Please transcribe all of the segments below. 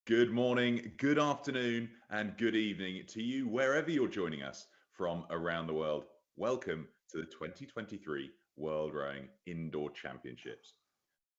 Good morning, good afternoon, and good evening to you, wherever you're joining us from around the world. Welcome to the 2023 World Rowing Indoor Championships.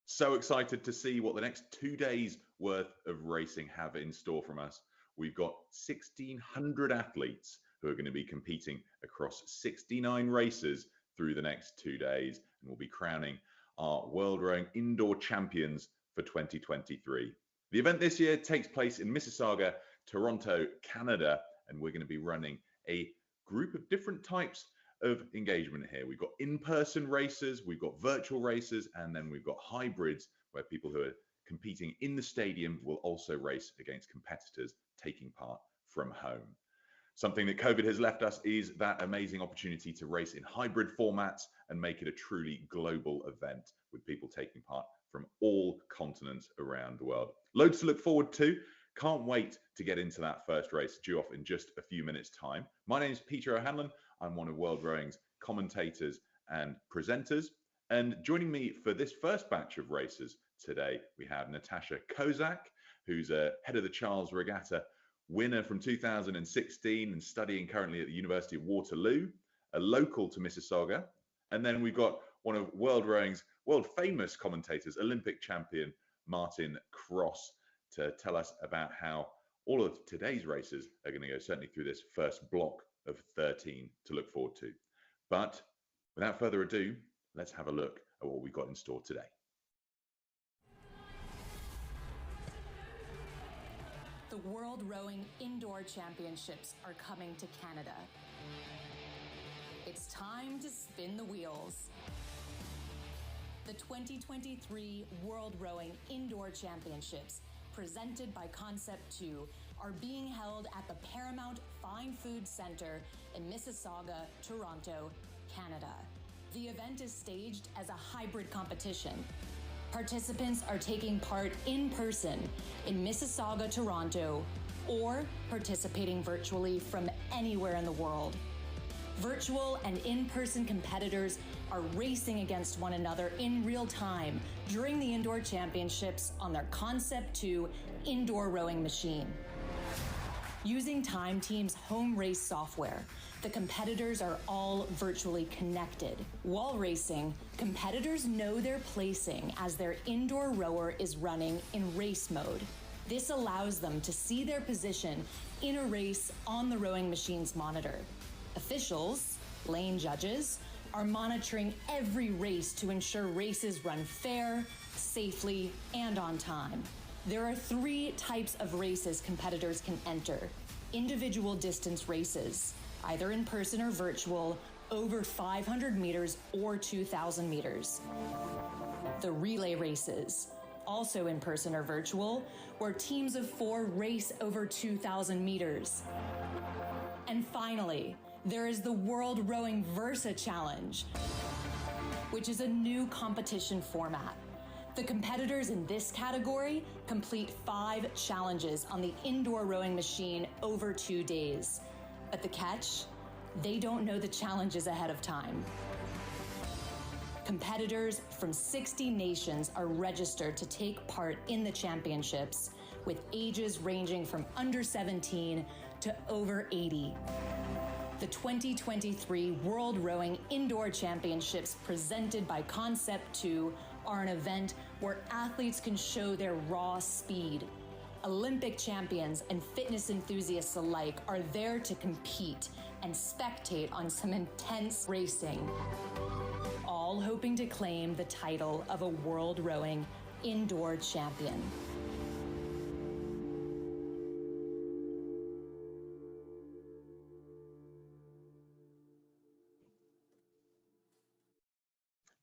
So excited to see what the next 2 days worth of racing have in store from us. We've got 1,600 athletes who are going to be competing across 69 races through the next 2 days, and we'll be crowning our World Rowing Indoor Champions for 2023. The event this year takes place in Mississauga, Toronto, Canada, and we're going to be running a group of different types of engagement here. We've got in-person races, we've got virtual races, and then we've got hybrids where people who are competing in the stadium will also race against competitors taking part from home. Something that COVID has left us is that amazing opportunity to race in hybrid formats and make it a truly global event with people taking part from all continents around the world. Loads to look forward to. Can't wait to get into that first race due off in just a few minutes' time. My name is Peter O'Hanlon. I'm one of World Rowing's commentators and presenters. And joining me for this first batch of races today, we have Natasha Kozak, who's a head of the Charles Regatta winner from 2016 and studying currently at the University of Waterloo, a local to Mississauga. And then we've got one of World Rowing's world famous commentators, Olympic champion Martin Cross, to tell us about how all of today's races are going to go, certainly through this first block of 13 to look forward to. But without further ado, let's have a look at what we've got in store today. The World Rowing Indoor Championships are coming to Canada. It's time to spin the wheels. The 2023 World Rowing Indoor Championships, presented by Concept 2, are being held at the Paramount Fine Food Centre in Mississauga, Toronto, Canada. The event is staged as a hybrid competition. Participants are taking part in person in Mississauga, Toronto, or participating virtually from anywhere in the world. Virtual and in-person competitors are racing against one another in real time during the Indoor Championships on their Concept 2 indoor rowing machine. Using Time Team's home race software, the competitors are all virtually connected. While racing, competitors know their placing as their indoor rower is running in race mode. This allows them to see their position in a race on the rowing machine's monitor. Officials, lane judges, are monitoring every race to ensure races run fair, safely, and on time. There are 3 types of races competitors can enter. Individual distance races, either in person or virtual, over 500 meters or 2,000 meters. The relay races, also in person or virtual, where teams of 4 race over 2,000 meters. And finally, there is the World Rowing Versa Challenge, which is a new competition format. The competitors in this category complete 5 challenges on the indoor rowing machine over 2 days. But the catch? They don't know the challenges ahead of time. Competitors from 60 nations are registered to take part in the championships, with ages ranging from under 17 to over 80. The 2023 World Rowing Indoor Championships, presented by Concept 2, are an event where athletes can show their raw speed. Olympic champions and fitness enthusiasts alike are there to compete and spectate on some intense racing, all hoping to claim the title of a World Rowing Indoor Champion.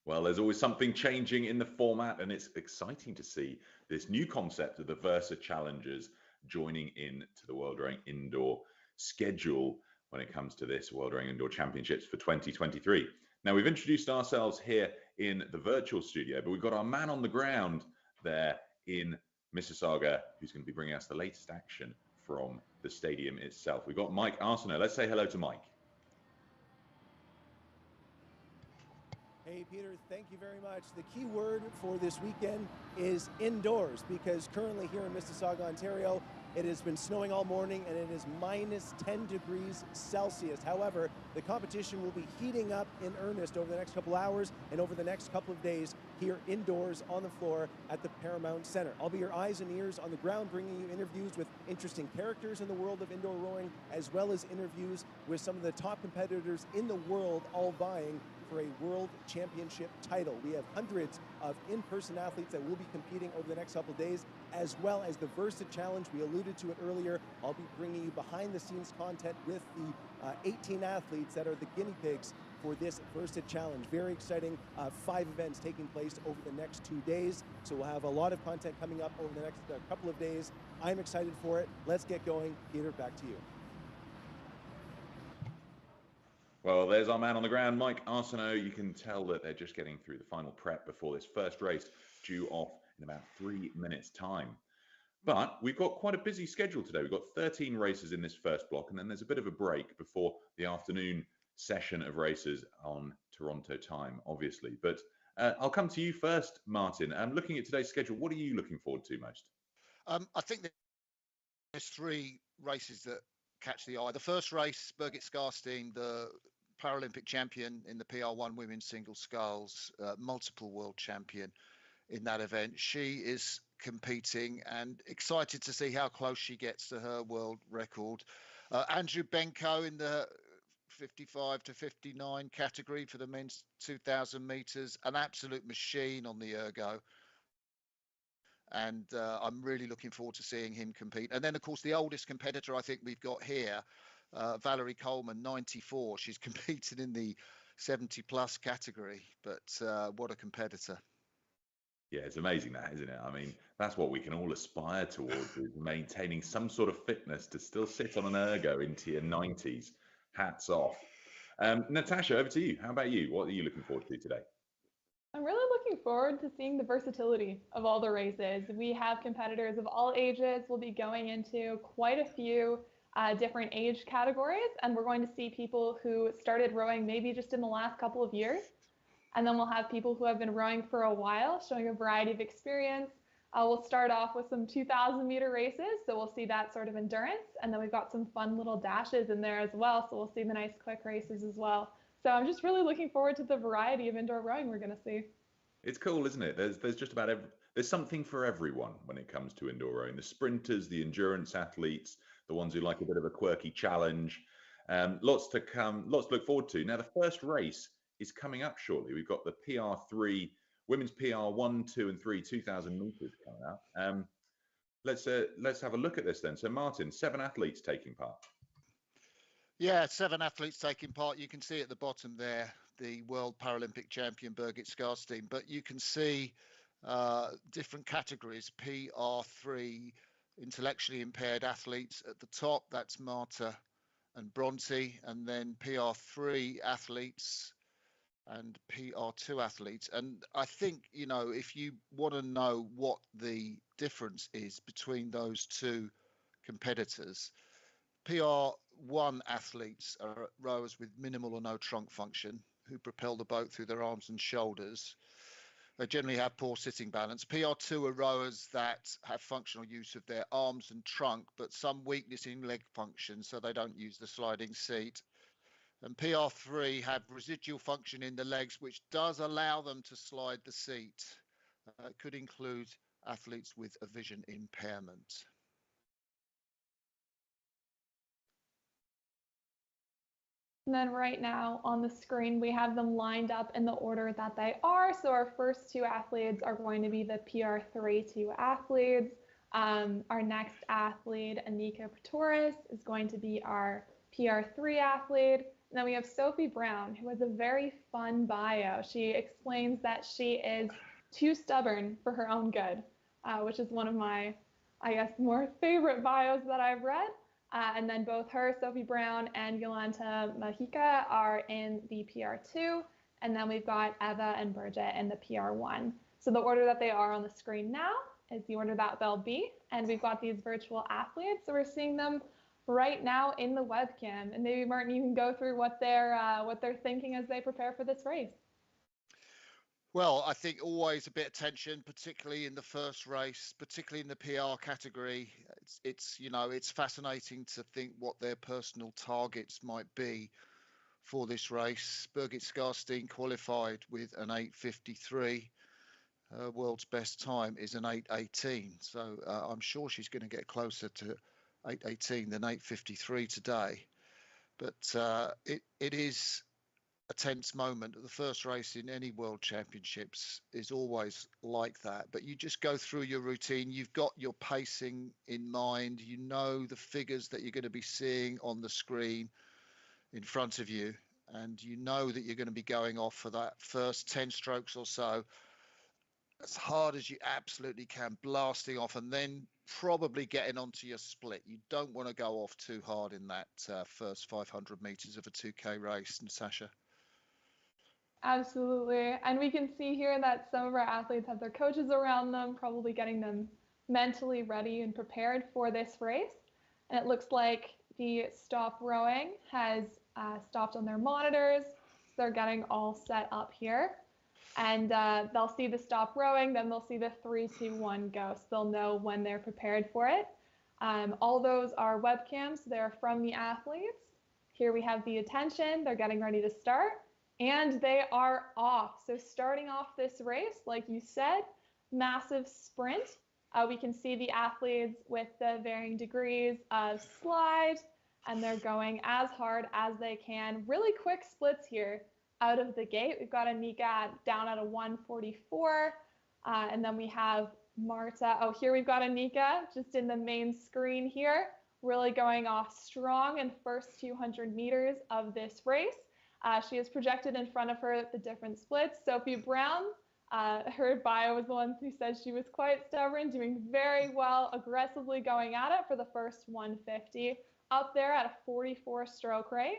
Well, there's always something changing in the format, and it's exciting to see this new concept of the Versa Challengers joining in to the World Rowing Indoor schedule when it comes to this World Rowing Indoor Championships for 2023. Now, we've introduced ourselves here in the virtual studio, but we've got our man on the ground there in Mississauga who's going to be bringing us the latest action from the stadium itself. We've got Mike Arsenault. Let's say hello to Mike. Hey, Peter, thank you very much. The key word for this weekend is indoors, because currently here in Mississauga, Ontario, it has been snowing all morning and it is minus 10 degrees Celsius. However, the competition will be heating up in earnest over the next couple hours and over the next couple of days here indoors on the floor at the Paramount Centre. I'll be your eyes and ears on the ground, bringing you interviews with interesting characters in the world of indoor rowing, as well as interviews with some of the top competitors in the world, all vying for a world championship title. We have hundreds of in-person athletes that will be competing over the next couple of days, as well as the Versa Challenge. We alluded to it earlier. I'll be bringing you behind-the-scenes content with the 18 athletes that are the guinea pigs for this Versa Challenge. Very exciting 5 events taking place over the next 2 days. So we'll have a lot of content coming up over the next couple of days. I'm excited for it. Let's get going. Peter, back to you. Well, there's our man on the ground, Mike Arsenault. You can tell that they're just getting through the final prep before this first race, due off in about 3 minutes' time. But we've got quite a busy schedule today. We've got 13 races in this first block, and then there's a bit of a break before the afternoon session of races on Toronto time, obviously. But I'll come to you first, Martin. Looking at today's schedule, what are you looking forward to most? I think there's 3 races that catch the eye. The first race, Birgit Skarstein, the Paralympic champion in the PR1 women's single sculls, multiple world champion in that event. She is competing and excited to see how close she gets to her world record. Andrew Benko in the 55 to 59 category for the men's 2,000 meters, an absolute machine on the ergo. And I'm really looking forward to seeing him compete. And then, of course, the oldest competitor I think we've got here, Valerie Coleman, 94. She's competed in the 70-plus category, but what a competitor. Yeah, it's amazing that, isn't it? I mean, that's what we can all aspire towards, is maintaining some sort of fitness to still sit on an ergo into your 90s. Hats off. Natasha, over to you. How about you? What are you looking forward to today? I'm really looking forward to seeing the versatility of all the races. We have competitors of all ages. We'll be going into quite a few different age categories, and we're going to see people who started rowing maybe just in the last couple of years. And then we'll have people who have been rowing for a while, showing a variety of experience. We'll start off with some 2,000-meter races, so we'll see that sort of endurance. And then we've got some fun little dashes in there as well, so we'll see the nice quick races as well. So I'm just really looking forward to the variety of indoor rowing we're going to see. It's cool, isn't it? There's just about there's something for everyone when it comes to indoor rowing. The sprinters, the endurance athletes, the ones who like a bit of a quirky challenge. Lots to come, lots to look forward to. Now, the first race is coming up shortly. We've got the PR3, women's PR1, 2, and 3, 2,000 meters coming up. Let's have a look at this then. So, Martin, 7 athletes taking part. Yeah, 7 athletes taking part. You can see at the bottom there the World Paralympic champion Birgit Skarstein, but you can see different categories. PR3, intellectually impaired athletes at the top. That's Marta and Bronte, and then PR3 athletes and PR2 athletes. And I think, you know, if you want to know what the difference is between those 2 competitors, PR1 athletes are rowers with minimal or no trunk function who propel the boat through their arms and shoulders. They generally have poor sitting balance. PR2 are rowers that have functional use of their arms and trunk, but some weakness in leg function, so they don't use the sliding seat. And PR3 have residual function in the legs, which does allow them to slide the seat. It could include athletes with a vision impairment. And then right now on the screen, we have them lined up in the order that they are. So our first 2 athletes are going to be the PR32 athletes. Our next athlete, Anika Pretorius, is going to be our PR3 athlete. And then we have Sophie Brown, who has a very fun bio. She explains that she is too stubborn for her own good, which is one of my, I guess, more favorite bios that I've read. And then both her, Sophie Brown, and Yolanta Mahika are in the PR2. And then we've got Eva and Bridget in the PR1. So the order that they are on the screen now is the order that they'll be. And we've got these virtual athletes. So we're seeing them right now in the webcam. And maybe, Martin, you can go through what they're thinking as they prepare for this race. Well, I think always a bit of tension, particularly in the first race, particularly in the PR category. It's fascinating to think what their personal targets might be for this race. Birgit Skarstein qualified with an 8:53. Her world's best time is an 8:18. So I'm sure she's going to get closer to 8:18 than 8:53 today. But it is a tense moment. The first race in any world championships is always like that. But you just go through your routine. You've got your pacing in mind. You know the figures that you're going to be seeing on the screen in front of you. And you know that you're going to be going off for that first 10 strokes or so as hard as you absolutely can, blasting off, and then probably getting onto your split. You don't want to go off too hard in that first 500 meters of a 2K race, Natasha. Absolutely. And we can see here that some of our athletes have their coaches around them, probably getting them mentally ready and prepared for this race. And it looks like the stop rowing has stopped on their monitors. So they're getting all set up here. And they'll see the stop rowing, then they'll see the 3, 2, 1 go. So they'll know when they're prepared for it. All those are webcams. They're from the athletes. Here we have the attention. They're getting ready to start. And they are off. So starting off this race, like you said, massive sprint. We can see the athletes with the varying degrees of slide, and they're going as hard as they can. Really quick splits here out of the gate. We've got Anika down at a 1:44, and then we have Marta. Oh, here we've got Anika just in the main screen here, really going off strong in first 200 meters of this race. She is projected in front of her the different splits. Sophie Brown, her bio was the one who said she was quite stubborn, doing very well, aggressively going at it for the first 150, up there at a 44 stroke rate.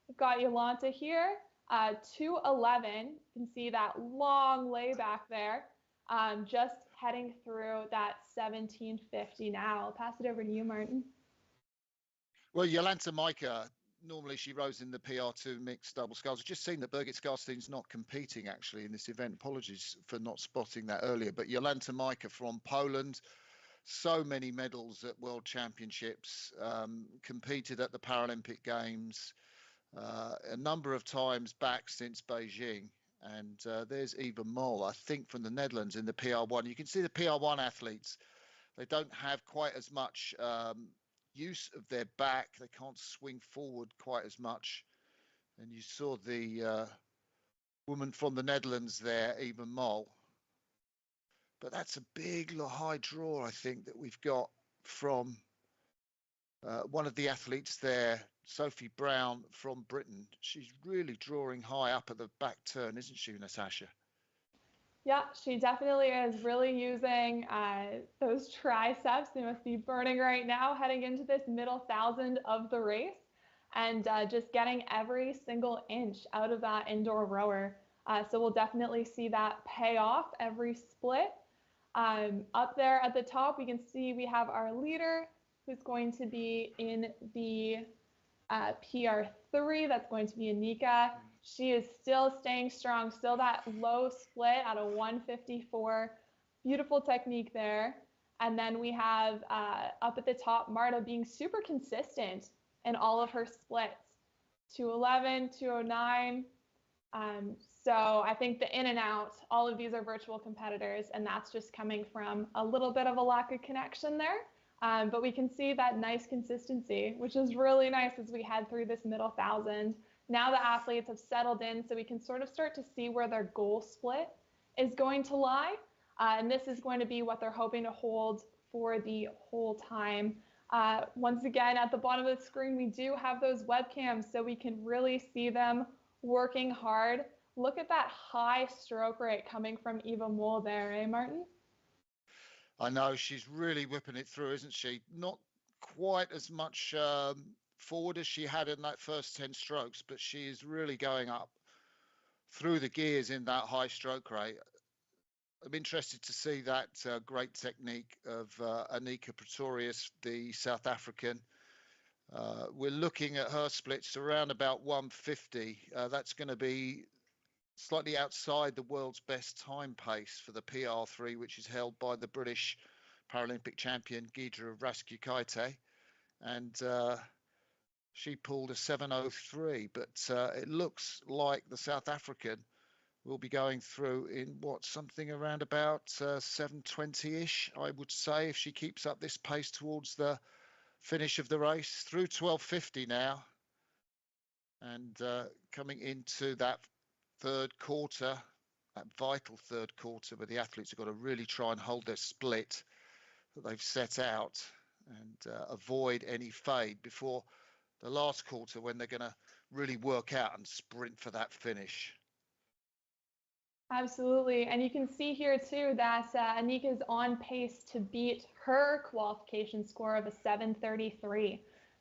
We've got Jolanta here, 2:11. You can see that long layback there, just heading through that 17:50 now. I'll pass it over to you, Martin. Well, Jolanta Micah, normally she rows in the PR2 mixed double sculls. I've just seen that Birgit Skarstein's not competing actually in this event. Apologies for not spotting that earlier. But Jolanta Micah from Poland, so many medals at World Championships, competed at the Paralympic Games a number of times back since Beijing. And there's Eva Mol, I think, from the Netherlands in the PR1. You can see the PR1 athletes, they don't have quite as much use of their back. They can't swing forward quite as much. And you saw the woman from the Netherlands there, Eva Mol. But that's a big high draw, I think, that we've got from one of the athletes there, Sophie Brown from Britain. She's really drawing high up at the back turn, isn't she, Natasha? Yeah, she definitely is really using those triceps. They must be burning right now heading into this middle 1,000 of the race, and just getting every single inch out of that indoor rower. So we'll definitely see that pay off every split. Up there at the top, we can see we have our leader who's going to be in the PR3. That's going to be Anika. She is still staying strong, still that low split at a 1:54. Beautiful technique there. And then we have up at the top, Marta being super consistent in all of her splits. 2:11, 2:09. So I think the in and out, all of these are virtual competitors, and that's just coming from a little bit of a lack of connection there. But we can see that nice consistency, which is really nice as we head through this middle 1,000. Now the athletes have settled in, so we can sort of start to see where their goal split is going to lie. And this is going to be what they're hoping to hold for the whole time. Once again, at the bottom of the screen, we do have those webcams, so we can really see them working hard. Look at that high stroke rate coming from Eva Mol there, eh, Martin? I know, she's really whipping it through, isn't she? Not quite as much forward as she had in that first 10 strokes, but she is really going up through the gears in that high stroke rate. I'm interested to see that great technique of Anika Pretorius, the South African. We're looking at her splits around about 150. That's going to be slightly outside the world's best time pace for the PR3, which is held by the British Paralympic champion Gidra Raskukaite. And she pulled a 7:03, but it looks like the South African will be going through in something around about 7:20-ish, I would say, if she keeps up this pace towards the finish of the race. Through 12:50 now, and coming into that third quarter, that vital third quarter, where the athletes have got to really try and hold their split that they've set out and avoid any fade before the last quarter, when they're going to really work out and sprint for that finish. Absolutely. And you can see here too that Anika is on pace to beat her qualification score of a 7:33.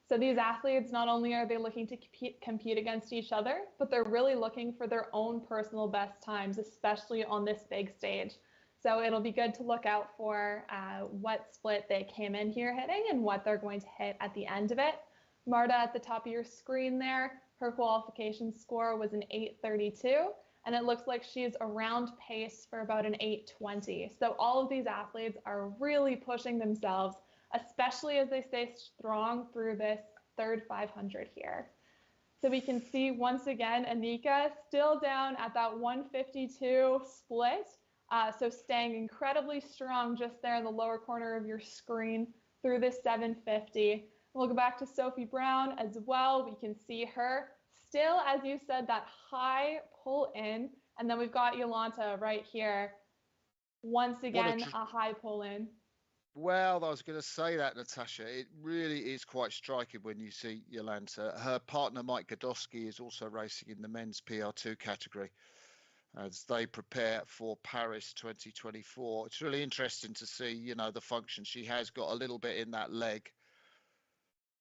So these athletes, not only are they looking to compete against each other, but they're really looking for their own personal best times, especially on this big stage. So it'll be good to look out for what split they came in here hitting and what they're going to hit at the end of it. Marta, at the top of your screen there, her qualification score was an 8:32. And it looks like she's around pace for about an 8:20. So all of these athletes are really pushing themselves, especially as they stay strong through this third 500 here. So we can see once again, Anika still down at that 152 split. So staying incredibly strong just there in the lower corner of your screen through this 750. We'll go back to Sophie Brown as well. We can see her still, as you said, that high pull in, and then we've got Jolanta right here. Once again, a high pull in. Well, I was going to say that, Natasha. It really is quite striking when you see Jolanta. Her partner, Mike Godowski, is also racing in the men's PR2 category as they prepare for Paris 2024. It's really interesting to see, the function. She has got a little bit in that leg.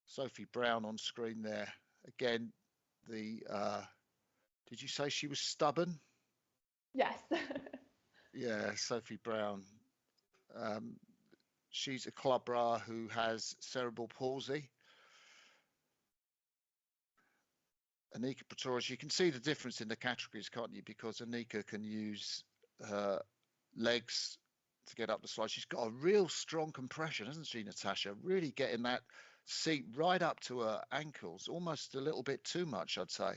Sophie Brown on screen there. Again, did you say she was stubborn? Yes. Yeah, Sophie Brown. She's a club bra who has cerebral palsy. Anika Pretorius, you can see the difference in the categories, can't you? Because Anika can use her legs to get up the slide. She's got a real strong compression, hasn't she, Natasha? Really getting that seat right up to her ankles, almost a little bit too much, I'd say.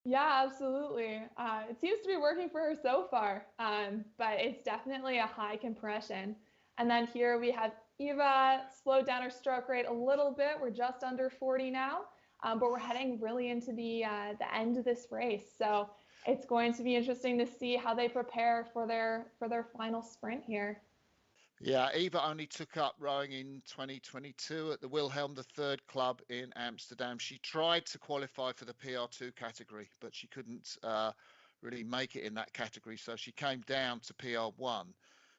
Yeah, absolutely. It seems to be working for her so far, but it's definitely a high compression. And then here we have Eva slowed down her stroke rate a little bit. We're just under 40 now, but we're heading really into the end of this race. So it's going to be interesting to see how they prepare for their final sprint here. Yeah, Eva only took up rowing in 2022 at the Wilhelm III Club in Amsterdam. She tried to qualify for the PR2 category, but she couldn't really make it in that category. So she came down to PR1.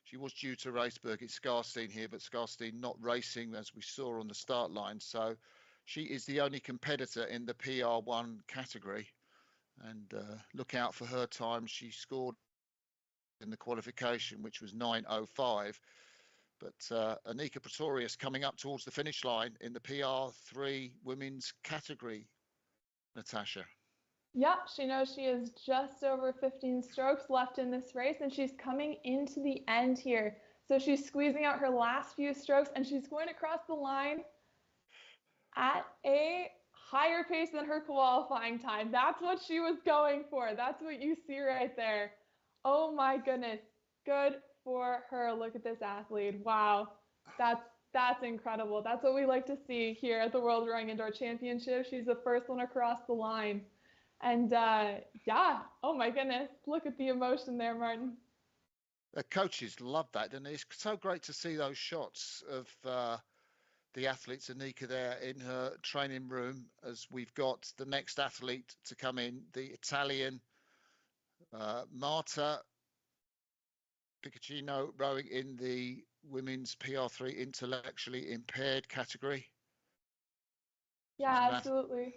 She was due to race Birgit Skarstein here, but Skarstein not racing as we saw on the start line. So she is the only competitor in the PR1 category. And look out for her time. She scored in the qualification, which was 9:05. But Anika Pretorius coming up towards the finish line in the PR3 women's category, Natasha. Yep, she knows she has just over 15 strokes left in this race, and she's coming into the end here. So she's squeezing out her last few strokes, and she's going across the line at a higher pace than her qualifying time. That's what she was going for. That's what you see right there. Oh my goodness. Good for her. Look at this athlete. Wow. That's incredible. That's what we like to see here at the World Rowing Indoor Championship. She's the first one across the line. And yeah, oh my goodness. Look at the emotion there, Martin. The coaches love that, and it's so great to see those shots of the athletes, Anika there in her training room, as we've got the next athlete to come in, the Italian Marta Piccoccino, rowing in the women's PR3 intellectually impaired category. Yeah, absolutely.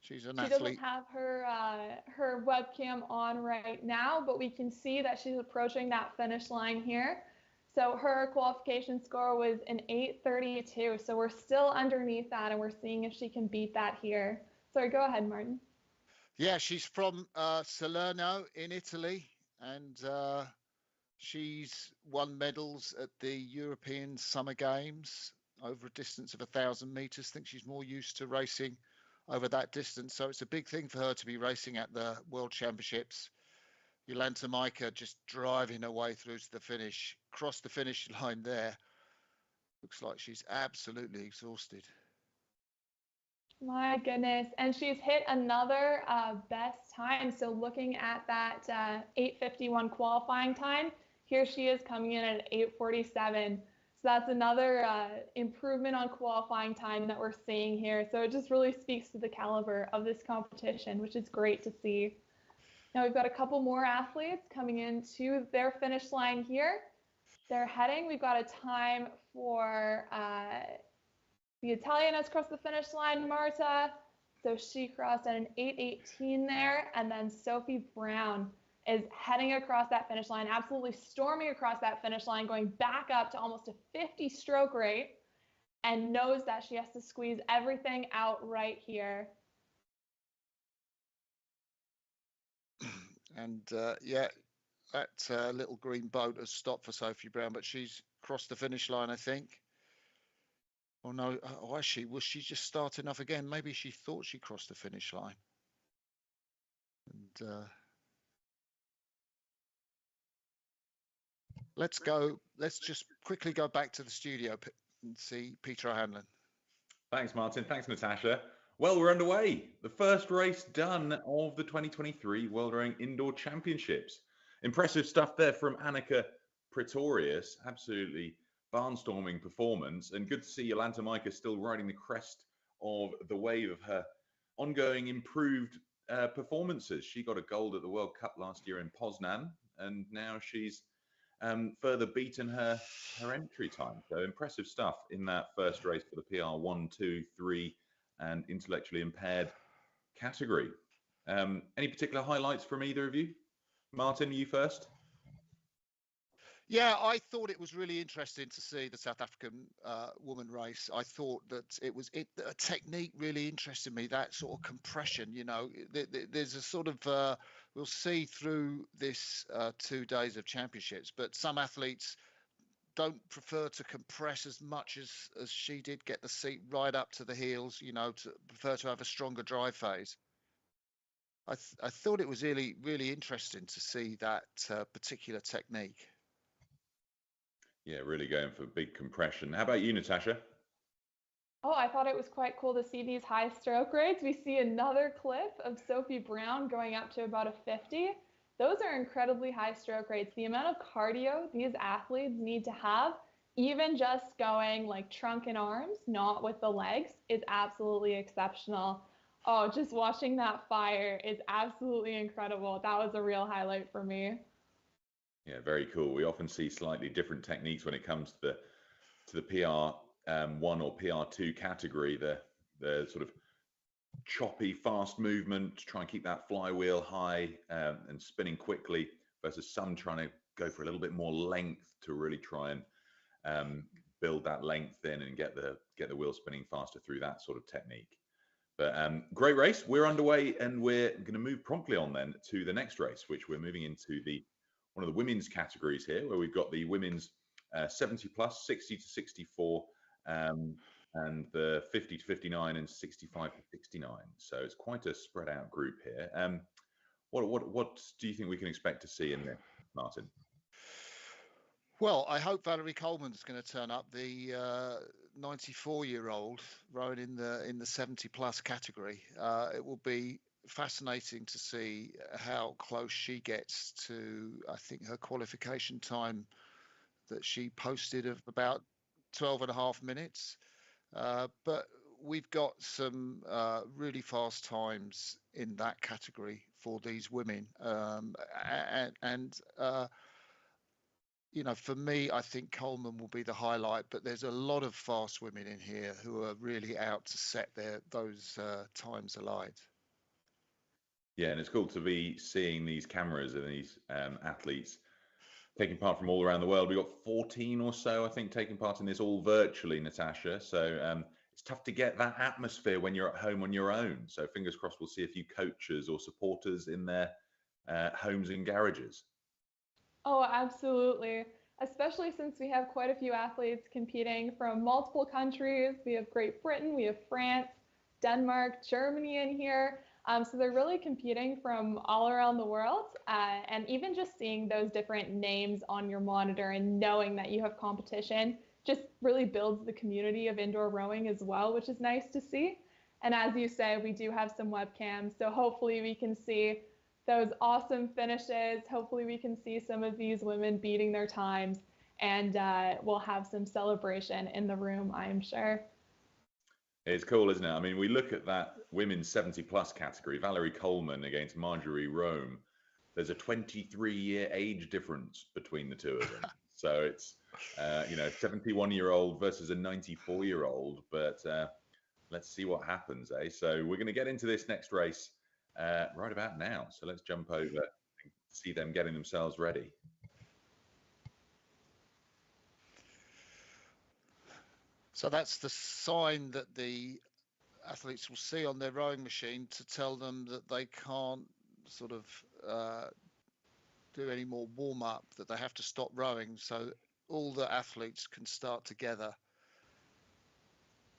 She's an athlete. She doesn't have her webcam on right now, but we can see that she's approaching that finish line here. So her qualification score was an 8:32. So we're still underneath that, and we're seeing if she can beat that here. Sorry, go ahead, Martin. Yeah, she's from Salerno in Italy, and she's won medals at the European Summer Games over a distance of 1,000 meters. I think she's more used to racing over that distance, so it's a big thing for her to be racing at the World Championships. Jolanta Maika just driving her way through to the finish, crossed the finish line there. Looks like she's absolutely exhausted. My goodness. And she's hit another best time. So looking at that 8:51 qualifying time, here she is coming in at 8:47. So that's another improvement on qualifying time that we're seeing here. So it just really speaks to the caliber of this competition, which is great to see. Now we've got a couple more athletes coming into their finish line here. They're heading. We've got a time for the Italian has crossed the finish line, Marta. So she crossed at an 8:18 there. And then Sophie Brown is heading across that finish line, absolutely storming across that finish line, going back up to almost a 50 stroke rate, and knows that she has to squeeze everything out right here. And yeah, that little green boat has stopped for Sophie Brown, but she's crossed the finish line, I think. Oh no, was she just starting off again? Maybe she thought she crossed the finish line. And let's just quickly go back to the studio and see Peter O'Hanlon. Thanks, Martin. Thanks, Natasha. Well, we're underway. The first race done of the 2023 World Rowing Indoor Championships. Impressive stuff there from Annika Pretorius. Absolutely barnstorming performance. And good to see Jolanta Maika still riding the crest of the wave of her ongoing improved performances. She got a gold at the World Cup last year in Poznan, and now she's further beaten her entry time. So impressive stuff in that first race for the PR 1, 2, 3 and intellectually impaired category. Any particular highlights from either of you? Martin, you first. Yeah, I thought it was really interesting to see the South African woman race. I thought that a technique really interested me, that sort of compression, you know, there's a sort of, we'll see through this 2 days of championships, but some athletes don't prefer to compress as much as she did, get the seat right up to the heels, you know, to prefer to have a stronger drive phase. I thought it was really, really interesting to see that particular technique. Yeah, really going for big compression. How about you, Natasha? Oh, I thought it was quite cool to see these high stroke rates. We see another clip of Sophie Brown going up to about a 50. Those are incredibly high stroke rates. The amount of cardio these athletes need to have, even just going like trunk and arms, not with the legs, is absolutely exceptional. Oh, just watching that fire is absolutely incredible. That was a real highlight for me. Yeah, very cool. We often see slightly different techniques when it comes to the PR1 or PR2 category. The sort of choppy, fast movement to try and keep that flywheel high and spinning quickly, versus some trying to go for a little bit more length to really try and build that length in and get the wheel spinning faster through that sort of technique. But great race. We're underway, and we're going to move promptly on then to the next race, which we're moving into one of the women's categories here, where we've got the women's 70 plus, 60 to 64, and the 50 to 59 and 65 to 69. So it's quite a spread out group here. What do you think we can expect to see in there, Martin? Well, I hope Valerie Coleman's going to turn up, the 94-year-old rowing in the 70 plus category. It will be fascinating to see how close she gets to, I think, her qualification time that she posted of about 12 and a half minutes. But we've got some really fast times in that category for these women. You know, for me, I think Coleman will be the highlight, but there's a lot of fast women in here who are really out to set those times alight. Yeah, and it's cool to be seeing these cameras and these athletes taking part from all around the world. We've got 14 or so, I think, taking part in this all virtually, Natasha. So it's tough to get that atmosphere when you're at home on your own. So fingers crossed, we'll see a few coaches or supporters in their homes and garages. Oh, absolutely. Especially since we have quite a few athletes competing from multiple countries. We have Great Britain, we have France, Denmark, Germany in here. So they're really competing from all around the world. And even just seeing those different names on your monitor and knowing that you have competition just really builds the community of indoor rowing as well, which is nice to see. And as you say, we do have some webcams. So hopefully we can see those awesome finishes. Hopefully we can see some of these women beating their times, and we'll have some celebration in the room, I am sure. It's cool, isn't it? I mean, we look at that women's 70 plus category, Valerie Coleman against Marjorie Rome. There's a 23-year age difference between the two of them. So it's, 71-year-old versus a 94-year-old. But let's see what happens, eh? So we're going to get into this next race right about now. So let's jump over and see them getting themselves ready. So that's the sign that the athletes will see on their rowing machine to tell them that they can't sort of do any more warm-up, that they have to stop rowing, so all the athletes can start together.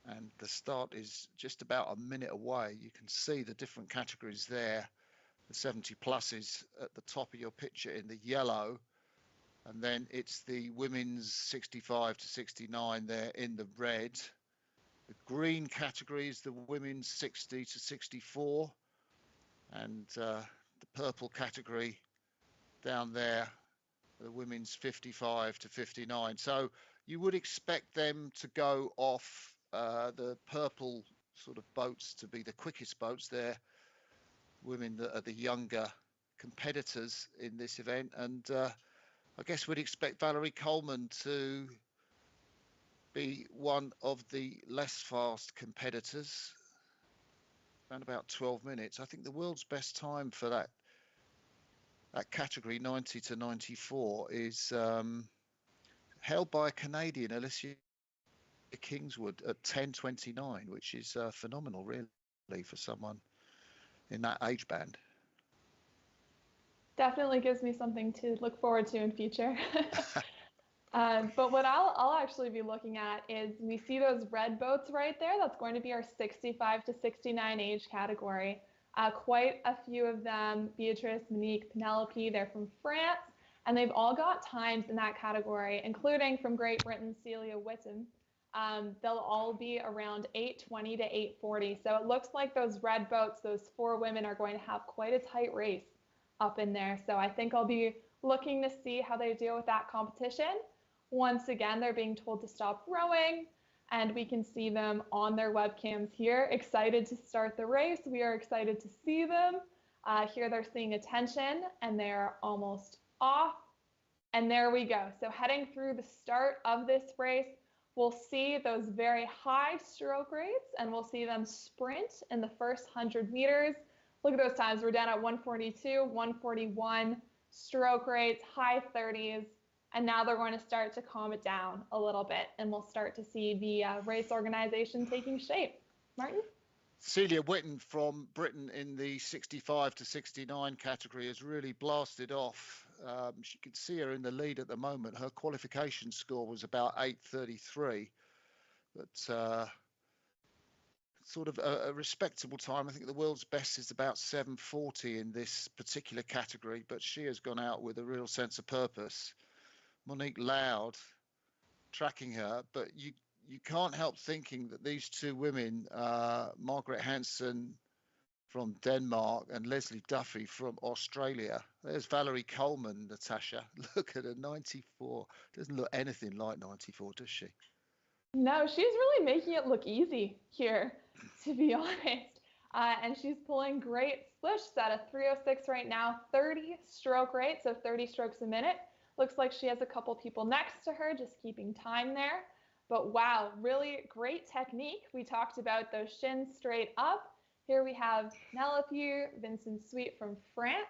And the start is just about a minute away. You can see the different categories there. The 70 pluses at the top of your picture in the yellow, and then it's the women's 65 to 69 there in the red. The green category is the women's 60 to 64, and the purple category down there, the women's 55 to 59. So you would expect them to go off the purple sort of boats to be the quickest boats. They're women that are the younger competitors in this event, and I guess we'd expect Valerie Coleman to be one of the less fast competitors, around about 12 minutes. I think the world's best time for that category, 90 to 94, is held by a Canadian, Alicia Kingswood, at 10:29, which is phenomenal, really, for someone in that age band. Definitely gives me something to look forward to in future. But what I'll actually be looking at is, we see those red boats right there. That's going to be our 65 to 69 age category. Quite a few of them, Beatrice, Monique, Penelope, they're from France, and they've all got times in that category, including from Great Britain, Celia Whittam. They'll all be around 8:20 to 8:40. So it looks like those red boats, those 4 women, are going to have quite a tight race up in there. So I think I'll be looking to see how they deal with that competition. Once again, they're being told to stop rowing, and we can see them on their webcams here, excited to start the race. We are excited to see them. Here they're seeing attention, and they're almost off. And there we go. So heading through the start of this race, we'll see those very high stroke rates, and we'll see them sprint in the first 100 meters. Look at those times. We're down at 142, 141 stroke rates, high 30s. And now they're going to start to calm it down a little bit, and we'll start to see the race organization taking shape. Martin? Celia Whittam from Britain in the 65 to 69 category has really blasted off. You can see her in the lead at the moment. Her qualification score was about 8:33, but sort of a respectable time. I think the world's best is about 7:40 in this particular category, but she has gone out with a real sense of purpose. Monique Loud tracking her, but you can't help thinking that these two women, Margaret Hansen from Denmark and Leslie Duffy from Australia. There's Valerie Coleman, Natasha. Look at her, 94. Doesn't look anything like 94, does she? No, she's really making it look easy here, to be honest. And she's pulling great splish. She's at a 3:06 right now, 30 stroke rate, so 30 strokes a minute. Looks like she has a couple people next to her just keeping time there. But wow, really great technique. We talked about those shins straight up. Here we have Penelope Vincent Sweet from France.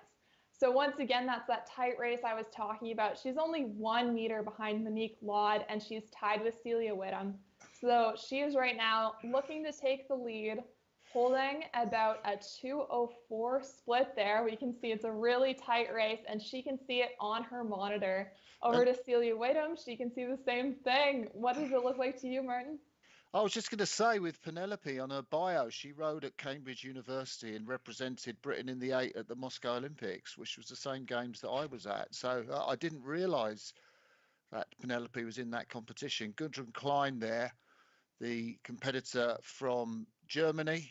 So once again, that's that tight race I was talking about. She's only 1 meter behind Monique Laud, and she's tied with Celia Whittam. So So she is right now looking to take the lead, holding about a 2:04 split there. We can see it's a really tight race, and she can see it on her monitor. Over to Celia Whiteham. She can see the same thing. What does it look like to you, Martin? I was just going to say, with Penelope on her bio, she rode at Cambridge University and represented Britain in the 8 at the Moscow Olympics, which was the same games that I was at. So I didn't realise that Penelope was in that competition. Gudrun Klein there, the competitor from Germany,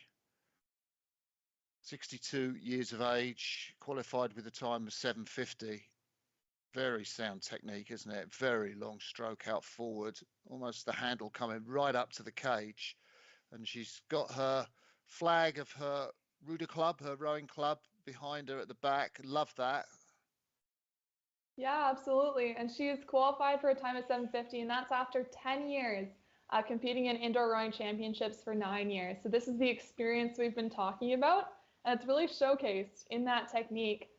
62 years of age, qualified with a time of 7:50. Very sound technique, isn't it? Very long stroke out forward, almost the handle coming right up to the cage. And she's got her flag of her Ruder Club, her rowing club, behind her at the back. Love that. Yeah, absolutely. And she is qualified for a time of 7:50, and that's after 10 years competing in indoor rowing championships for 9 years. So this is the experience we've been talking about, and it's really showcased in that technique.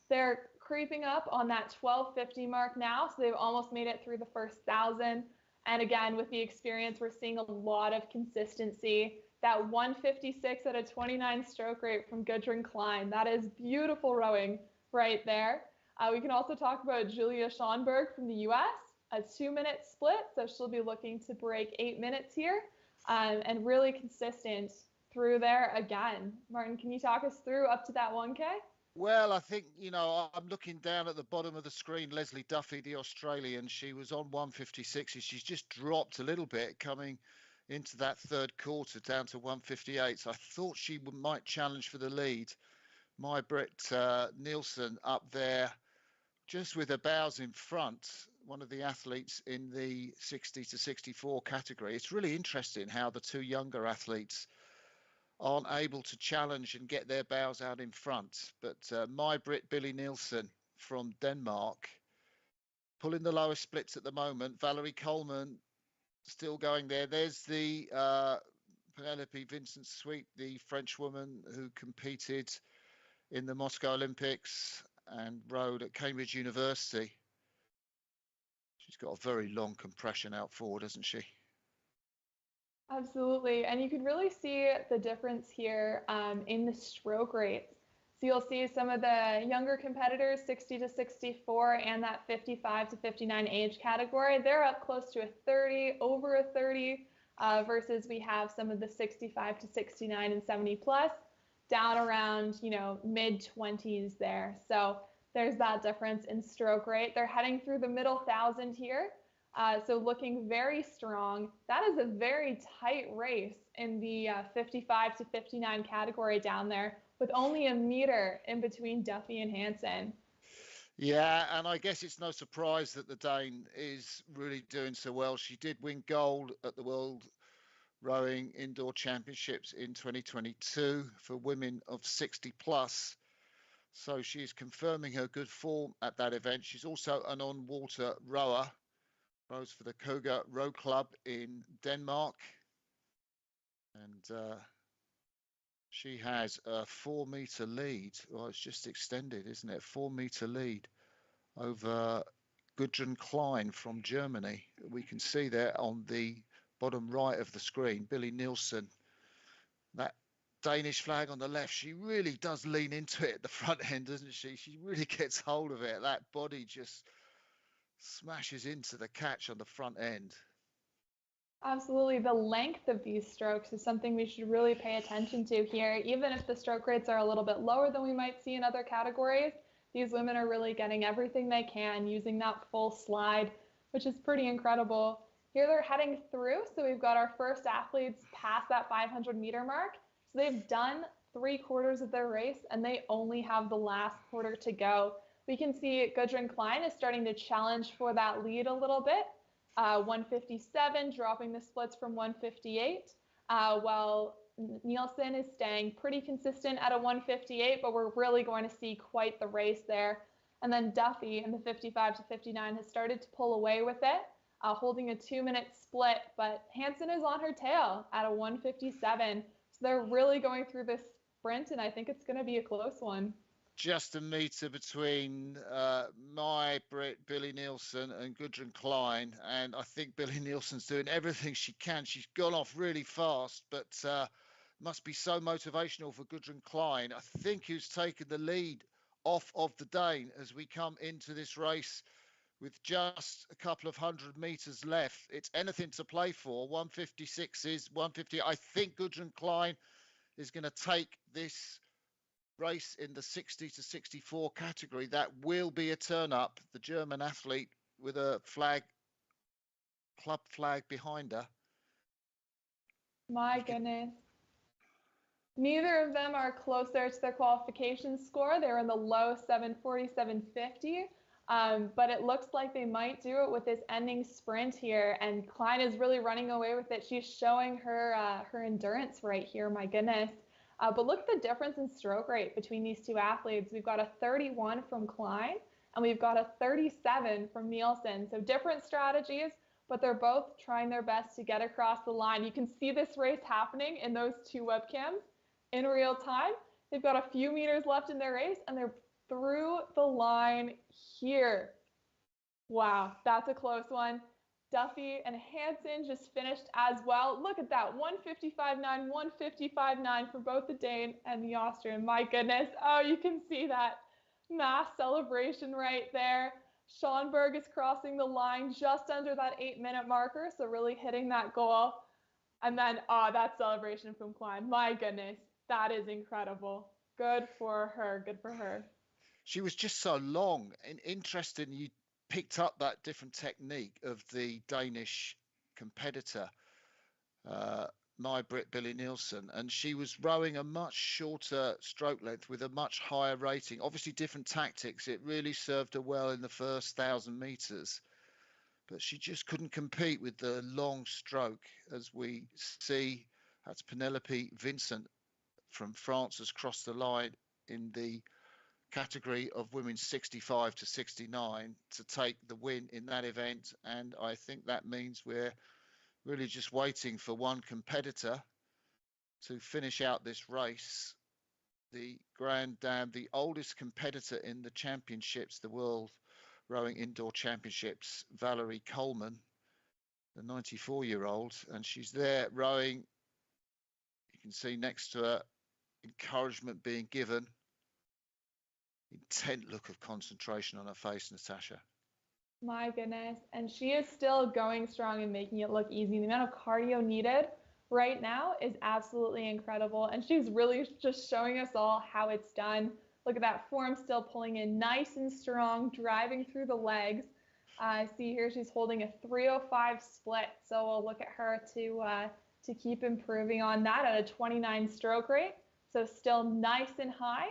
They're creeping up on that 12:50 mark now, so they've almost made it through the first 1,000. And again, with the experience, we're seeing a lot of consistency. That 156 at a 29 stroke rate from Gudrun Klein, that is beautiful rowing right there. We can also talk about Julia Schonberg from the US, a 2-minute split, so she'll be looking to break 8 minutes here, and really consistent through there again. Martin, can you talk us through up to that 1K? Well, I think, I'm looking down at the bottom of the screen. Leslie Duffy, the Australian, she was on 156. She's just dropped a little bit coming into that third quarter down to 158. So I thought she might challenge for the lead. Britt Nielsen up there, just with her bows in front, one of the athletes in the 60 to 64 category. It's really interesting how the two younger athletes aren't able to challenge and get their bows out in front. But Britt Billy Nielsen from Denmark, pulling the lowest splits at the moment. Valerie Coleman still going there. There's the Penelope Vincent Sweet, the French woman who competed in the Moscow Olympics and rode at Cambridge University. She's got a very long compression out forward, hasn't she? Absolutely. And you can really see the difference here in the stroke rates. So you'll see some of the younger competitors, 60 to 64, and that 55 to 59 age category, they're up close to a 30, over a 30, versus we have some of the 65 to 69 and 70 plus down around, mid 20s there. So there's that difference in stroke rate. They're heading through the middle 1,000 here. So looking very strong. That is a very tight race in the 55 to 59 category down there, with only a meter in between Duffy and Hansen. Yeah, and I guess it's no surprise that the Dane is really doing so well. She did win gold at the World Rowing Indoor Championships in 2022 for women of 60 plus. So she's confirming her good form at that event. She's also an on-water rower. Rows for the Koga Row Club in Denmark. And she has a 4-meter lead. Well, it's just extended, isn't it? 4-meter lead over Gudrun Klein from Germany. We can see there on the bottom right of the screen, Billy Nielsen. That Danish flag on the left, she really does lean into it at the front end, doesn't she? She really gets hold of it. That body just smashes into the catch on the front end. Absolutely. The length of these strokes is something we should really pay attention to here. Even if the stroke rates are a little bit lower than we might see in other categories, these women are really getting everything they can using that full slide, which is pretty incredible. Here they're heading through. So we've got our first athletes past that 500-meter mark. So they've done 3/4 of their race, and they only have the last quarter to go. We can see Gudrun Klein is starting to challenge for that lead a little bit. 157, dropping the splits from 158, while Nielsen is staying pretty consistent at a 158, but we're really going to see quite the race there. And then Duffy in the 55 to 59 has started to pull away with it, holding a 2-minute split, but Hansen is on her tail at a 157. So they're really going through this sprint, and I think it's going to be a close one. just a metre between my Brit, Billy Nielsen, and Gudrun Klein. And I think Billy Nielsen's doing everything she can. She's gone off really fast, but must be so motivational for Gudrun Klein, I think, who's taken the lead off of the Dane as we come into this race with just a couple of 100 metres left. It's anything to play for. 156 is 150. I think Gudrun Klein is going to take this race in the 60 to 64 category. That will be a turn up. The German athlete with a club flag behind her. My goodness. Neither of them are closer to their qualification score. They're in the low 740, 750. But it looks like they might do it with this ending sprint here. And Klein is really running away with it. She's showing her endurance right here. My goodness. But look at the difference in stroke rate between these two athletes. We've got a 31 from Klein, and we've got a 37 from Nielsen. So different strategies, but they're both trying their best to get across the line. You can see this race happening in those two webcams in real time. They've got a few meters left in their race, and they're through the line here. Wow, that's a close one. Duffy and Hansen just finished as well. Look at that, 155.9, 155.9 for both the Dane and the Austrian. My goodness. Oh, you can see that mass celebration right there. Schonberg is crossing the line just under that 8-minute marker, so really hitting that goal. And then, that celebration from Klein. My goodness, that is incredible. Good for her. Good for her. She was just so long and interesting. You picked up that different technique of the Danish competitor, my Brit Billy Nielsen, and she was rowing a much shorter stroke length with a much higher rating. Obviously different tactics. It really served her well in the first 1,000 meters, but she just couldn't compete with the long stroke. As we see, that's Penelope Vincent from France has crossed the line in the category of women 65 to 69 to take the win in that event. And I think that means we're really just waiting for one competitor to finish out this race. The Grand Dam, the oldest competitor in the championships, the World Rowing Indoor Championships, Valerie Coleman, the 94-year-old, and she's there rowing. You can see next to her, encouragement being given. Intent look of concentration on her face, Natasha. My goodness. And she is still going strong and making it look easy. The amount of cardio needed right now is absolutely incredible. And she's really just showing us all how it's done. Look at that form still pulling in nice and strong, driving through the legs. I see here she's holding a 305 split. So we'll look at her to keep improving on that at a 29 stroke rate. So still nice and high.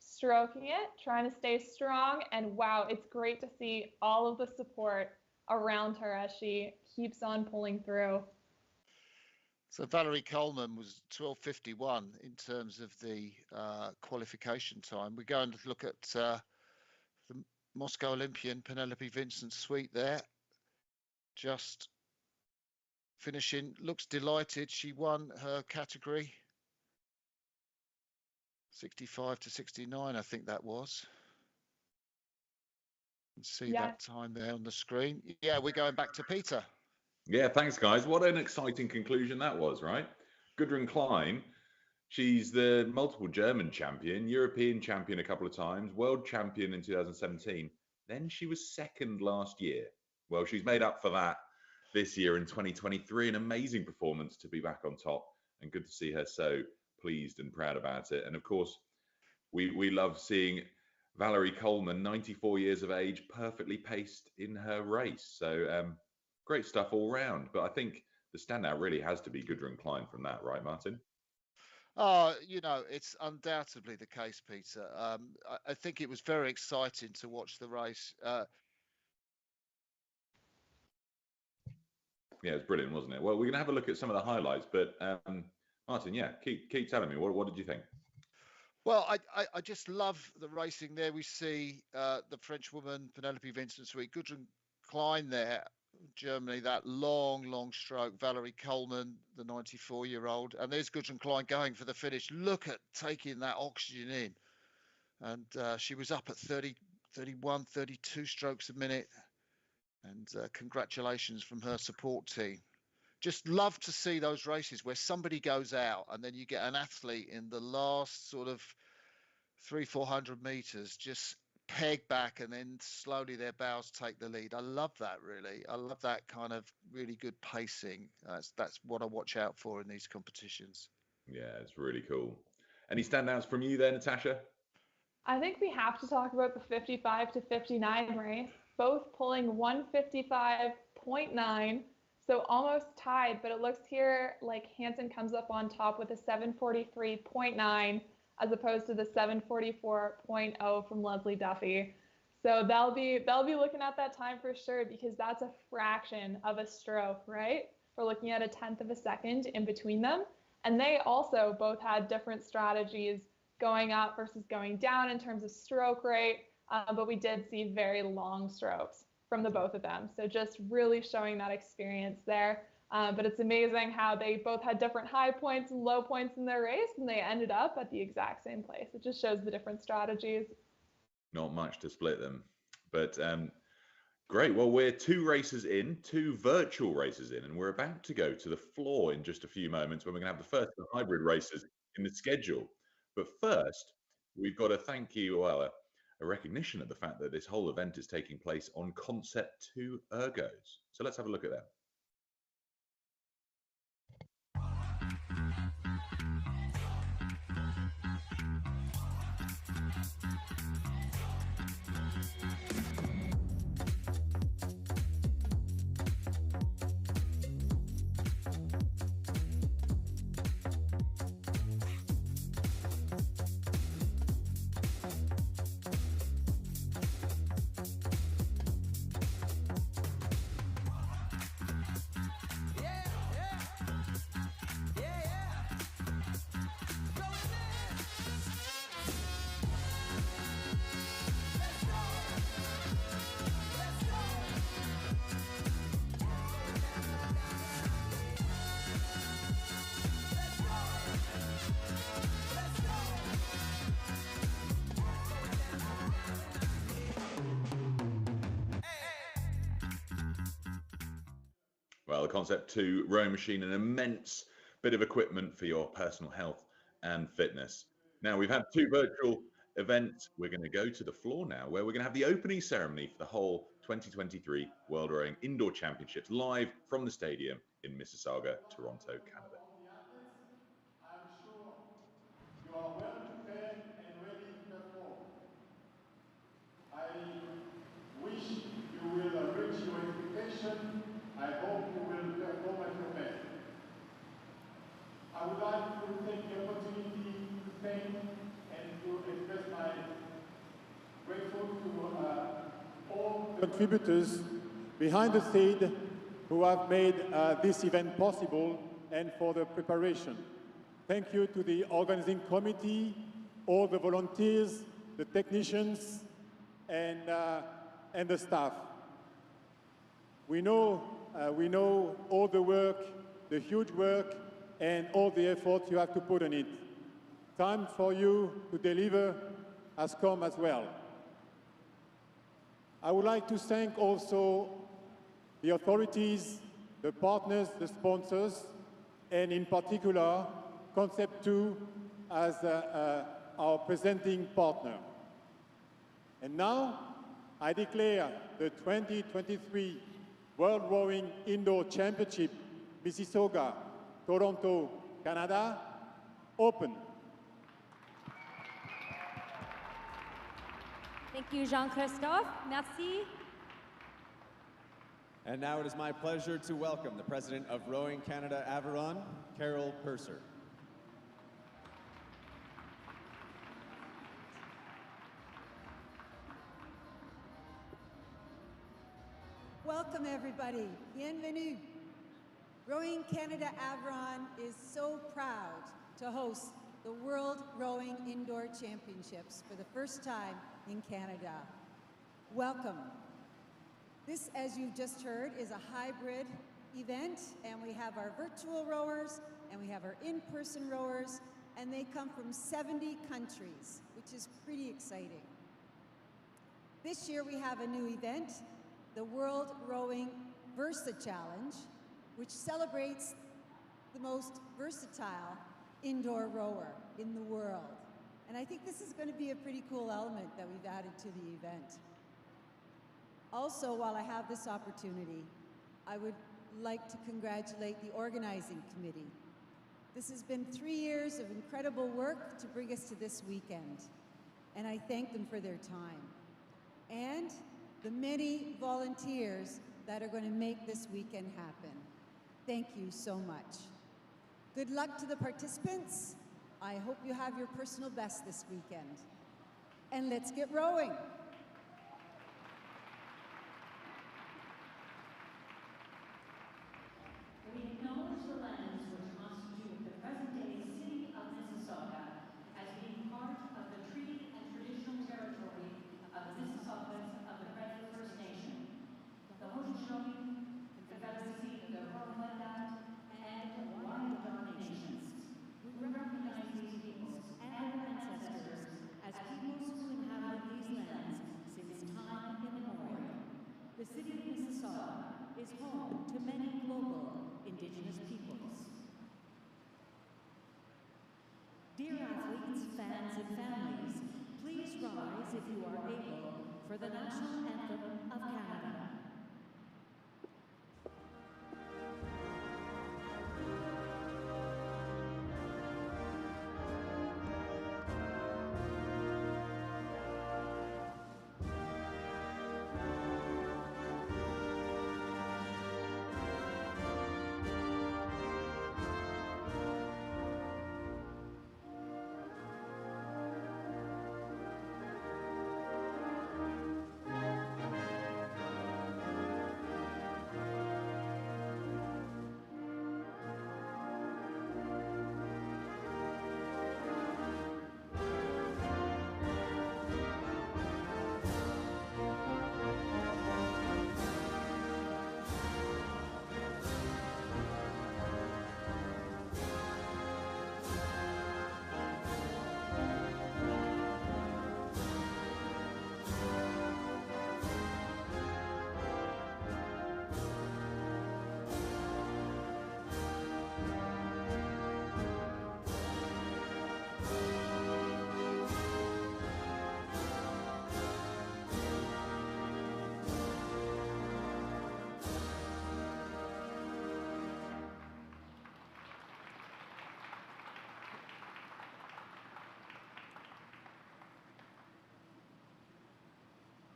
Stroking it, trying to stay strong, and wow, it's great to see all of the support around her as she keeps on pulling through. So Valerie Coleman was 12:51 in terms of the qualification time. We're going to look at the Moscow Olympian Penelope Vincent Sweet there, just finishing, looks delighted. She won her category. 65 to 69, I think that was. You can see that time there on the screen. Yeah, we're going back to Peter. Yeah, thanks, guys. What an exciting conclusion that was, right? Gudrun Klein, she's the multiple German champion, European champion a couple of times, world champion in 2017. Then she was second last year. Well, she's made up for that this year in 2023. An amazing performance to be back on top, and good to see her so pleased and proud about it. And of course, we love seeing Valerie Coleman, 94 years of age, perfectly paced in her race. So great stuff all round. But I think the standout really has to be Gudrun Klein from that, right, Martin? You know, it's undoubtedly the case, Peter. I think it was very exciting to watch the race. Yeah, it was brilliant, wasn't it? Well, we're going to have a look at some of the highlights, but Martin, yeah, keep telling me. What did you think? Well, I just love the racing there. We see the French woman, Penelope Vincent Sweet, Gudrun Klein there, Germany, that long stroke, Valerie Coleman, the 94-year-old. And there's Gudrun Klein going for the finish. Look at taking that oxygen in. And she was up at 30, 31, 32 strokes a minute. And congratulations from her support team. Just love to see those races where somebody goes out and then you get an athlete in the last sort of 300-400 meters just peg back and then slowly their bows take the lead. I love that, really. I love that kind of really good pacing. That's what I watch out for in these competitions. Yeah, it's really cool. Any standouts from you there, Natasha? I think we have to talk about the 55 to 59 race, both pulling 155.9, so almost tied, but it looks here like Hansen comes up on top with a 743.9 as opposed to the 744.0 from Leslie Duffy. So they'll be looking at that time for sure, because that's a fraction of a stroke, right? We're looking at a 1/10 of a second in between them. And they also both had different strategies going up versus going down in terms of stroke rate, but we did see very long strokes from the both of them. So just really showing that experience there. But it's amazing how they both had different high points and low points in their race, and they ended up at the exact same place. It just shows the different strategies. Not much to split them, but great. Well, we're 2 races in, 2 virtual races in, and we're about to go to the floor in just a few moments when we're going to have the first of the hybrid races in the schedule. But first, we've got a thank you, well, a recognition of the fact that this whole event is taking place on Concept 2 ergos. So let's have a look at that. Well, the Concept 2 rowing machine, an immense bit of equipment for your personal health and fitness. Now, we've had 2 virtual events. We're going to go to the floor now, where we're going to have the opening ceremony for the whole 2023 World Rowing Indoor Championships live from the stadium in Mississauga, Toronto, Canada. I'm sure you are well prepared and ready to perform. I wish you will reach your expectation. I hope you will perform at your best. I would like to take the opportunity to thank and to express my grateful to all contributors behind the scene who have made this event possible and for the preparation. Thank you to the organizing committee, all the volunteers, the technicians, and the staff. We know all the work, the huge work, and all the effort you have to put on it. Time for you to deliver has come as well. I would like to thank also the authorities, the partners, the sponsors, and in particular, Concept 2 as our presenting partner. And now, I declare the 2023 World Rowing Indoor Championship, Mississauga, Toronto, Canada, open. Thank you, Jean-Christophe. Merci. And now it is my pleasure to welcome the President of Rowing Canada Aviron, Carol Purser. Welcome, everybody. Bienvenue. Rowing Canada Aviron is so proud to host the World Rowing Indoor Championships for the first time in Canada. Welcome. This, as you just heard, is a hybrid event, and we have our virtual rowers and we have our in-person rowers, and they come from 70 countries, which is pretty exciting. This year we have a new event, the World Rowing Versa Challenge, which celebrates the most versatile indoor rower in the world. And I think this is going to be a pretty cool element that we've added to the event. Also, while I have this opportunity, I would like to congratulate the organizing committee. This has been 3 years of incredible work to bring us to this weekend, and I thank them for their time. And the many volunteers that are going to make this weekend happen. Thank you so much. Good luck to the participants. I hope you have your personal best this weekend. And let's get rowing. We acknowledge the lands which constitute the present-day city of Mississauga as being part of the treaty and traditional territory of the Mississaugas of the Credit First Nation, the Haudenosaunee, Confederacy of the Huron-Wendat, and Wyandot nations. We recognize these peoples and their ancestors as peoples who inhabit these lands since time immemorial. The city of Mississauga is home to many global Indigenous peoples. Dear athletes, fans, and families, please rise if you are able for the national anthem of Canada.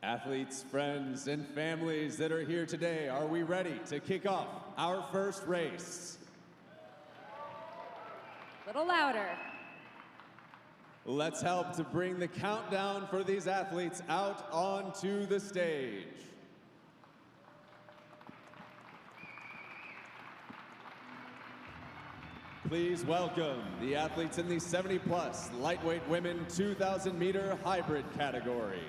Athletes, friends, and families that are here today, are we ready to kick off our first race? Little louder. Let's help to bring the countdown for these athletes out onto the stage. Please welcome the athletes in the 70-plus lightweight women 2,000-meter hybrid category.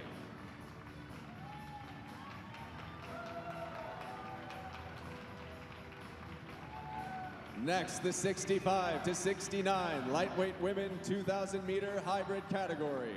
Next, the 65 to 69 lightweight women 2,000-meter hybrid category.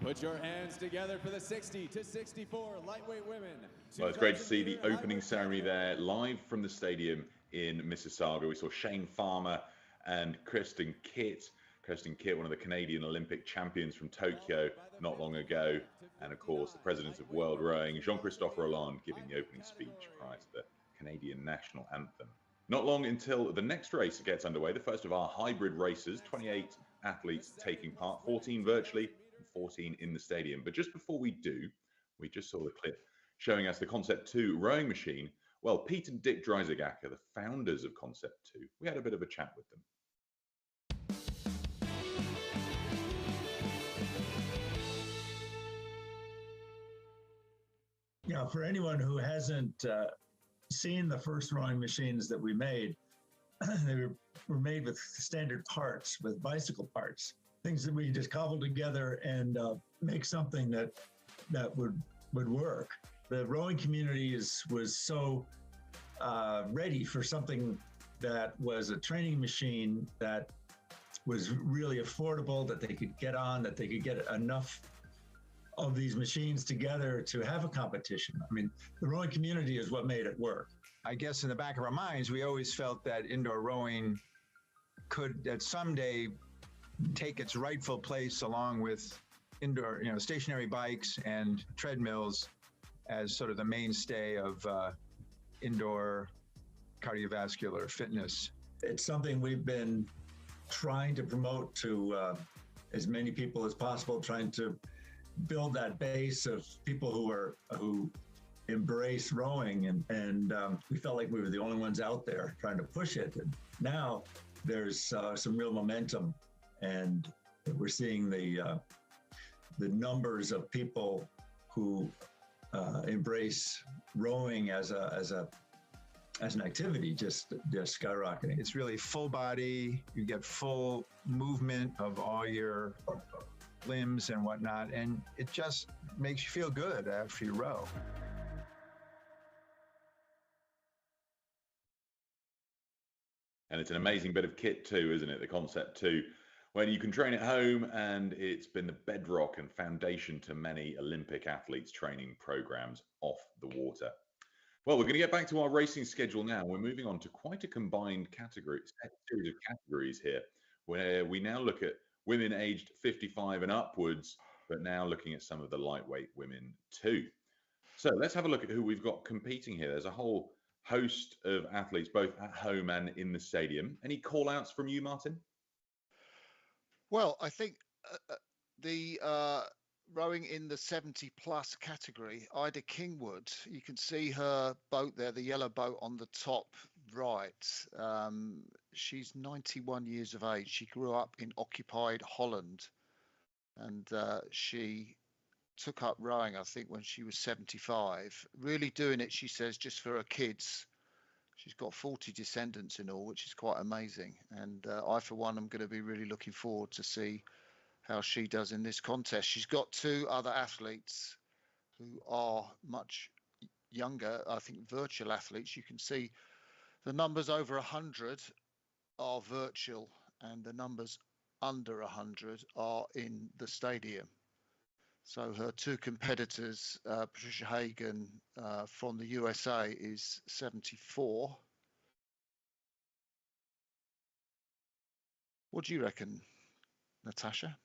Put your hands together for the 60 to 64 lightweight women. Well, it's great to see the opening ceremony there live from the stadium in Mississauga. We saw Shane Farmer and Kirsten Kitt. Kirsten Kitt, one of the Canadian Olympic champions from Tokyo not long ago. And of course, the president of World Rowing, Jean-Christophe Rolland, giving the opening speech prior to the Canadian national anthem. Not long until the next race gets underway, the first of our hybrid races, 28 athletes taking part, 14 virtually and 14 in the stadium. But just before we do, we just saw the clip showing us the Concept 2 rowing machine. Well, Pete and Dick Dreisegger, the founders of Concept 2, we had a bit of a chat with them. Yeah, for anyone who hasn't seen the first rowing machines that we made, they were made with standard parts, with bicycle parts, things that we just cobble together and make something that would work. The rowing community was so ready for something that was a training machine that was really affordable, that they could get on, that they could get enough of these machines together to have a competition. I mean, the rowing community is what made it work. I guess in the back of our minds, we always felt that indoor rowing could at someday take its rightful place along with indoor, stationary bikes and treadmills as sort of the mainstay of indoor cardiovascular fitness. It's something we've been trying to promote to as many people as possible, trying to build that base of people who embrace rowing, and we felt like we were the only ones out there trying to push it. And now there's some real momentum, and we're seeing the numbers of people who embrace rowing as an activity just skyrocketing. It's really full body. You get full movement of all your limbs and whatnot, and it just makes you feel good after you row. And it's an amazing bit of kit too, isn't it? The concept too, when you can train at home, and it's been the bedrock and foundation to many Olympic athletes' training programs off the water. Well, we're going to get back to our racing schedule now. We're moving on to quite a combined series of categories here, where we now look at women aged 55 and upwards, but now looking at some of the lightweight women too. So let's have a look at who we've got competing here. There's a whole host of athletes, both at home and in the stadium. Any call outs from you, Martin? Well, I think the rowing in the 70 plus category, Ida Kingwood, you can see her boat there, the yellow boat on the top right. She's 91 years of age. She grew up in occupied Holland, and she took up rowing, I think, when she was 75. Really doing it, she says, just for her kids. She's got 40 descendants in all, which is quite amazing. And I, for one, am going to be really looking forward to see how she does in this contest. She's got two other athletes who are much younger, I think virtual athletes. You can see the numbers over 100 are virtual, and the numbers under 100 are in the stadium. So her two competitors, Patricia Hagan from the USA is 74. What do you reckon, Natasha?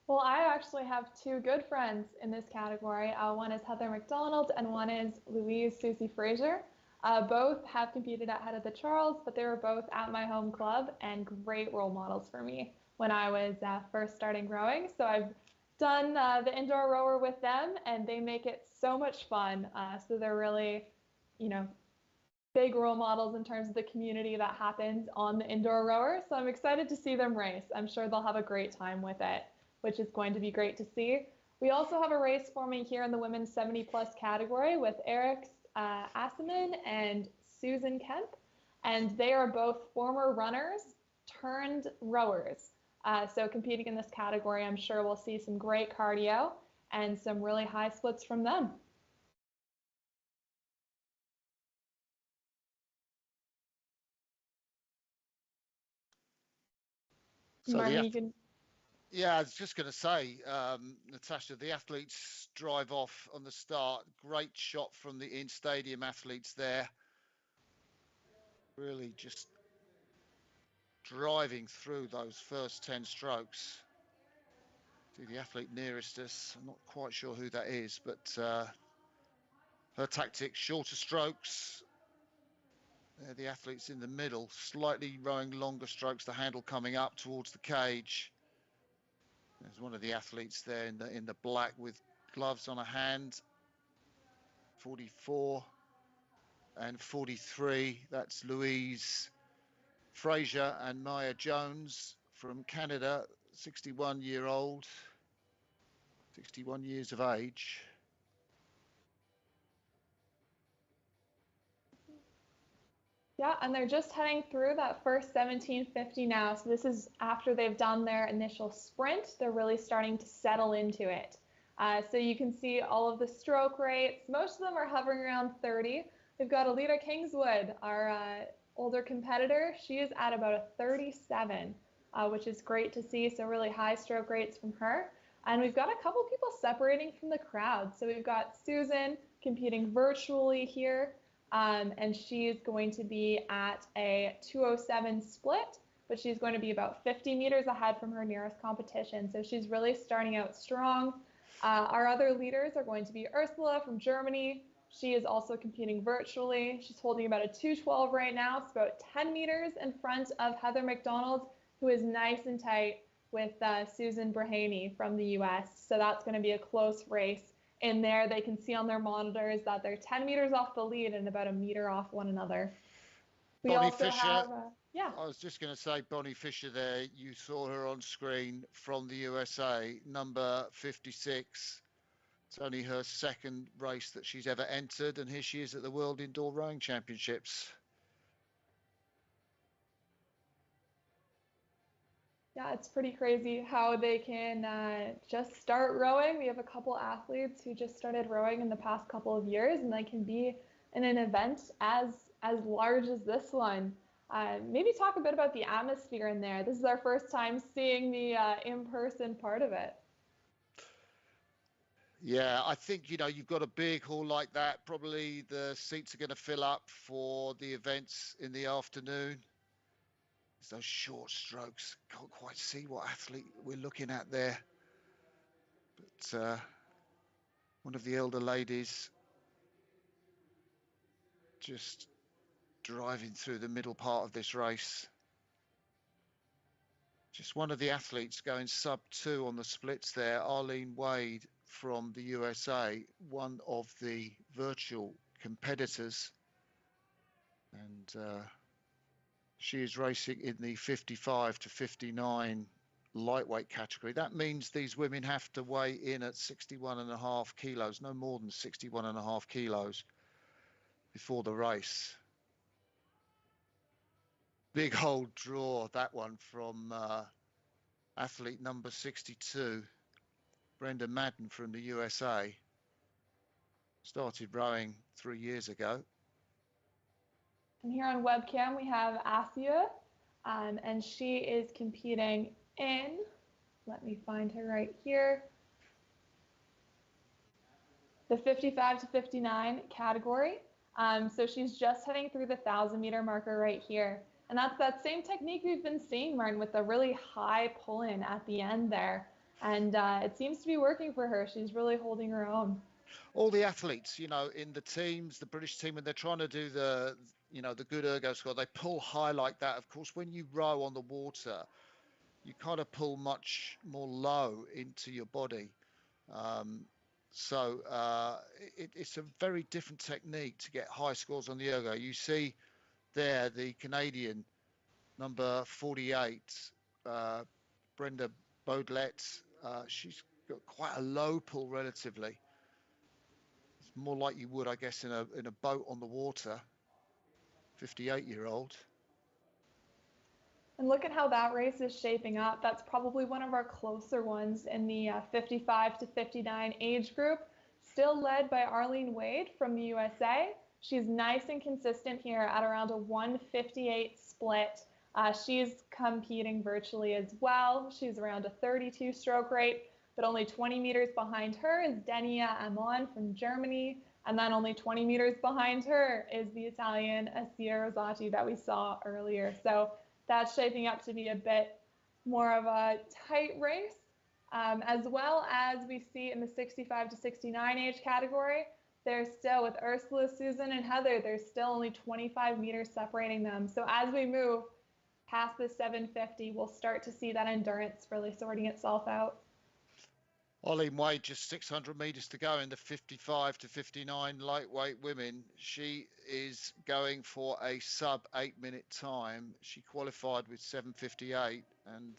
Well, I actually have two good friends in this category. One is Heather McDonald and one is Louise Susie Frazier. Both have competed at Head of the Charles, but they were both at my home club and great role models for me when I was first starting rowing. So I've done the indoor rower with them, and they make it so much fun. So they're really, big role models in terms of the community that happens on the indoor rower. So I'm excited to see them race. I'm sure they'll have a great time with it, which is going to be great to see. We also have a race forming here in the women's 70 plus category with Eric Asseman and Susan Kemp, and they are both former runners turned rowers. So competing in this category, I'm sure we'll see some great cardio and some really high splits from them. So Martin, yeah, I was just going to say, Natasha, the athletes drive off on the start. Great shot from the in-stadium athletes there. Really just driving through those first 10 strokes. See the athlete nearest us. I'm not quite sure who that is, but her tactics, shorter strokes. The athletes in the middle, slightly rowing longer strokes, the handle coming up towards the cage. There's one of the athletes there in the black with gloves on a hand. 44 and 43. That's Louise Frazier and Maya Jones from Canada, 61 years of age. Yeah, and they're just heading through that first 1750 now. So this is after they've done their initial sprint. They're really starting to settle into it. So you can see all of the stroke rates. Most of them are hovering around 30. we've got Alita Kingswood, our older competitor. She is at about a 37, which is great to see. So really high stroke rates from her. And we've got a couple people separating from the crowd. So we've got Susan competing virtually here. And she's going to be at a 207 split, but she's going to be about 50 meters ahead from her nearest competition. So she's really starting out strong. Our other leaders are going to be Ursula from Germany. She is also competing virtually. She's holding about a 212 right now. It's about 10 meters in front of Heather McDonald, who is nice and tight with Susan Brahaney from the US. So that's going to be a close race. In there, they can see on their monitors that they're 10 meters off the lead and about a meter off one another. We Bonnie also Fisher, have, yeah. I was just going to say, Bonnie Fisher there, you saw her on screen from the USA, number 56. It's only her second race that she's ever entered, and here she is at the World Indoor Rowing Championships. Yeah, it's pretty crazy how they can just start rowing. We have a couple athletes who just started rowing in the past couple of years, and they can be in an event as large as this one. Maybe talk a bit about the atmosphere in there. This is our first time seeing the in-person part of it. Yeah, I think, you've got a big hall like that. Probably the seats are going to fill up for the events in the afternoon. It's those short strokes. Can't quite see what athlete we're looking at there. But one of the elder ladies just driving through the middle part of this race. Just one of the athletes going sub 2 on the splits there, Arlene Wade from the USA, one of the virtual competitors. And she is racing in the 55 to 59 lightweight category. That means these women have to weigh in at 61.5 kilos, no more than 61.5 kilos before the race. Big old draw, that one from athlete number 62, Brenda Madden from the USA. Started rowing 3 years ago. And here on webcam, we have Asia, and she is competing in, let me find her right here, the 55 to 59 category. So she's just heading through the 1,000-meter marker right here. And that's that same technique we've been seeing, Martin, with the really high pull-in at the end there. And it seems to be working for her. She's really holding her own. All the athletes, in the teams, the British team, when they're trying to do the good ergo score, they pull high like that. Of course, when you row on the water, you kind of pull much more low into your body. So it's a very different technique to get high scores on the ergo. You see there the Canadian number 48, Brenda Baudlet. She's got quite a low pull relatively. It's more like you would, I guess, in a boat on the water. 58-year-old. And look at how that race is shaping up. That's probably one of our closer ones in the 55 to 59 age group, still led by Arlene Wade from the USA. She's nice and consistent here at around a 158 split. She's competing virtually as well. She's around a 32 stroke rate, but only 20 meters behind her is Denia Amon from Germany. And then only 20 meters behind her is the Italian Asia Rosati that we saw earlier. So that's shaping up to be a bit more of a tight race, as well as we see in the 65 to 69 age category. There's still, with Ursula, Susan, and Heather, there's still only 25 meters separating them. So as we move past the 750, we'll start to see that endurance really sorting itself out. Arlene Wade, just 600 meters to go in the 55 to 59 lightweight women. She is going for a sub 8-minute time. She qualified with 7:58 and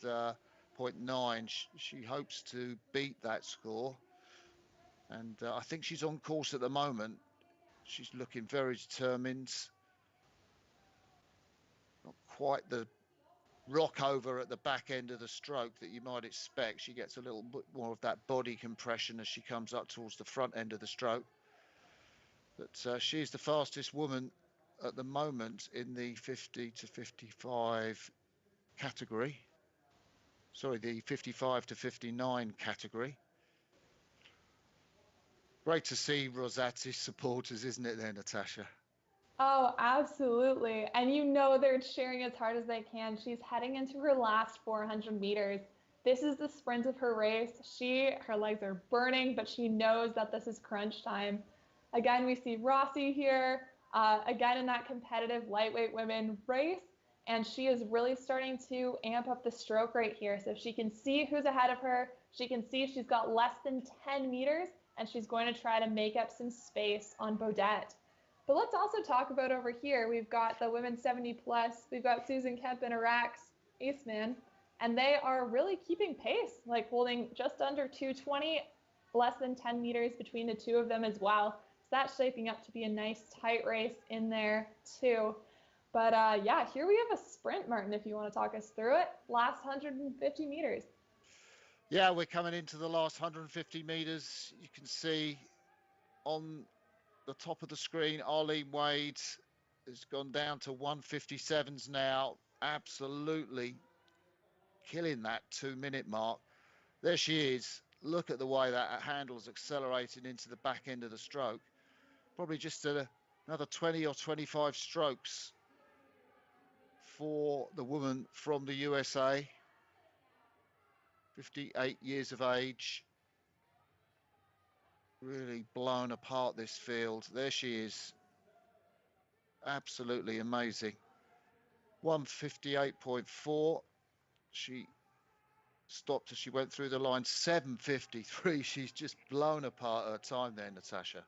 0.9. She hopes to beat that score. And I think she's on course at the moment. She's looking very determined. Not quite the rock over at the back end of the stroke that you might expect. She gets a little bit more of that body compression as she comes up towards the front end of the stroke. But she's the fastest woman at the moment in the 50 to 55 category. Sorry, the 55 to 59 category. Great to see Rosati's supporters, isn't it there, Natasha? Oh, absolutely. And you know they're cheering as hard as they can. She's heading into her last 400 meters. This is the sprint of her race. Her legs are burning, but she knows that this is crunch time. Again, we see Rossi here, again in that competitive lightweight women race. And she is really starting to amp up the stroke right here. So she can see who's ahead of her. She can see she's got less than 10 meters, and she's going to try to make up some space on Baudette. But let's also talk about over here. We've got the women 70 plus. We've got Susan Kemp and Iraq's Aceman, and they are really keeping pace, like holding just under 220, less than 10 meters between the two of them as well. So that's shaping up to be a nice tight race in there too. But yeah, here we have a sprint, Martin, if you want to talk us through it. Last 150 meters. Yeah, we're coming into the last 150 meters. You can see on the top of the screen, Arlene Wade has gone down to 157s now. Absolutely killing that 2-minute mark. There she is. Look at the way that handle's accelerating into the back end of the stroke. Probably just another 20 or 25 strokes for the woman from the USA. 58 years of age. Really blown apart this field. There she is. Absolutely amazing. 158.4. She stopped as she went through the line. 7:53. She's just blown apart her time there, Natasha.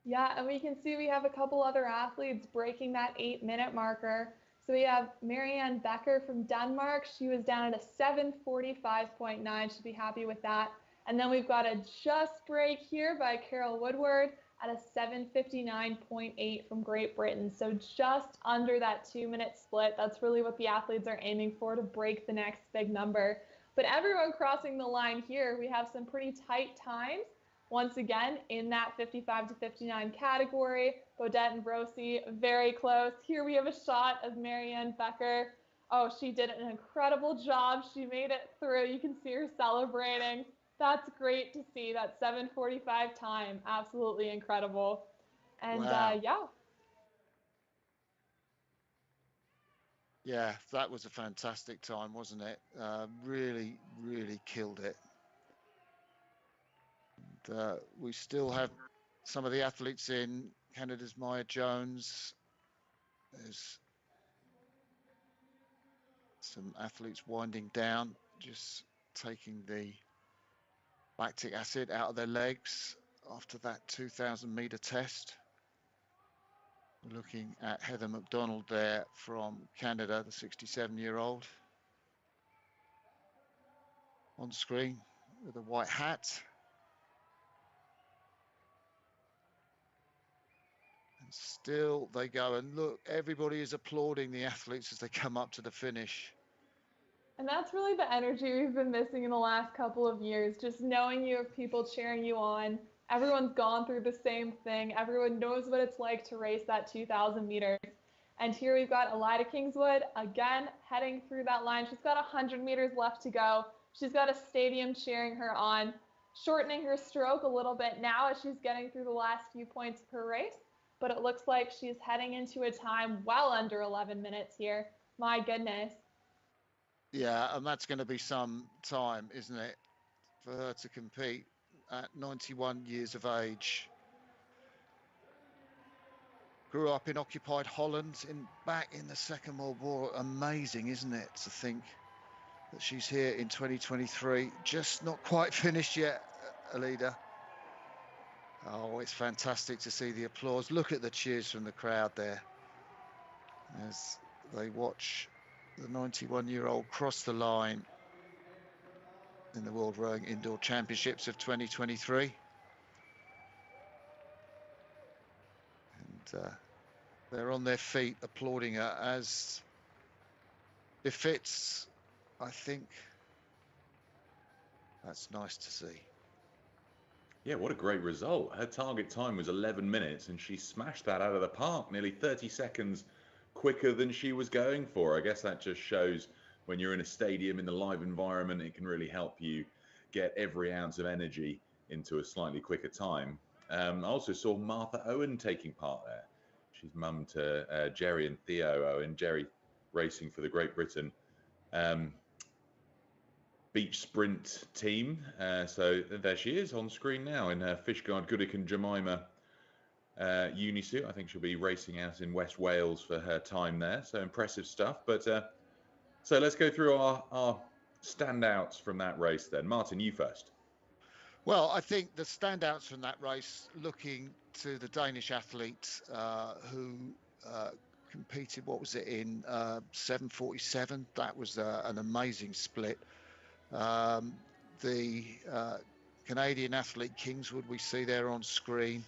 Yeah, and we can see we have a couple other athletes breaking that 8-minute marker. So we have Marianne Becker from Denmark. She was down at a 7:45.9. She'd be happy with that. And then we've got a just break here by Carol Woodward at a 7:59.8 from Great Britain. So just under that 2-minute split. That's really what the athletes are aiming for, to break the next big number. But everyone crossing the line here, we have some pretty tight times. Once again, in that 55 to 59 category, Baudette and Rossi very close. Here we have a shot of Marianne Becker. Oh, she did an incredible job. She made it through. You can see her celebrating. That's great to see, that 7:45 time. Absolutely incredible. And wow. Yeah. Yeah, that was a fantastic time, wasn't it? Really, really killed it. And, we still have some of the athletes in. Canada's Maya Jones. There's some athletes winding down, just taking the lactic acid out of their legs after that 2,000 meter test. We're looking at Heather McDonald there from Canada, the 67-year-old, on screen with a white hat. And still they go, and look, everybody is applauding the athletes as they come up to the finish. And that's really the energy we've been missing in the last couple of years, just knowing you have people cheering you on. Everyone's gone through the same thing. Everyone knows what it's like to race that 2,000 meters. And here we've got Elida Kingswood, again, heading through that line. She's got 100 meters left to go. She's got a stadium cheering her on, shortening her stroke a little bit now as she's getting through the last few points per race. But it looks like she's heading into a time well under 11 minutes here. My goodness. Yeah, and that's going to be some time, isn't it, for her to compete at 91 years of age. Grew up in occupied Holland, back in the Second World War. Amazing, isn't it, to think that she's here in 2023. Just not quite finished yet, Elida. Oh, it's fantastic to see the applause. Look at the cheers from the crowd there as they watch the 91-year-old cross the line in the World Rowing Indoor Championships of 2023. And they're on their feet applauding her as befits. I think that's nice to see. Yeah, what a great result. Her target time was 11 minutes and she smashed that out of the park, nearly 30 seconds quicker than she was going for. I guess that just shows when you're in a stadium in the live environment, it can really help you get every ounce of energy into a slightly quicker time. I also saw Martha Owen taking part there. She's mum to Jerry and Theo Owen. Jerry racing for the Great Britain um, beach sprint team. So there she is on screen now in her Fishguard Goodwick and Jemima unisuit. I think she'll be racing out in West Wales for her time there. So impressive stuff. But so let's go through our standouts from that race then. Martin, you first. Well, I think the standouts from that race, looking to the Danish athletes who competed, what was it, in 7:47? That was an amazing split. The Canadian athlete Kingswood, we see there on screen.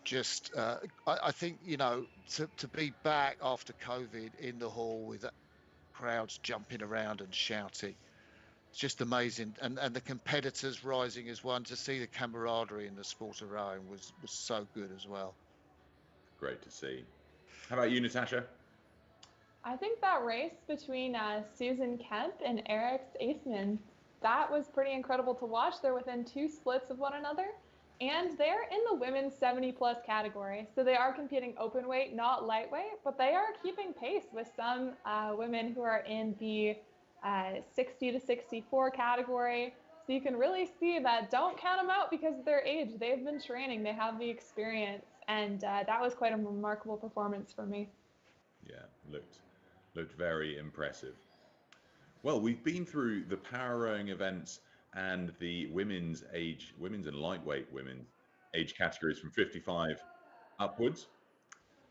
Just, I think, you know, to be back after COVID in the hall with crowds jumping around and shouting, it's just amazing. And the competitors rising as one, to see the camaraderie in the sport of rowing was so good as well. Great to see. How about you, Natasha? I think that race between Susan Kemp and Eric Aceman, that was pretty incredible to watch. They're within 2 splits of one another, and they're in the women's 70 plus category. So they are competing open weight, not lightweight, but they are keeping pace with some women who are in the 60 to 64 category. So you can really see that don't count them out because of their age. They've been training, they have the experience, and that was quite a remarkable performance for me. Yeah, looked very impressive. Well, we've been through the power rowing events and the women's and lightweight women's age categories from 55 upwards.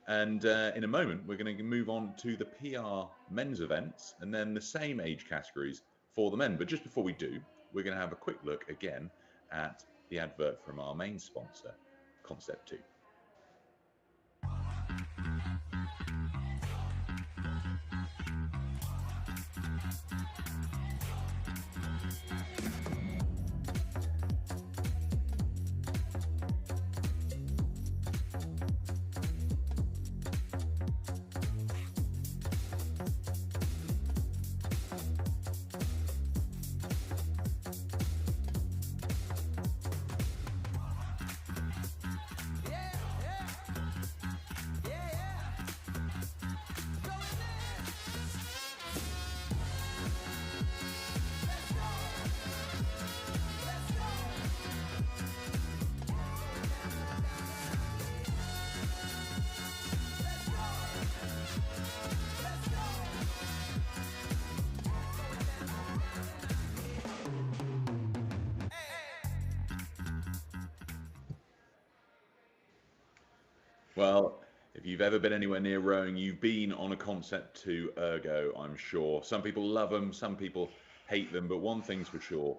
And in a moment, we're going to move on to the PR men's events and then the same age categories for the men. But just before we do, we're going to have a quick look again at the advert from our main sponsor, Concept 2. Well, if you've ever been anywhere near rowing, you've been on a Concept 2 ergo, I'm sure. Some people love them, some people hate them, but one thing's for sure,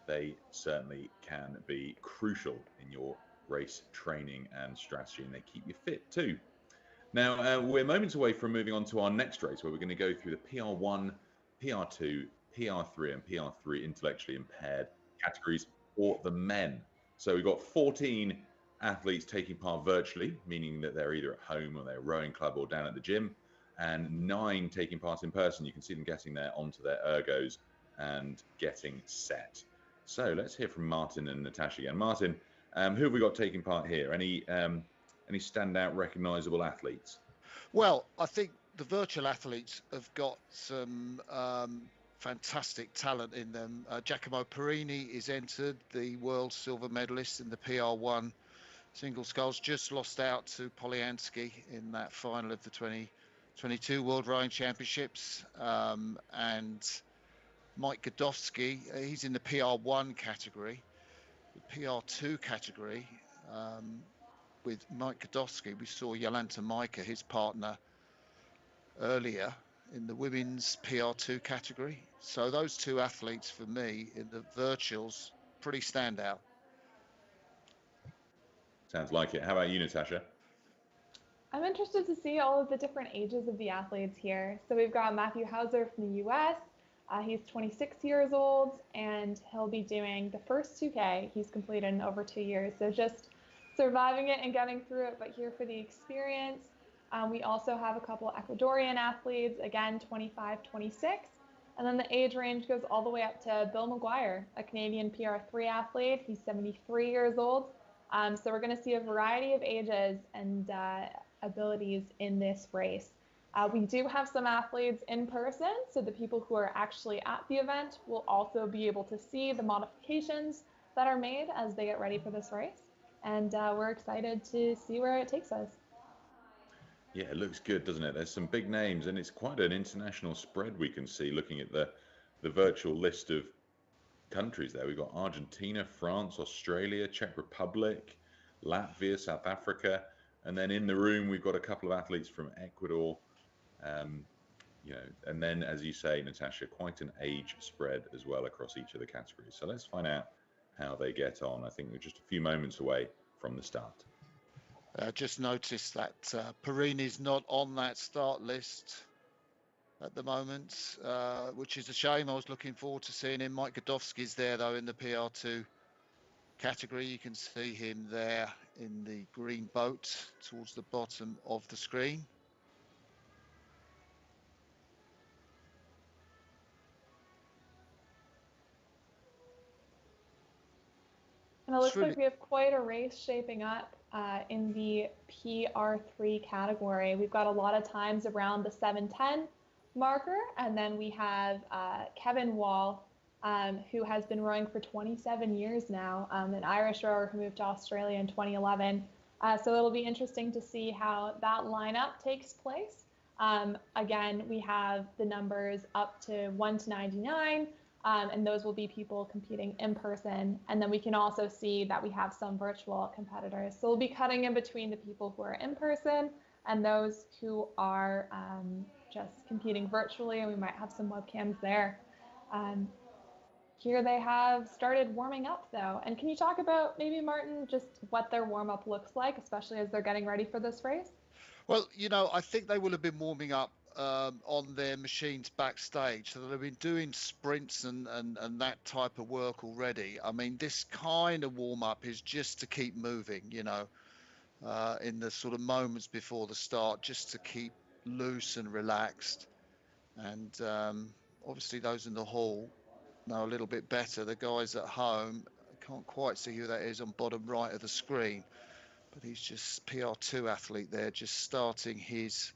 they certainly can be crucial in your race training and strategy, and they keep you fit too. Now, we're moments away from moving on to our next race, where we're going to go through the PR1, PR2, PR3, and PR3 intellectually impaired categories for the men. So we've got 14 athletes taking part virtually, meaning that they're either at home or their rowing club or down at the gym, and 9 taking part in person. You can see them getting there onto their ergos and getting set. So let's hear from Martin and Natasha again. Martin, who have we got taking part here? Any standout recognisable athletes? Well, I think the virtual athletes have got some fantastic talent in them. Giacomo Perini is entered, the world silver medalist in the PR1 single sculls, just lost out to Polyansky in that final of the 2022 World Rowing Championships. And Mike Godofsky, he's in the PR1 category. The PR2 category, with Mike Godofsky, we saw Jolanta Mika, his partner, earlier in the women's PR2 category. So those 2 athletes for me in the virtuals, pretty standout. Sounds like it. How about you, Natasha? I'm interested to see all of the different ages of the athletes here. So we've got Matthew Hauser from the US, He's 26 years old, and he'll be doing the first 2K he's completed in over 2 years. So just surviving it and getting through it, but here for the experience. We also have a couple Ecuadorian athletes, again, 25, 26. And then the age range goes all the way up to Bill McGuire, a Canadian PR3 athlete. He's 73 years old. So we're going to see a variety of ages and abilities in this race. We do have some athletes in person, so the people who are actually at the event will also be able to see the modifications that are made as they get ready for this race. And we're excited to see where it takes us. Yeah, it looks good, doesn't it? There's some big names, and it's quite an international spread we can see looking at the virtual list of countries there. We've got Argentina, France, Australia, Czech Republic, Latvia, South Africa, and then in the room we've got a couple of athletes from Ecuador. And then, as you say, Natasha, quite an age spread as well across each of the categories. So let's find out how they get on. I think we're just a few moments away from the start. Just noticed that Perini's not on that start list at the moment, which is a shame. I was looking forward to seeing him. Mike Godowski's there, though, in the PR2 category. You can see him there in the green boat towards the bottom of the screen. And it looks like we have quite a race shaping up in the PR3 category. We've got a lot of times around the 7:10 marker, and then we have Kevin Wall, who has been rowing for 27 years now, an Irish rower who moved to Australia in 2011. So it'll be interesting to see how that lineup takes place. Again, we have the numbers up to 1 to 99. And those will be people competing in person. And then we can also see that we have some virtual competitors. So we'll be cutting in between the people who are in person and those who are just competing virtually, and we might have some webcams there. Here they have started warming up, though. And can you talk about, maybe, Martin, just what their warm-up looks like, especially as they're getting ready for this race? Well, I think they will have been warming up on their machines backstage, so they've been doing sprints and that type of work already. I mean, this kind of warm-up is just to keep moving, in the sort of moments before the start, just to keep loose and relaxed. And obviously those in the hall know a little bit better. The guys at home, I can't quite see who that is on bottom right of the screen, but he's just PR2 athlete there, just starting his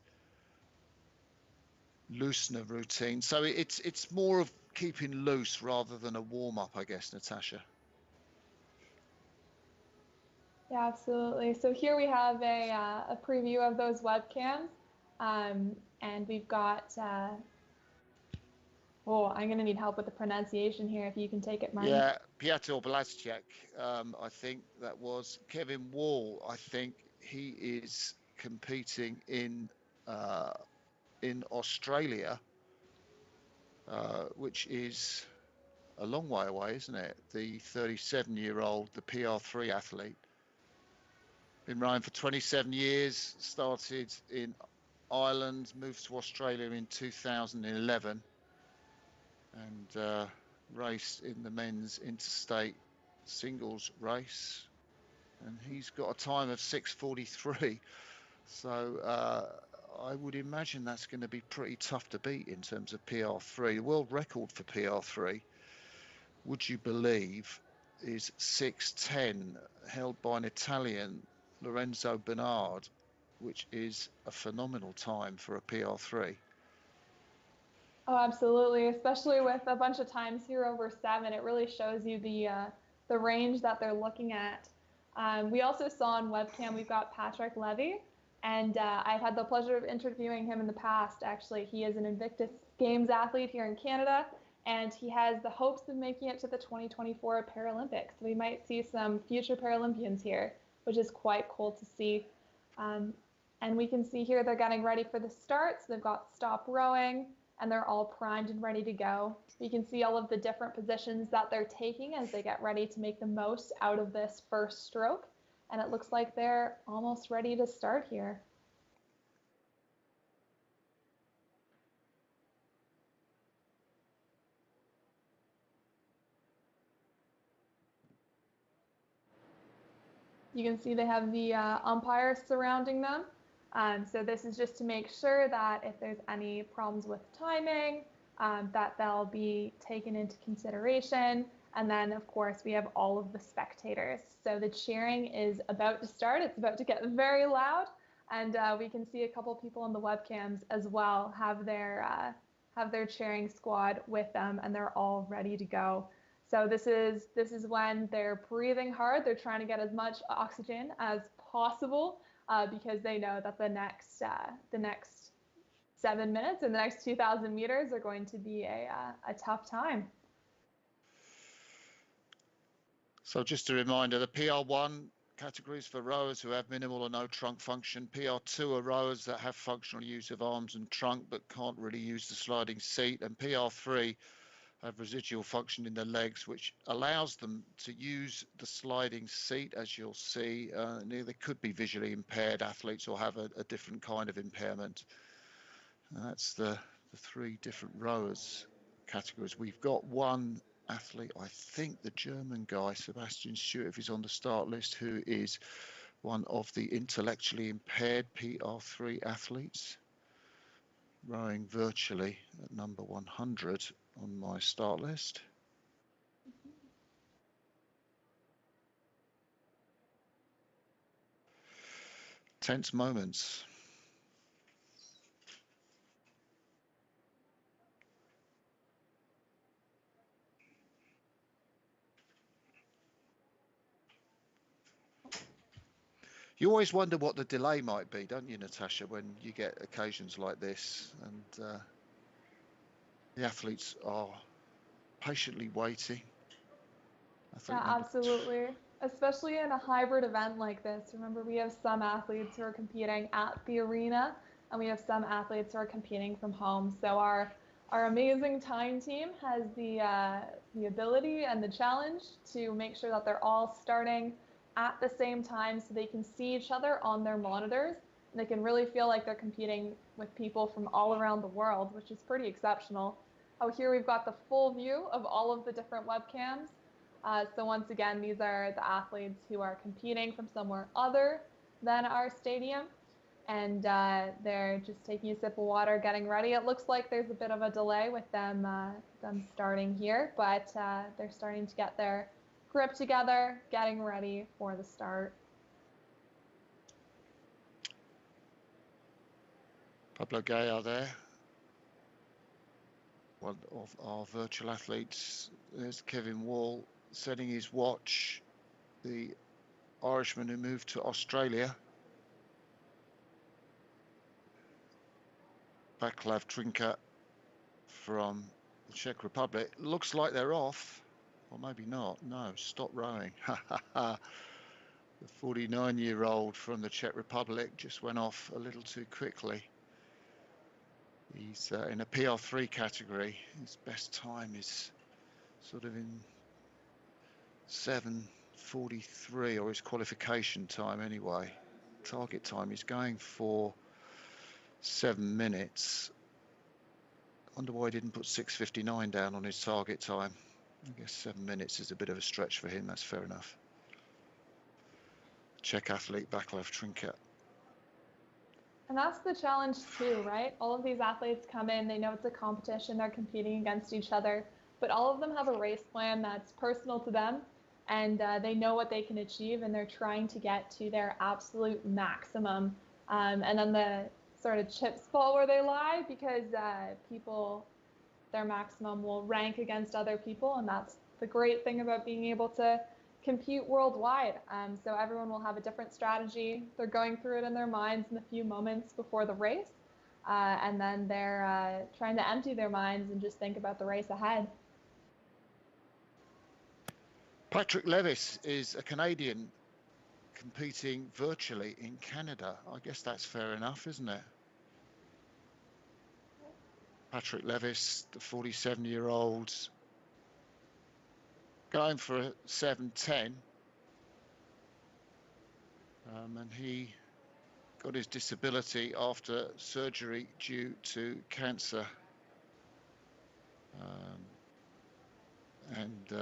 loosener routine. So it's more of keeping loose rather than a warm-up, I guess, Natasha. Yeah, absolutely. So here we have a preview of those webcams, and we've got I'm going to need help with the pronunciation here, if you can take it, Martin. Yeah, Piotr Blasczak, I think that was Kevin Wall. I think he is competing in Australia, which is a long way away, isn't it? The 37-year-old, the PR3 athlete, been rowing for 27 years, started in Ireland, moved to Australia in 2011, and raced in the men's interstate singles race, and he's got a time of 6:43. So I would imagine that's going to be pretty tough to beat in terms of PR3. The world record for PR3, would you believe, is 6:10, held by an Italian, Lorenzo Bernard, which is a phenomenal time for a PR3. Oh, absolutely, especially with a bunch of times here over 7. It really shows you the range that they're looking at. We also saw on webcam, we've got Patrick Levy, and I've had the pleasure of interviewing him in the past. Actually, he is an Invictus Games athlete here in Canada, and he has the hopes of making it to the 2024 Paralympics. So we might see some future Paralympians here, which is quite cool to see. And we can see here they're getting ready for the start. So they've got stop rowing, and they're all primed and ready to go. You can see all of the different positions that they're taking as they get ready to make the most out of this first stroke. And it looks like they're almost ready to start here. You can see they have the umpires surrounding them. So this is just to make sure that if there's any problems with timing, that they'll be taken into consideration. And then, of course, we have all of the spectators. So the cheering is about to start. It's about to get very loud. And we can see a couple people on the webcams as well have their cheering squad with them, and they're all ready to go. So this is when they're breathing hard. They're trying to get as much oxygen as possible because they know that the next 7 minutes and the next 2,000 meters are going to be a tough time. So just a reminder, the PR1 categories for rowers who have minimal or no trunk function. PR2 are rowers that have functional use of arms and trunk but can't really use the sliding seat. And PR3 have residual function in their legs, which allows them to use the sliding seat, as you'll see. They could be visually impaired athletes or have a different kind of impairment. And that's the three different rowers categories. We've got one athlete, I think the German guy, Sebastian Stewart, if he's on the start list, who is one of the intellectually impaired PR3 athletes, rowing virtually at number 100 on my start list. Tense moments. You always wonder what the delay might be, don't you, Natasha, when you get occasions like this, and the athletes are patiently waiting. Yeah, absolutely. Especially in a hybrid event like this. Remember, we have some athletes who are competing at the arena, and we have some athletes who are competing from home. So our amazing time team has the ability and the challenge to make sure that they're all starting at the same time so they can see each other on their monitors. And they can really feel like they're competing with people from all around the world, which is pretty exceptional. Oh, here we've got the full view of all of the different webcams. So once again, these are the athletes who are competing from somewhere other than our stadium. And they're just taking a sip of water, getting ready. It looks like there's a bit of a delay with them starting here, but they're starting to get their grip together, getting ready for the start. Pablo Gaya there, one of our virtual athletes. There's Kevin Wall setting his watch, the Irishman who moved to Australia. Václav Trinka from the Czech Republic. Looks like they're off, or maybe not. No, stop rowing. The 49-year-old from the Czech Republic just went off a little too quickly. He's in a PR3 category. His best time is sort of in 7:43, or his qualification time anyway. Target time is going for 7 minutes. Wonder why he didn't put 6:59 down on his target time. I guess 7 minutes is a bit of a stretch for him. That's fair enough. Czech athlete Václav Trinka. And that's the challenge too, right? All of these athletes come in, they know it's a competition, they're competing against each other, but all of them have a race plan that's personal to them, and they know what they can achieve, and they're trying to get to their absolute maximum. And then the sort of chips fall where they lie, because people, their maximum will rank against other people, and that's the great thing about being able to compete worldwide. So everyone will have a different strategy. They're going through it in their minds in the few moments before the race, and then they're trying to empty their minds and just think about the race ahead. Patrick Levis is a Canadian competing virtually in Canada. I guess that's fair enough, isn't it? Patrick Levis, the 47-year-old, going for a 7:10, and he got his disability after surgery due to cancer, and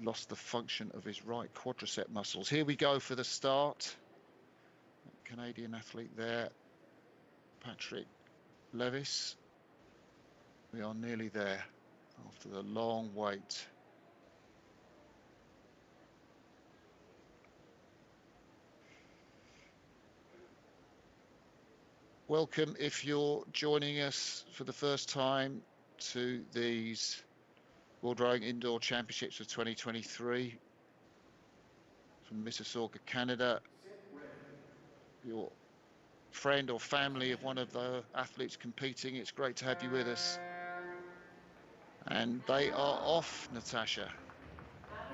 lost the function of his right quadricep muscles. Here we go for the start. Canadian athlete there, Patrick Levis. We are nearly there after the long wait. Welcome if you're joining us for the first time to these World Rowing Indoor Championships of 2023 from Mississauga, Canada. Your friend or family of one of the athletes competing, it's great to have you with us. And they are off, Natasha.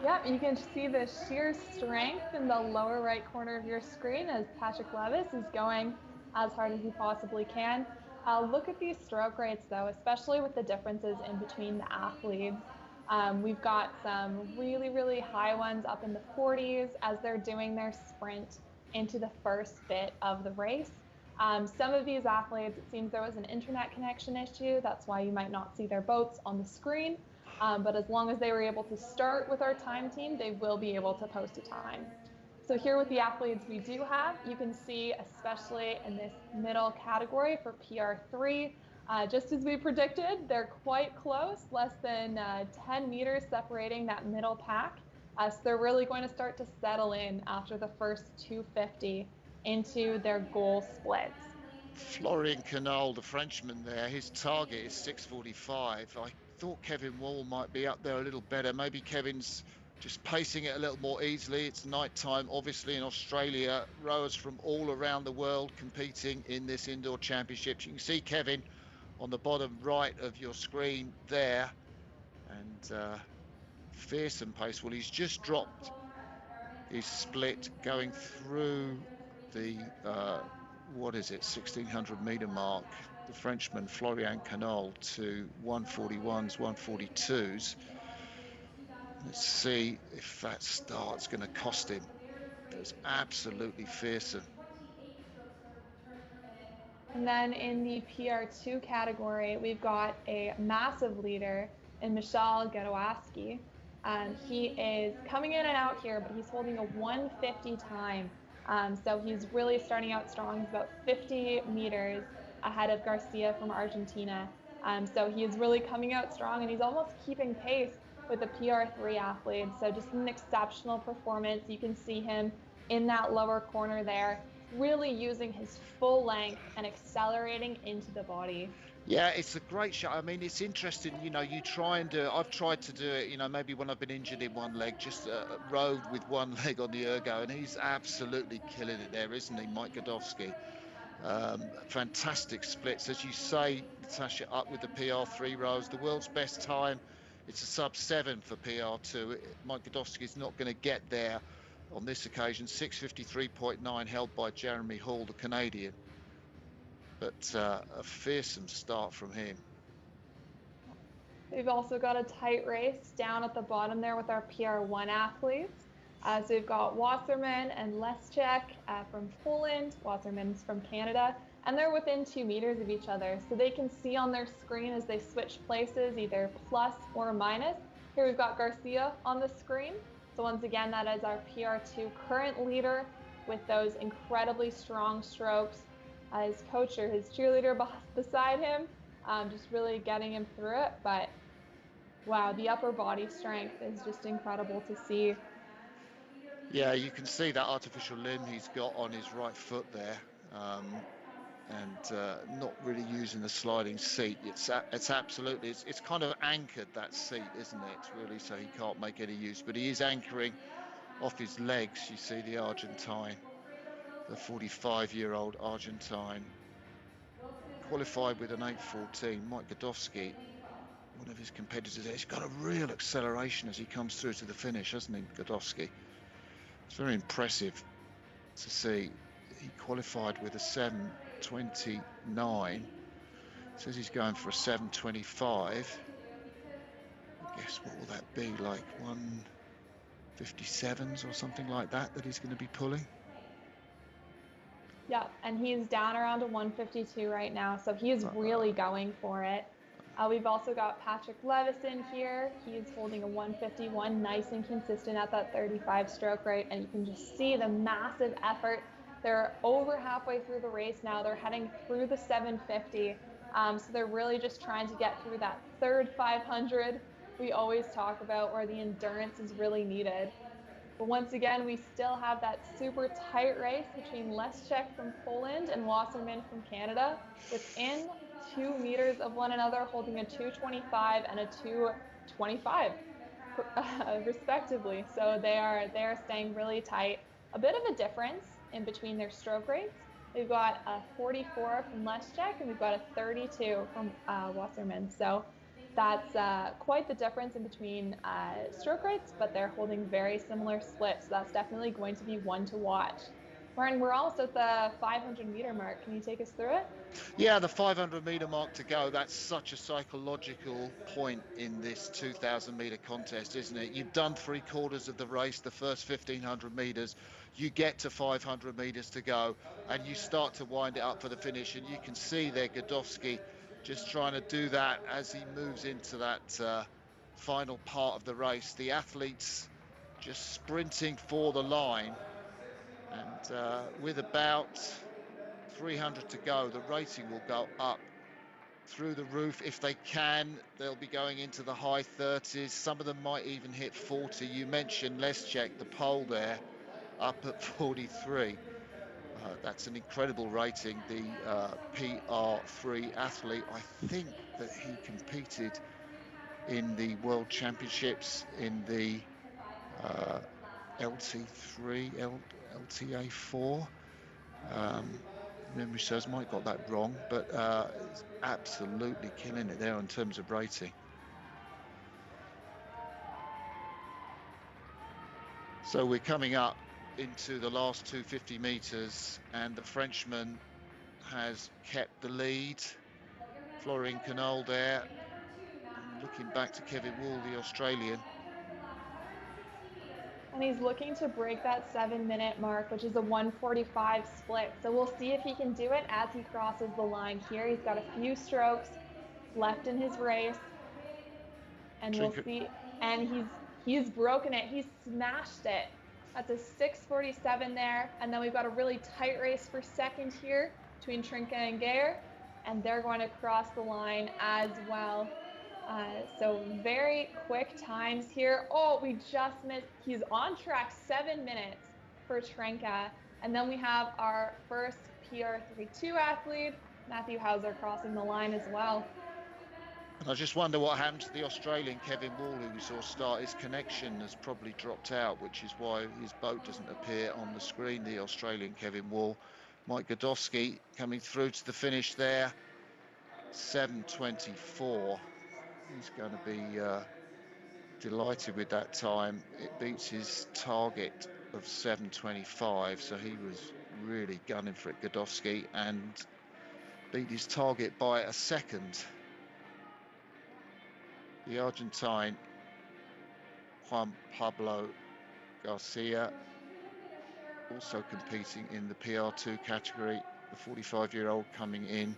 Yep, you can see the sheer strength in the lower right corner of your screen as Patrick Levis is going as hard as he possibly can. Look at these stroke rates though, especially with the differences in between the athletes. We've got some really, really high ones up in the 40s as they're doing their sprint into the first bit of the race. Some of these athletes, it seems there was an internet connection issue. That's why you might not see their boats on the screen. But as long as they were able to start with our time team, they will be able to post a time. So here with the athletes we do have, you can see, especially in this middle category for PR3, just as we predicted, they're quite close, less than 10 meters separating that middle pack. So they're really going to start to settle in after the first 250 into their goal splits. Florian Canal, the Frenchman there, his target is 6:45. I thought Kevin Wall might be up there a little better. Maybe Kevin's just pacing it a little more easily. It's night time, obviously, in Australia. Rowers from all around the world competing in this indoor championships. You can see Kevin on the bottom right of your screen there. And fearsome pace. Well, he's just dropped his split going through the, 1600 meter mark. The Frenchman, Florian Canal, to 141s, 142s. Let's see if that start's going to cost him. It was absolutely fearsome. And then in the PR2 category, we've got a massive leader in Michal Gadowaski. He is coming in and out here, but he's holding a 150 time. So he's really starting out strong. He's about 50 meters ahead of Garcia from Argentina. So he is really coming out strong, and he's almost keeping pace with the PR3 athletes. So just an exceptional performance. You can see him in that lower corner there, really using his full length and accelerating into the body. Yeah, it's a great shot. I mean, it's interesting, you know, you try and do it. I've tried to do it, you know, maybe when I've been injured in one leg, just rode with one leg on the ergo, and he's absolutely killing it there, isn't he, Mike Godowski? Fantastic splits, as you say, Natasha, up with the PR3 rows. The world's best time, it's a sub-7 for PR2. Mike Godowski's not going to get there on this occasion. 6:53.9 held by Jeremy Hall, the Canadian. But a fearsome start from him. We've also got a tight race down at the bottom there with our PR1 athletes. So we've got Wasserman and Leschek from Poland. Wasserman's from Canada. And they're within 2 meters of each other. So they can see on their screen as they switch places, either plus or minus. Here we've got Garcia on the screen. So once again, that is our PR2 current leader with those incredibly strong strokes. His coach or his cheerleader beside him, just really getting him through it. But wow, the upper body strength is just incredible to see. Yeah, you can see that artificial limb he's got on his right foot there, and not really using the sliding seat. It's absolutely, it's kind of anchored, that seat, isn't it, really, so he can't make any use, but he is anchoring off his legs. You see the Argentine, the 45-year-old Argentine, qualified with an 8:14. Mike Godowski, one of his competitors there, he's got a real acceleration as he comes through to the finish, hasn't he, Godowski? It's very impressive to see. He qualified with a 7:29. Says he's going for a 7:25. I guess what will that be, like 1:57s or something like that he's going to be pulling? Yeah, and he's down around a 152 right now, so he's really going for it. We've also got Patrick Levison here. He's holding a 151, nice and consistent at that 35 stroke rate, and you can just see the massive effort. They're over halfway through the race now. They're heading through the 750, so they're really just trying to get through that third 500 we always talk about, where the endurance is really needed. But once again, we still have that super tight race between Leszczyk from Poland and Wasserman from Canada, within 2 meters of one another, holding a 225 and a 225 respectively. So they are staying really tight. A bit of a difference in between their stroke rates. We've got a 44 from Leszczyk and we've got a 32 from Wasserman. So that's quite the difference in between stroke rates, but they're holding very similar splits. So that's definitely going to be one to watch. Martin, we're almost at the 500-meter mark. Can you take us through it? Yeah, the 500-meter mark to go. That's such a psychological point in this 2,000-meter contest, isn't it? You've done 3/4 of the race, the first 1,500 meters. You get to 500 meters to go, and you start to wind it up for the finish. And you can see there Godowski just trying to do that as he moves into that final part of the race. The athletes just sprinting for the line, and with about 300 to go, the rating will go up through the roof. If they can, they'll be going into the high 30s. Some of them might even hit 40. You mentioned Leszczyk, the pole there, up at 43. That's an incredible rating. The PR3 athlete, I think that he competed in the World Championships in the LT3, LTA4. Memory serves, might got that wrong, but it's absolutely killing it there in terms of rating. So we're coming up into the last 250 meters, and the Frenchman has kept the lead. Florian Canol there, looking back to Kevin Wool, the Australian. And he's looking to break that 7-minute mark, which is a 145 split. So we'll see if he can do it as he crosses the line here. He's got a few strokes left in his race. And we'll see. And he's broken it. He's smashed it. That's a 6:47 there. And then we've got a really tight race for second here between Trinka and Geyer. And they're going to cross the line as well. So very quick times here. Oh, we just missed. He's on track, 7 minutes for Trinka. And then we have our first PR32 athlete, Matthew Hauser, crossing the line as well. And I just wonder what happened to the Australian Kevin Wall, who we saw start. His connection has probably dropped out, which is why his boat doesn't appear on the screen, the Australian Kevin Wall. Mike Godowski coming through to the finish there, 7:24. He's going to be delighted with that time. It beats his target of 7:25, so he was really gunning for it, Godowski, and beat his target by a second. The Argentine Juan Pablo Garcia also competing in the PR2 category, the 45-year-old coming in.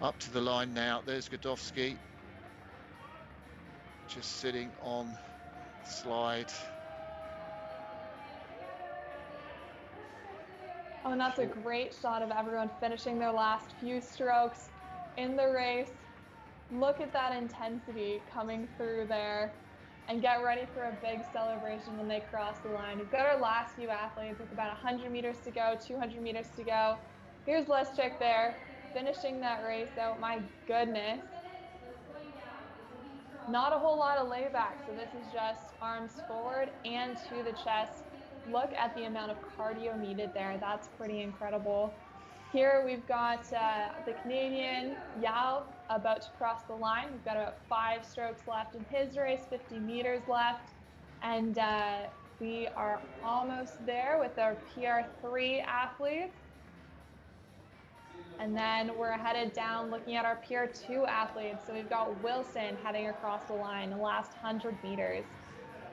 Up to the line now, there's Godowski, just sitting on the slide. Oh, and that's a great shot of everyone finishing their last few strokes in the race. Look at that intensity coming through there, and get ready for a big celebration when they cross the line. We've got our last few athletes with about 100 meters to go, 200 meters to go. Here's Leszczyk there, finishing that race out. My goodness. Not a whole lot of layback, so this is just arms forward and to the chest. Look at the amount of cardio needed there. That's pretty incredible. Here we've got the Canadian Yao about to cross the line. We've got about 5 strokes left in his race, 50 meters left. And we are almost there with our PR3 athletes. And then we're headed down looking at our PR2 athletes. So we've got Wilson heading across the line, the last 100 meters.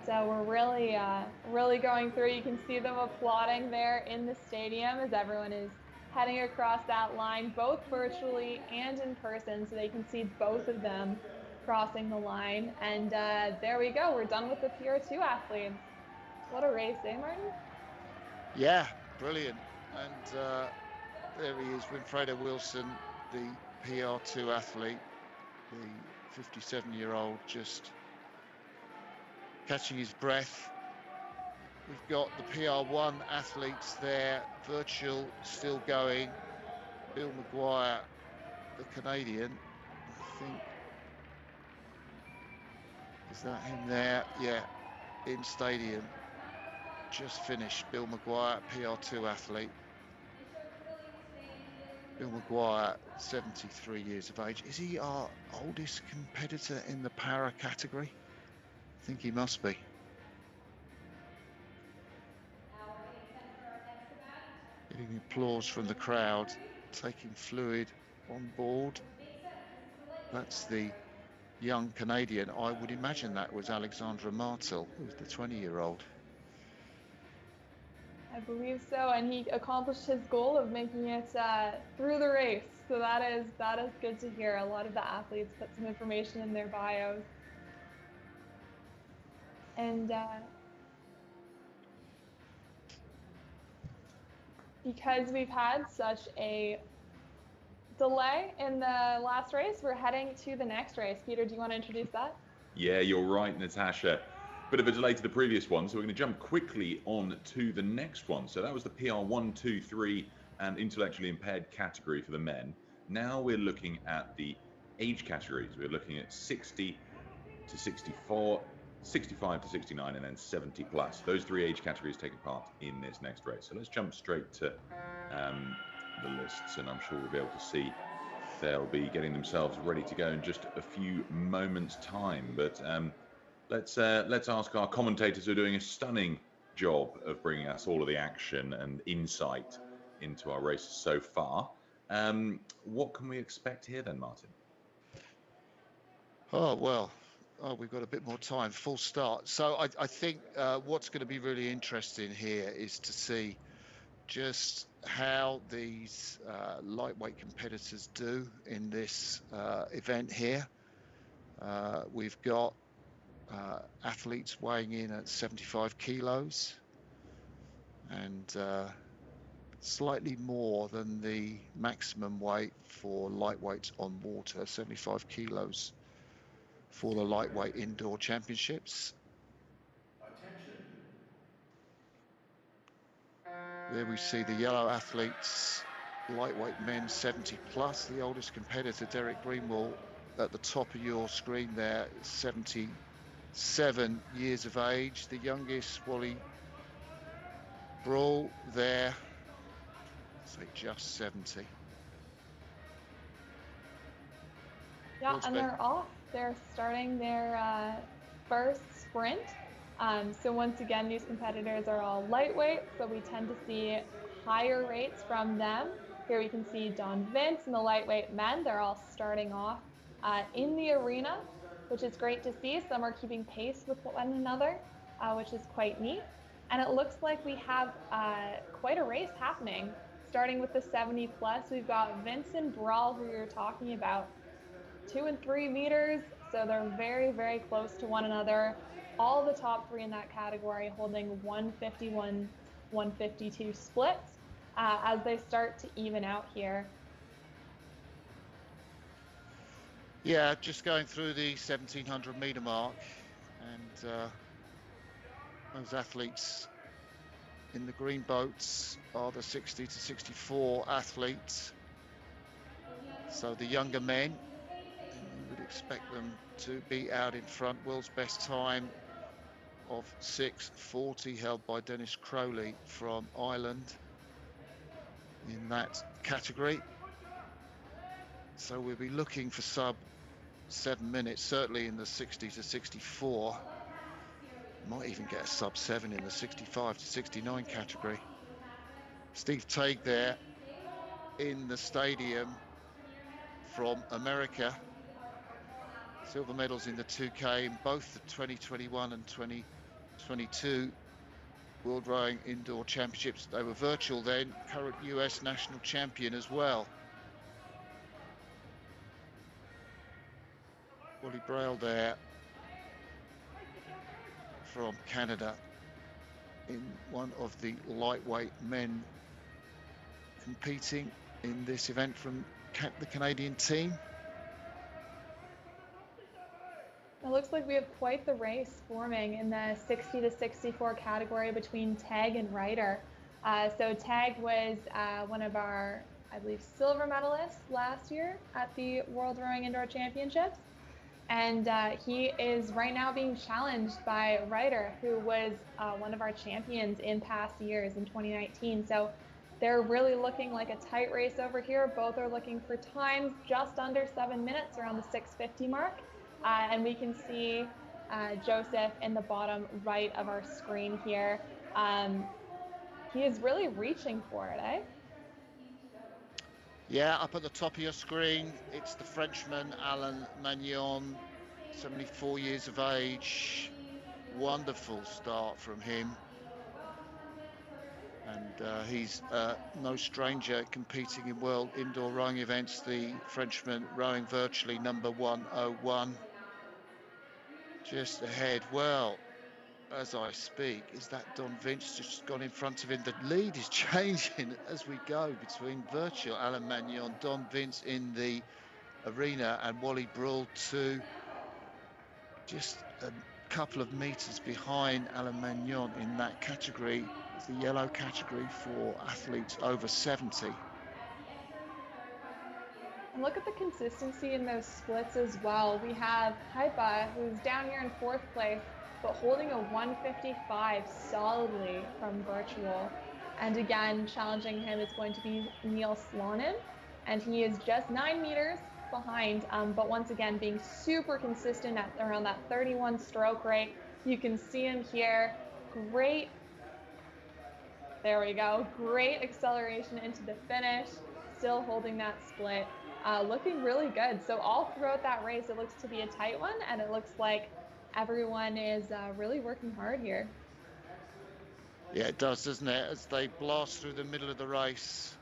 So we're really going through. You can see them applauding there in the stadium as everyone is heading across that line, both virtually and in person, so they can see both of them crossing the line. And there we go. We're done with the PR2 athletes. What a race, eh, Martin? Yeah, brilliant. And there he is, Winfredo Wilson, the PR2 athlete, the 57-year-old, just catching his breath. We've got the PR1 athletes there, virtual still going. Bill Maguire, the Canadian, I think. Is that him there? Yeah, in stadium. Just finished. Bill Maguire, PR2 athlete. Bill Maguire, 73 years of age. Is he our oldest competitor in the para category? I think he must be. Getting applause from the crowd, taking fluid on board. That's the young Canadian. I would imagine that was Alexandra Martel, who's the 20-year-old. I believe so, and he accomplished his goal of making it through the race. So that is good to hear. A lot of the athletes put some information in their bios. And because we've had such a delay in the last race, we're heading to the next race. Peter, do you want to introduce that? Yeah, you're right, Natasha. Bit of a delay to the previous one, so we're going to jump quickly on to the next one. So that was the PR1, 2, 3 and intellectually impaired category for the men. Now we're looking at the age categories. We're looking at 60 to 64, 65 to 69, and then 70 plus. Those three age categories taking part in this next race. So let's jump straight to the lists, and I'm sure we'll be able to see they'll be getting themselves ready to go in just a few moments' time. But let's ask our commentators who are doing a stunning job of bringing us all of the action and insight into our races so far. What can we expect here then, Martin? Oh, well, we've got a bit more time, full start. So I think what's going to be really interesting here is to see just how these lightweight competitors do in this event here. We've got athletes weighing in at 75 kilos and slightly more than the maximum weight for lightweights on water, 75 kilos for the lightweight indoor championships. There we see the yellow athletes, lightweight men 70 plus. The oldest competitor, Derek Greenwald, at the top of your screen there, 77 years of age. The youngest, Wally Brawl, there, say just 70. Yeah, and they're off. They're starting their first sprint. So once again, these competitors are all lightweight, so we tend to see higher rates from them. Here we can see Don Vince and the lightweight men. They're all starting off in the arena, which is great to see. Some are keeping pace with one another, which is quite neat. And it looks like we have quite a race happening. Starting with the 70 plus, we've got Vincent Brawl, who you're talking about, 2 and 3 meters. So they're very, very close to one another. All the top three in that category holding 151, 152 splits as they start to even out here. Yeah, just going through the 1700 meter mark, and those athletes in the green boats are the 60 to 64 athletes. So the younger men, you would expect them to be out in front. World's best time of 6:40 held by Dennis Crowley from Ireland in that category. So we'll be looking for sub 7 minutes, certainly in the 60 to 64. Might even get a sub 7 in the 65 to 69 category. Steve Tague there in the stadium from America. Silver medals in the 2K in both the 2021 and 2022 World Rowing Indoor Championships. They were virtual then, current US national champion as well. Wally Braille there from Canada in one of the lightweight men competing in this event from the Canadian team. It looks like we have quite the race forming in the 60 to 64 category between Tag and Ryder. So Tag was one of our, I believe, silver medalists last year at the World Rowing Indoor Championships. And he is right now being challenged by Ryder, who was one of our champions in past years in 2019. So they're really looking like a tight race over here. Both are looking for times just under 7 minutes, around the 6:50 mark. And we can see Joseph in the bottom right of our screen here. He is really reaching for it, eh? Yeah, up at the top of your screen, it's the Frenchman, Alain Magnon, 74 years of age. Wonderful start from him. And he's no stranger competing in world indoor rowing events. The Frenchman rowing virtually number 101. Just ahead. Well, as I speak, is that Don Vince just gone in front of him? The lead is changing as we go between virtual Alain Magnon, Don Vince in the arena, and Wally Braille too. Just a couple of meters behind Alain Magnon in that category, the yellow category for athletes over 70. And look at the consistency in those splits as well. We have Haipa, who's down here in 4th place, but holding a 155 solidly from virtual. And again, challenging him is going to be Neil Slonin, and he is just 9 meters behind, but once again being super consistent at around that 31 stroke rate. You can see him here. Great, there we go, great acceleration into the finish, still holding that split. Looking really good. So all throughout that race, it looks to be a tight one, and it looks like everyone is really working hard here. Yeah, it does, doesn't it? As they blast through the middle of the race.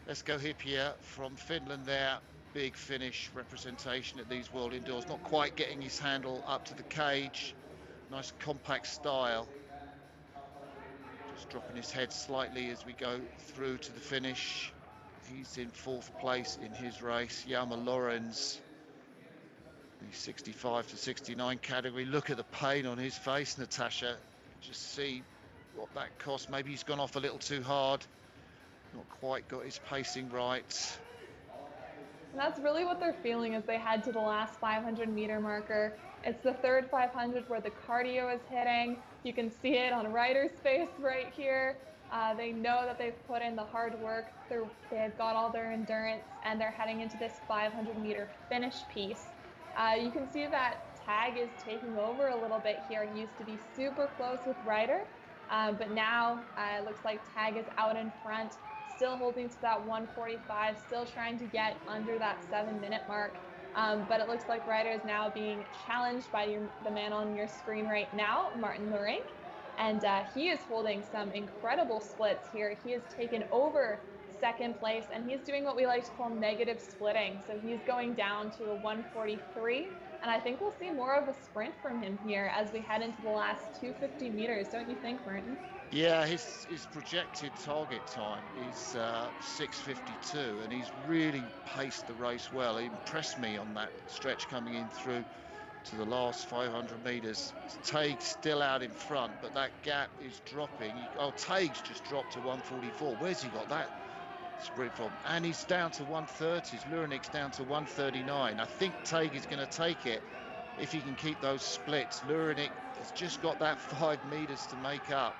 Let's go Hippiä from Finland there. Big finish representation at these World Indoors. Not quite getting his handle up to the cage. Nice compact style. Just dropping his head slightly as we go through to the finish. He's in 4th place in his race. Yama Lorenz, the 65 to 69 category. Look at the pain on his face, Natasha. Just see what that cost. Maybe he's gone off a little too hard. Not quite got his pacing right. And that's really what they're feeling as they head to the last 500 meter marker. It's the 3rd 500 where the cardio is hitting. You can see it on Ryder's face right here. They know that they've put in the hard work. They've got all their endurance, and they're heading into this 500 meter finish piece. You can see that Tag is taking over a little bit here. He used to be super close with Ryder, but now it looks like Tag is out in front, still holding to that 145, still trying to get under that 7-minute mark. But it looks like Ryder is now being challenged by the man on your screen right now, Martin Lurink. And he is holding some incredible splits here. He has taken over 2nd place, and he's doing what we like to call negative splitting. So he's going down to a 143, and I think we'll see more of a sprint from him here as we head into the last 250 meters, don't you think, Martin? Yeah, his projected target time is 6:52, and he's really paced the race well. He impressed me on that stretch coming in through to the last 500 meters. Taig's still out in front, but that gap is dropping. Taig's just dropped to 144. Where's he got that sprint from? And he's down to 130s. Lurinik's down to 139. I think Taig is going to take it if he can keep those splits. Lurinik has just got that 5 meters to make up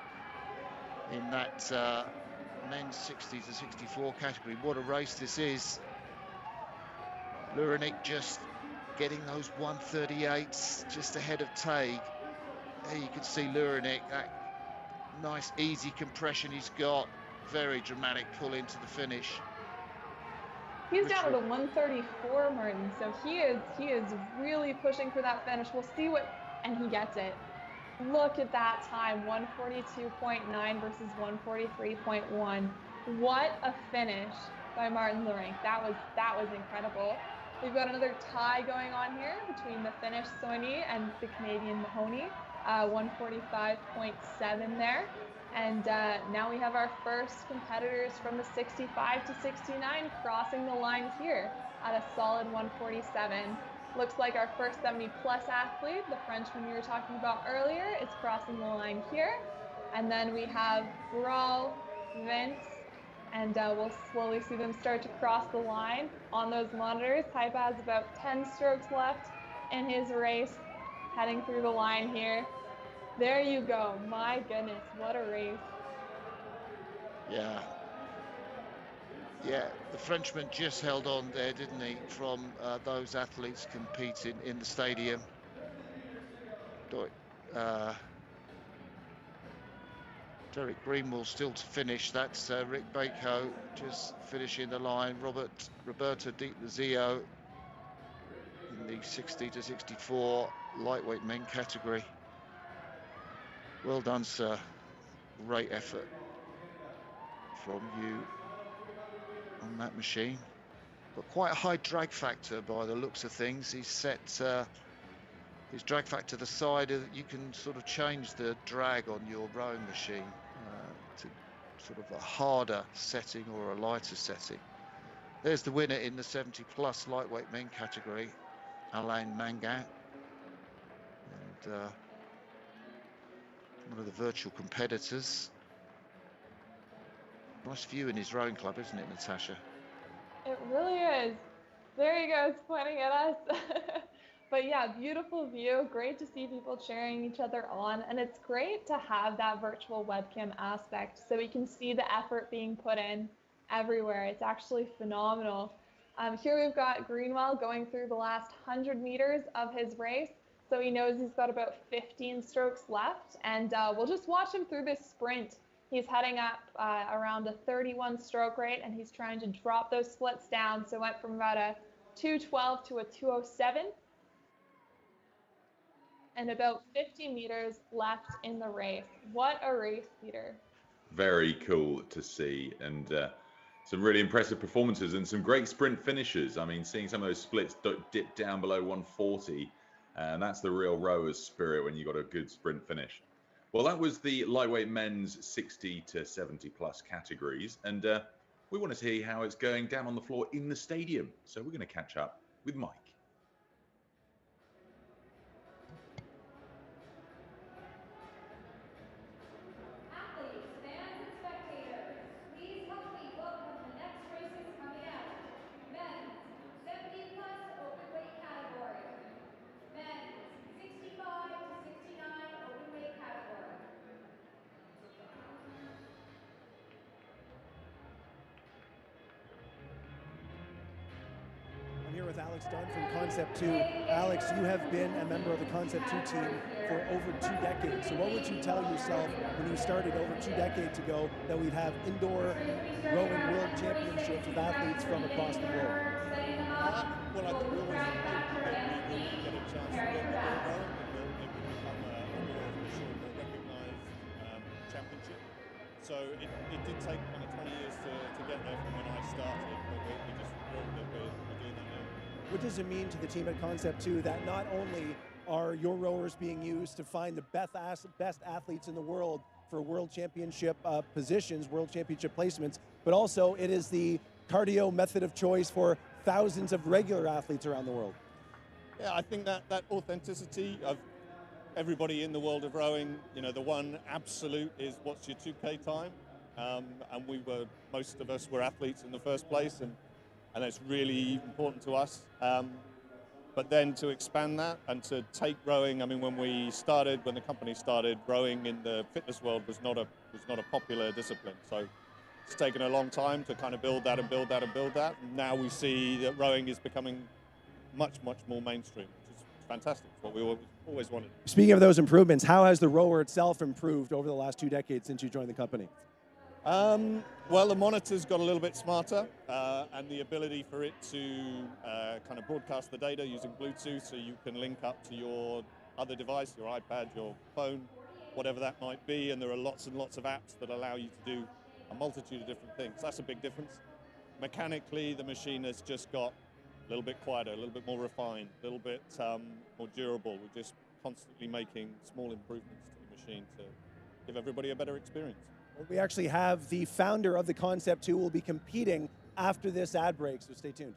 in that men's 60 to 64 category. What a race this is. Lurinik just getting those 138s just ahead of Taig. There you can see Lurinik, that nice easy compression he's got. Very dramatic pull into the finish. He's down to the 134, Martin, so he is really pushing for that finish. We'll see what, and he gets it. Look at that time, 142.9 versus 143.1. What a finish by Martin Lerink. That was incredible. We've got another tie going on here between the Finnish Soini and the Canadian Mahoney, 145.7 there. And now we have our first competitors from the 65 to 69 crossing the line here at a solid 147. Looks like our first 70-plus athlete, the Frenchman you were talking about earlier, is crossing the line here. And then we have Brawl, Vince, and we'll slowly see them start to cross the line on those monitors. Hype has about 10 strokes left in his race, heading through the line here. There you go. My goodness, what a race. Yeah. Yeah, the Frenchman just held on there, didn't he, from those athletes competing in the stadium. Derek Greenwell still to finish. That's Rick Bako just finishing the line. Roberto Di Lazio in the 60 to 64 lightweight men category. Well done, sir. Great effort from you on that machine. But quite a high drag factor by the looks of things. He's set his drag factor to the side. You can sort of change the drag on your rowing machine to sort of a harder setting or a lighter setting. There's the winner in the 70-plus lightweight men category, Alain Mangan. And one of the virtual competitors. Nice view in his rowing club, isn't it, Natasha? It really is. There he goes, pointing at us. But yeah, beautiful view. Great to see people cheering each other on. And it's great to have that virtual webcam aspect so we can see the effort being put in everywhere. It's actually phenomenal. Here we've got Greenwell going through the last 100 meters of his race. So he knows he's got about 15 strokes left. And we'll just watch him through this sprint. He's heading up around a 31 stroke rate, and he's trying to drop those splits down. So went from about a 212 to a 207. And about 50 meters left in the race. What a race, Peter. Very cool to see, and some really impressive performances and some great sprint finishes. I mean, seeing some of those splits dip down below 140, and that's the real rower's spirit when you've got a good sprint finish. Well, that was the lightweight men's 60 to 70 plus categories, and we want to see how it's going down on the floor in the stadium. So we're going to catch up with Mike. Athletes, fans, and spectators, please help me welcome the next races coming out. Men's 70-plus open weight category. Men's 65 to 69 open weight category. I'm here with Alex Dunn from Concept 2. Alex, you have been a member of the Concept 2 team for over 2 decades. So what would you tell yourself when you started over 2 decades ago that we'd have indoor rowing world championships with athletes from across the world? Well, I think we always hoped that we would get a chance to get the ball rolling and that it would become a more official, more recognised championship. So it did take kind of 20 years to get there from when I started, but we just thrilled that we're doing that now. What does it mean to the team at Concept 2 that not only are your rowers being used to find the best athletes in the world for world championship positions, world championship placements, but also it is the cardio method of choice for thousands of regular athletes around the world? Yeah, I think that authenticity of everybody in the world of rowing, you know, the one absolute is what's your 2K time, and most of us were athletes in the first place, and it's really important to us. But then to expand that and to take rowing, I mean, when the company started, rowing in the fitness world was not a popular discipline. So it's taken a long time to kind of build that and build that and build that. And now we see that rowing is becoming much, much more mainstream, which is fantastic. It's what we always wanted. Speaking of those improvements, how has the rower itself improved over the last 2 decades since you joined the company? Well, the monitor's got a little bit smarter, and the ability for it to kind of broadcast the data using Bluetooth, so you can link up to your other device, your iPad, your phone, whatever that might be, and there are lots and lots of apps that allow you to do a multitude of different things. That's a big difference. Mechanically, the machine has just got a little bit quieter, a little bit more refined, a little bit more durable. We're just constantly making small improvements to the machine to give everybody a better experience. We actually have the founder of the Concept 2 will be competing after this ad break, so stay tuned.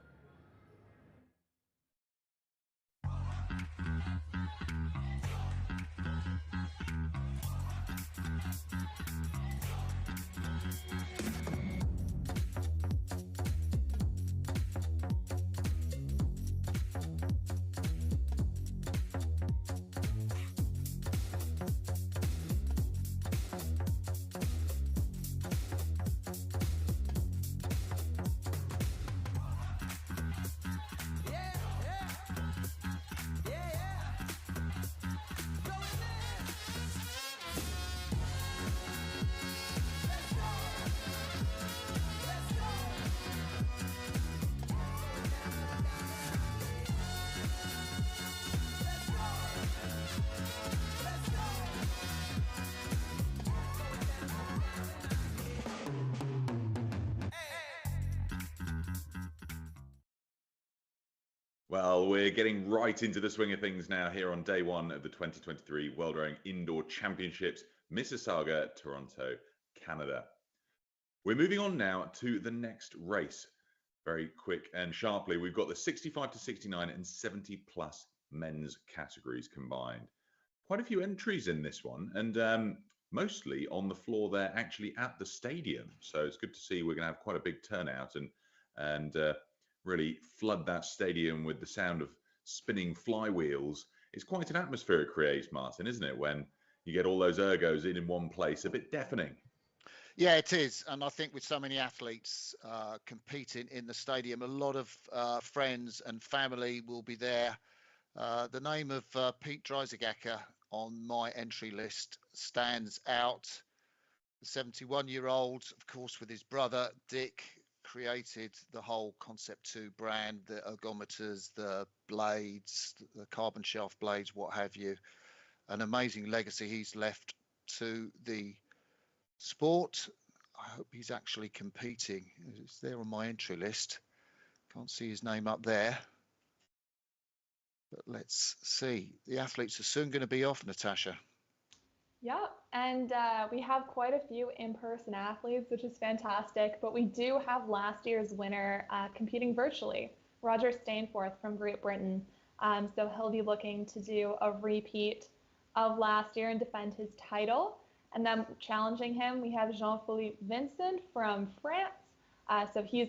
Well, we're getting right into the swing of things now here on day one of the 2023 World Rowing Indoor Championships, Mississauga, Toronto, Canada. We're moving on now to the next race. Very quick and sharply, we've got the 65 to 69 and 70 plus men's categories combined. Quite a few entries in this one, and mostly on the floor there, actually at the stadium. So it's good to see we're going to have quite a big turnout and really flood that stadium with the sound of spinning flywheels. It's quite an atmosphere it creates, Martin, isn't it? When you get all those ergos in one place, a bit deafening. Yeah, it is. And I think with so many athletes competing in the stadium, a lot of friends and family will be there. The name of Pete Dreisigacker on my entry list stands out. The 71-year-old, of course, with his brother, Dick, created the whole Concept 2 brand, the ergometers, the blades, the carbon shaft blades, what have you. An amazing legacy he's left to the sport. I hope he's actually competing. It's there on my entry list. Can't see his name up there. But let's see. The athletes are soon going to be off, Natasha. Yeah, and we have quite a few in-person athletes, which is fantastic, but we do have last year's winner competing virtually, Roger Stainforth from Great Britain. So he'll be looking to do a repeat of last year and defend his title. And then challenging him, we have Jean-Philippe Vincent from France. So he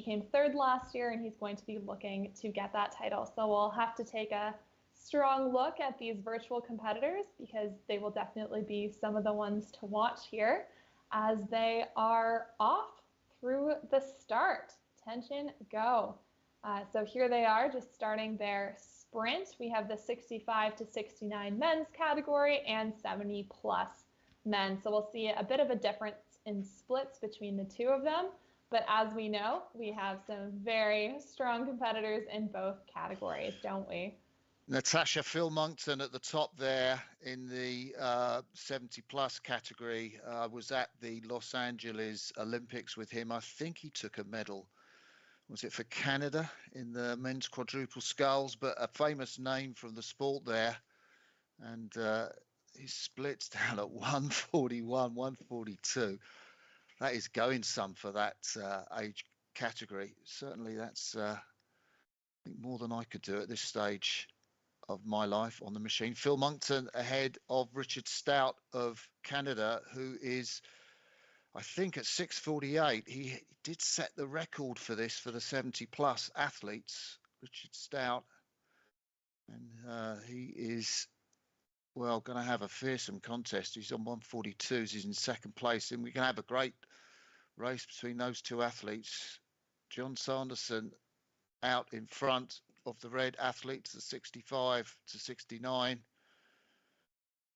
came third last year, and he's going to be looking to get that title. So we'll have to take a strong look at these virtual competitors because they will definitely be some of the ones to watch here as they are off through the start. Attention, go. So here they are just starting their sprint. We have the 65 to 69 men's category and 70 plus men. So we'll see a bit of a difference in splits between the two of them. But as we know, we have some very strong competitors in both categories, don't we? Natasha, Phil Monkton at the top there in the 70 plus category. Was at the Los Angeles Olympics with him. I think he took a medal. Was it for Canada in the men's quadruple sculls? But a famous name from the sport there. And his splits down at 141, 142. That is going some for that age category. Certainly that's I think more than I could do at this stage of my life on the machine. Phil Monkton ahead of Richard Stout of Canada, who is, I think, at 6:48. He did set the record for this for the 70 plus athletes, Richard Stout, and he is, well, going to have a fearsome contest. He's on 142s. He's in second place, and we can have a great race between those two athletes. John Sanderson out in front of the red athletes, the 65 to 69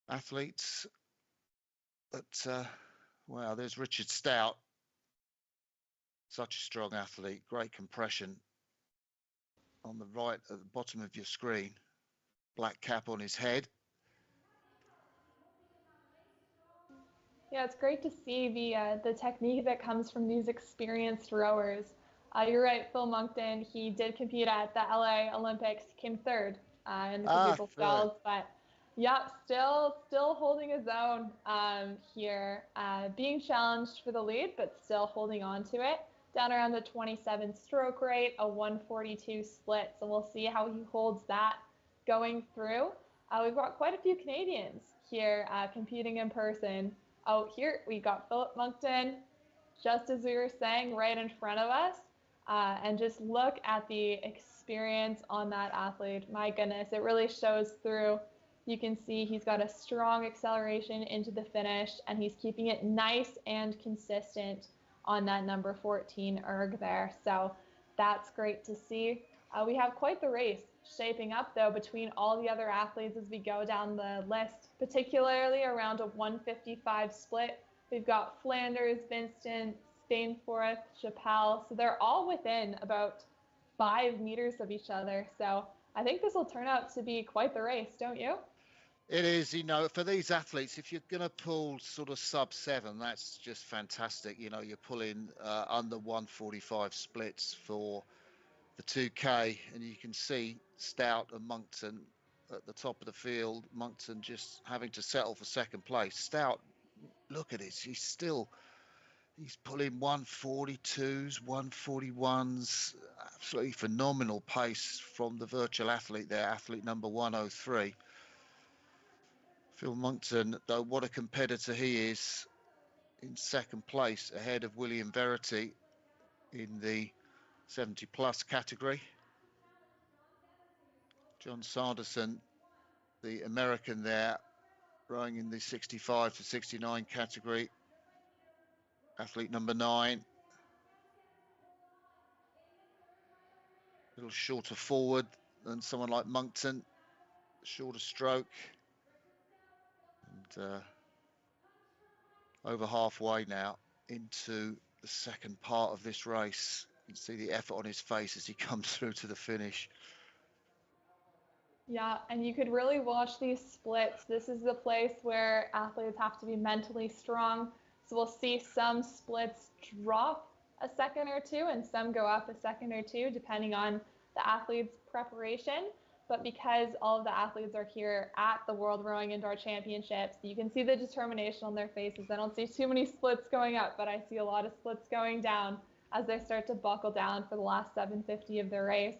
athletes. But wow, there's Richard Stout, such a strong athlete, great compression on the right at the bottom of your screen. black cap on his head. Yeah, it's great to see the technique that comes from these experienced rowers. You're right, Phil Monkton, he did compete at the LA Olympics, came third in the quadruple sculls, but yeah, still holding his own here, being challenged for the lead, but still holding on to it. Down around a 27 stroke rate, a 142 split, so we'll see how he holds that going through. We've got quite a few Canadians here competing in person. Oh, here we got Philip Monkton, just as we were saying, right in front of us. And just look at the experience on that athlete. My goodness, it really shows through. You can see he's got a strong acceleration into the finish, and he's keeping it nice and consistent on that number 14 erg there. So that's great to see. We have quite the race shaping up, though, between all the other athletes as we go down the list, particularly around a 155 split. We've got Flanders, Vincent, Stainforth, Chappelle. So they're all within about 5 meters of each other. So I think this will turn out to be quite the race, don't you? It is, for these athletes, if you're going to pull sort of sub-7, that's just fantastic. You're pulling under 145 splits for the 2K, and you can see Stout and Monkton at the top of the field. Monkton just having to settle for second place. Stout, look at this, he's pulling 142s, 141s, absolutely phenomenal pace from the virtual athlete there, athlete number 103. Phil Monkton, though, what a competitor he is, in second place ahead of William Verity in the 70 plus category. John Sanderson, the American there, rowing in the 65 to 69 category, athlete number 9. A little shorter forward than someone like Monkton, shorter stroke, and over halfway now into the second part of this race. You can see the effort on his face as he comes through to the finish. Yeah, and you could really watch these splits. This is the place where athletes have to be mentally strong. So we'll see some splits drop a second or two and some go up a second or two, depending on the athlete's preparation. But because all of the athletes are here at the World Rowing Indoor Championships, you can see the determination on their faces. I don't see too many splits going up, but I see a lot of splits going down as they start to buckle down for the last 750 of their race.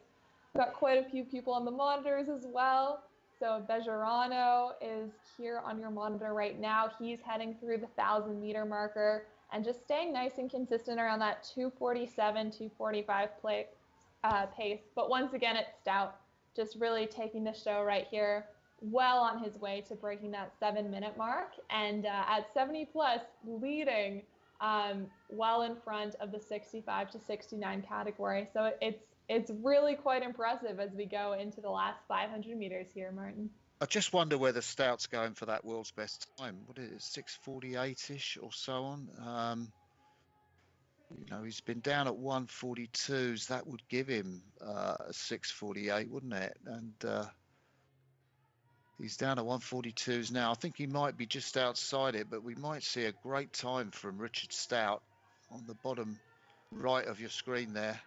We've got quite a few people on the monitors as well. So Bejarano is here on your monitor right now. He's heading through the 1,000-meter marker and just staying nice and consistent around that 247, 245 pace. But once again, it's Stout, just really taking the show right here, well on his way to breaking that 7-minute mark. And at 70 plus, leading well in front of the 65 to 69 category. So it's really quite impressive as we go into the last 500 meters here, Martin. I just wonder whether Stout's going for that world's best time. What is it, 6:48-ish or so on? He's been down at 142s. That would give him a 6:48, wouldn't it? And he's down at 142s now. I think he might be just outside it, but we might see a great time from Richard Stout on the bottom right of your screen there.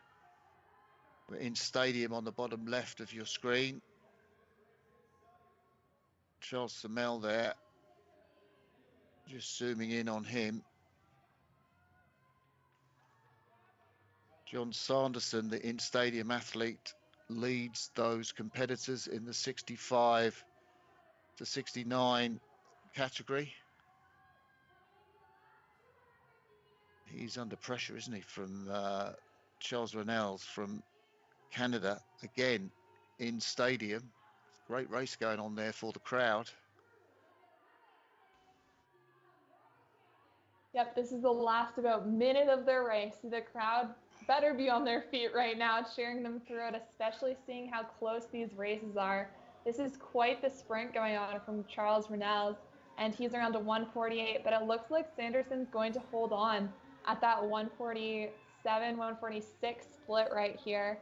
We're in stadium on the bottom left of your screen. Charles Samel there, just zooming in on him. John Sanderson, the in-stadium athlete, leads those competitors in the 65 to 69 category. He's under pressure, isn't he, from Charles Renels from Canada, again in stadium. Great race going on there for the crowd. Yep, this is the last about minute of their race. The crowd better be on their feet right now, cheering them through it, especially seeing how close these races are. This is quite the sprint going on from Charles Renels, and he's around a 148, but it looks like Sanderson's going to hold on at that 147, 146 split right here.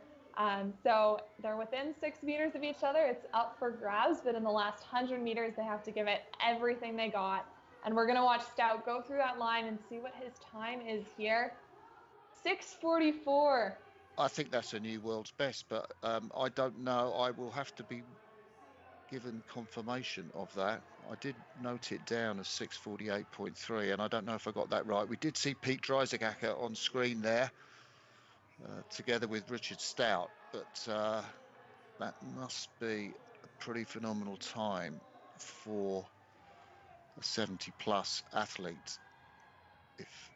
So they're within 6 meters of each other. It's up for grabs, but in the last 100 meters, they have to give it everything they got. And we're going to watch Stout go through that line and see what his time is here. 6:44. I think that's a new world's best, but I don't know. I will have to be given confirmation of that. I did note it down as 6:48.3, and I don't know if I got that right. We did see Pete Dreisagacker on screen there, together with Richard Stout, but that must be a pretty phenomenal time for a 70-plus athlete. If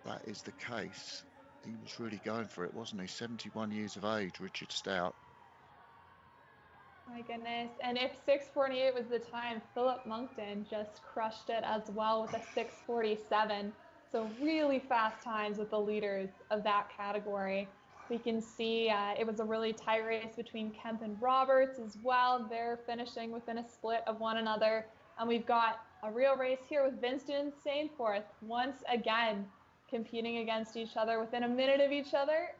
that is the case, he was really going for it, wasn't he? 71 years of age, Richard Stout. My goodness. And if 6:48 was the time, Philip Moncton just crushed it as well with a 6:47. So really fast times with the leaders of that category. We can see it was a really tight race between Kemp and Roberts as well. They're finishing within a split of one another. And we've got a real race here with Vinston and Sainforth once again competing against each other within a minute of each other.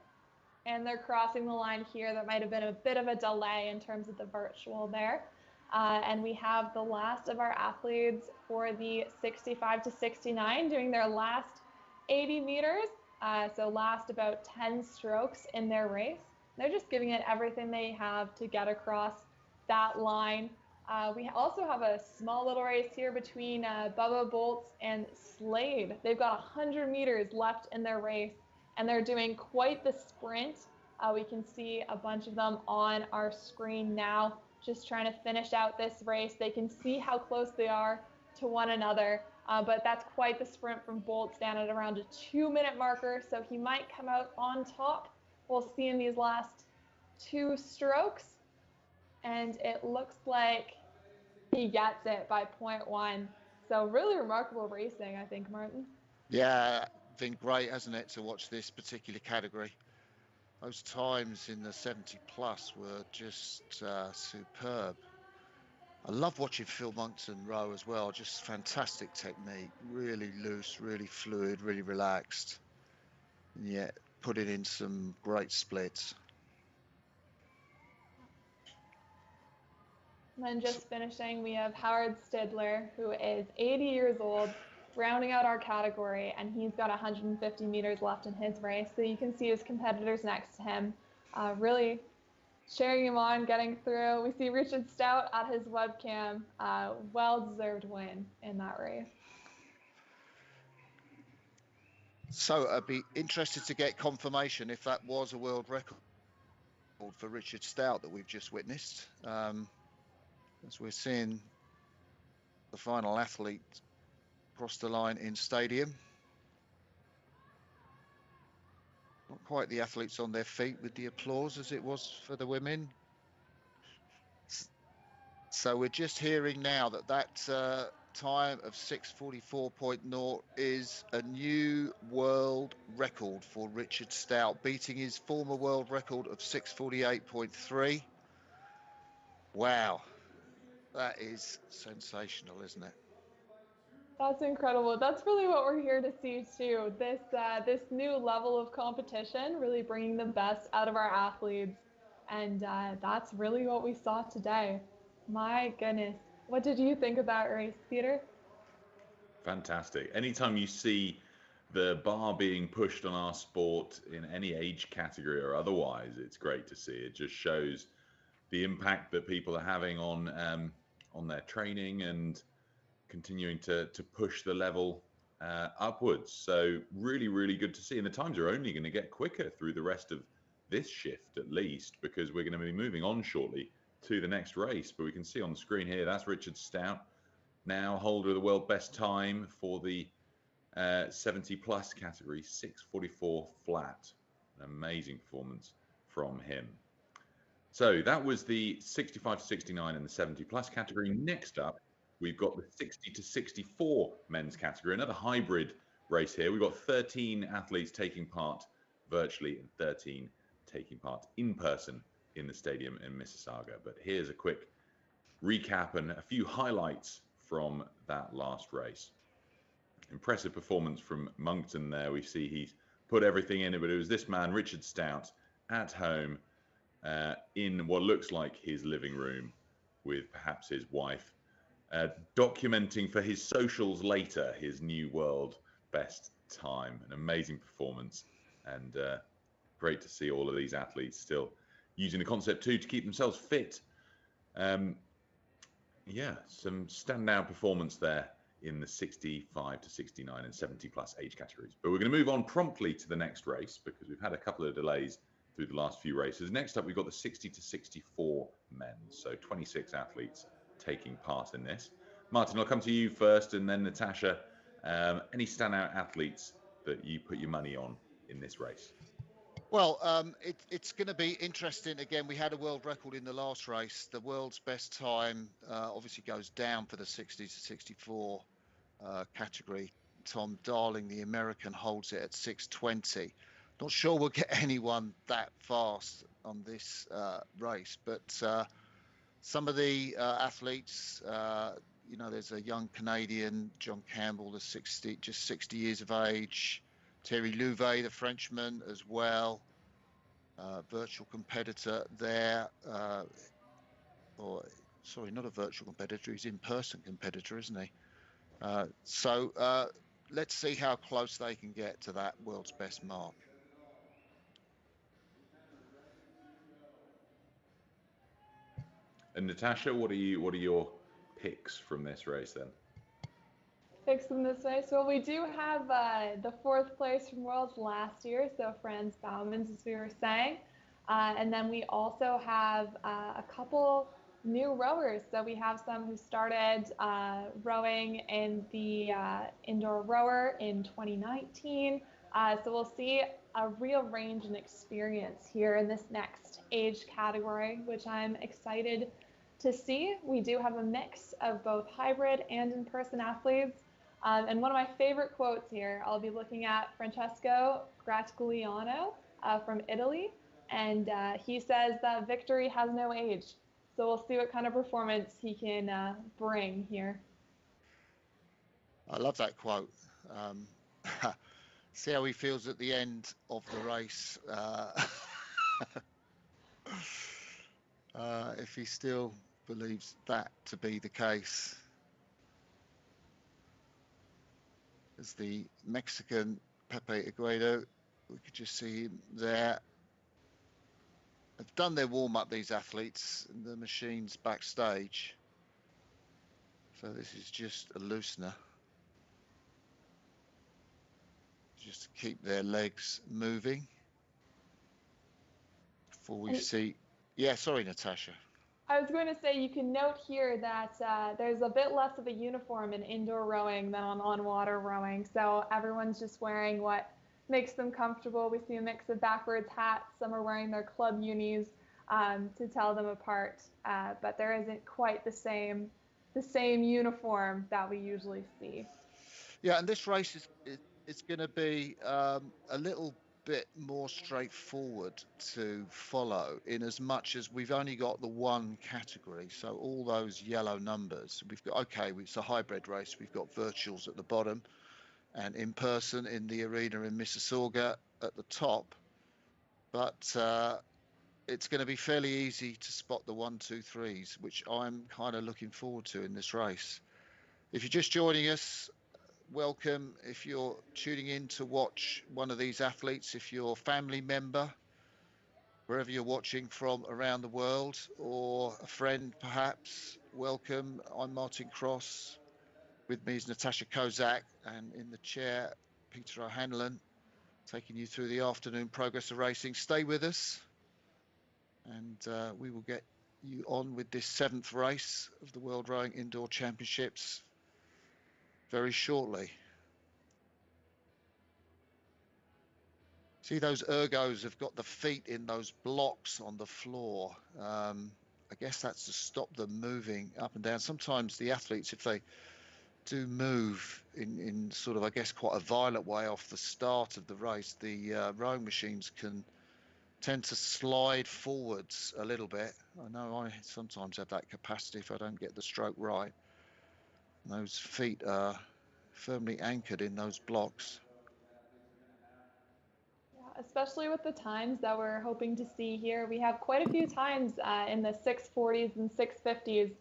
And they're crossing the line here. That might have been a bit of a delay in terms of the virtual there. And we have the last of our athletes for the 65 to 69 doing their last 80 meters. So last about 10 strokes in their race. They're just giving it everything they have to get across that line. We also have a small little race here between Bubba Bolts and Slade. They've got 100 meters left in their race, and they're doing quite the sprint. We can see a bunch of them on our screen now, just trying to finish out this race. They can see how close they are to one another, but that's quite the sprint from Bolts down at around a 2-minute marker, so he might come out on top. We'll see in these last 2 strokes, and it looks like he gets it by 0.1. So really remarkable racing, I think, Martin. Yeah, been great, hasn't it, to watch this particular category. Those times in the 70 plus were just superb. I love watching Phil Moncton row as well. Just fantastic technique, really loose, really fluid, really relaxed, and yet putting in some great splits. And then just finishing, we have Howard Stidler, who is 80 years old, rounding out our category, and he's got 150 meters left in his race. So you can see his competitors next to him, really cheering him on, getting through. We see Richard Stout at his webcam, well-deserved win in that race. So I'd be interested to get confirmation if that was a world record for Richard Stout that we've just witnessed. As we're seeing the final athlete cross the line in stadium. Not quite the athletes on their feet with the applause as it was for the women. So we're just hearing now that time of 6:44.0 is a new world record for Richard Stout, beating his former world record of 6:48.3. Wow, that is sensational, isn't it? That's incredible. That's really what we're here to see too. This new level of competition, really bringing the best out of our athletes, and that's really what we saw today. My goodness, what did you think of that race, Peter? Fantastic. Anytime you see the bar being pushed on our sport in any age category or otherwise, it's great to see. It just shows the impact that people are having on their training and continuing to push the level upwards. So really, really good to see. And the times are only going to get quicker through the rest of this shift, at least, because we're going to be moving on shortly to the next race. But we can see on the screen here, that's Richard Stout, now holder of the world best time for the 70 plus category, 6:44 flat. An amazing performance from him. So that was the 65 to 69 in the 70 plus category. Next up, we've got the 60 to 64 men's category, another hybrid race here. We've got 13 athletes taking part virtually and 13 taking part in person in the stadium in Mississauga. But here's a quick recap and a few highlights from that last race. Impressive performance from Moncton there. We see he's put everything in it, but it was this man, Richard Stout, at home, in what looks like his living room with perhaps his wife, documenting for his socials later his new world best time. An amazing performance, and great to see all of these athletes still using the Concept 2 to keep themselves fit. Yeah, some standout performance there in the 65 to 69 and 70 plus age categories. But we're going to move on promptly to the next race because we've had a couple of delays through the last few races. Next up, we've got the 60 to 64 men. So 26 athletes taking part in this. Martin, I'll come to you first and then Natasha. Any standout athletes that you put your money on in this race? Well, it's going to be interesting. Again, we had a world record in the last race. The world's best time obviously goes down for the 60 to 64 category. Tom Darling, the American, holds it at 6:20. Not sure we'll get anyone that fast on this race, but some of the athletes, there's a young Canadian, John Campbell, just 60 years of age. Thierry Louvet, the Frenchman, as well. Virtual competitor there. Sorry, not a virtual competitor. He's in-person competitor, isn't he? So let's see how close they can get to that world's best mark. And Natasha, what are your picks from this race then? Picks from this race. Well, we do have the fourth place from Worlds last year, so Franz Bauman's, as we were saying. And then we also have a couple new rowers. So we have some who started rowing in the indoor rower in 2019. So we'll see a real range and experience here in this next age category, which I'm excited to see. We do have a mix of both hybrid and in-person athletes. And one of my favorite quotes here, I'll be looking at Francesco Gratigliano from Italy. And he says that victory has no age. So we'll see what kind of performance he can bring here. I love that quote. See how he feels at the end of the race. If he still believes that to be the case. As the Mexican Pepe Aguedo, we could just see him there. They've done their warm-up, these athletes, and the machine's backstage. So this is just a loosener. Just to keep their legs moving. Before we see... Yeah, sorry, Natasha. I was going to say, you can note here that there's a bit less of a uniform in indoor rowing than on water rowing. So everyone's just wearing what makes them comfortable. We see a mix of backwards hats. Some are wearing their club unis to tell them apart. But there isn't quite the same uniform that we usually see. Yeah, and this race is going to be a little bit more straightforward to follow, in as much as we've only got the one category. So all those yellow numbers, we've got, okay, it's a hybrid race. We've got virtuals at the bottom and in person in the arena in Mississauga at the top. But it's going to be fairly easy to spot the 1, 2, 3s, which I'm kind of looking forward to in this race. If you're just joining us, welcome. If you're tuning in to watch one of these athletes, if you're a family member, wherever you're watching from around the world, or a friend perhaps, welcome. I'm Martin Cross. With me is Natasha Kozak, and in the chair, Peter O'Hanlon, taking you through the afternoon progress of racing. Stay with us, and we will get you on with this 7th race of the World Rowing Indoor Championships very shortly. See, those ergos have got the feet in those blocks on the floor. I guess that's to stop them moving up and down. Sometimes the athletes, if they do move in sort of, I guess, quite a violent way off the start of the race, the rowing machines can tend to slide forwards a little bit. I know I sometimes have that capacity if I don't get the stroke right. And those feet are firmly anchored in those blocks. especially with the times that we're hoping to see here. We have quite a few times in the 640s and 650s.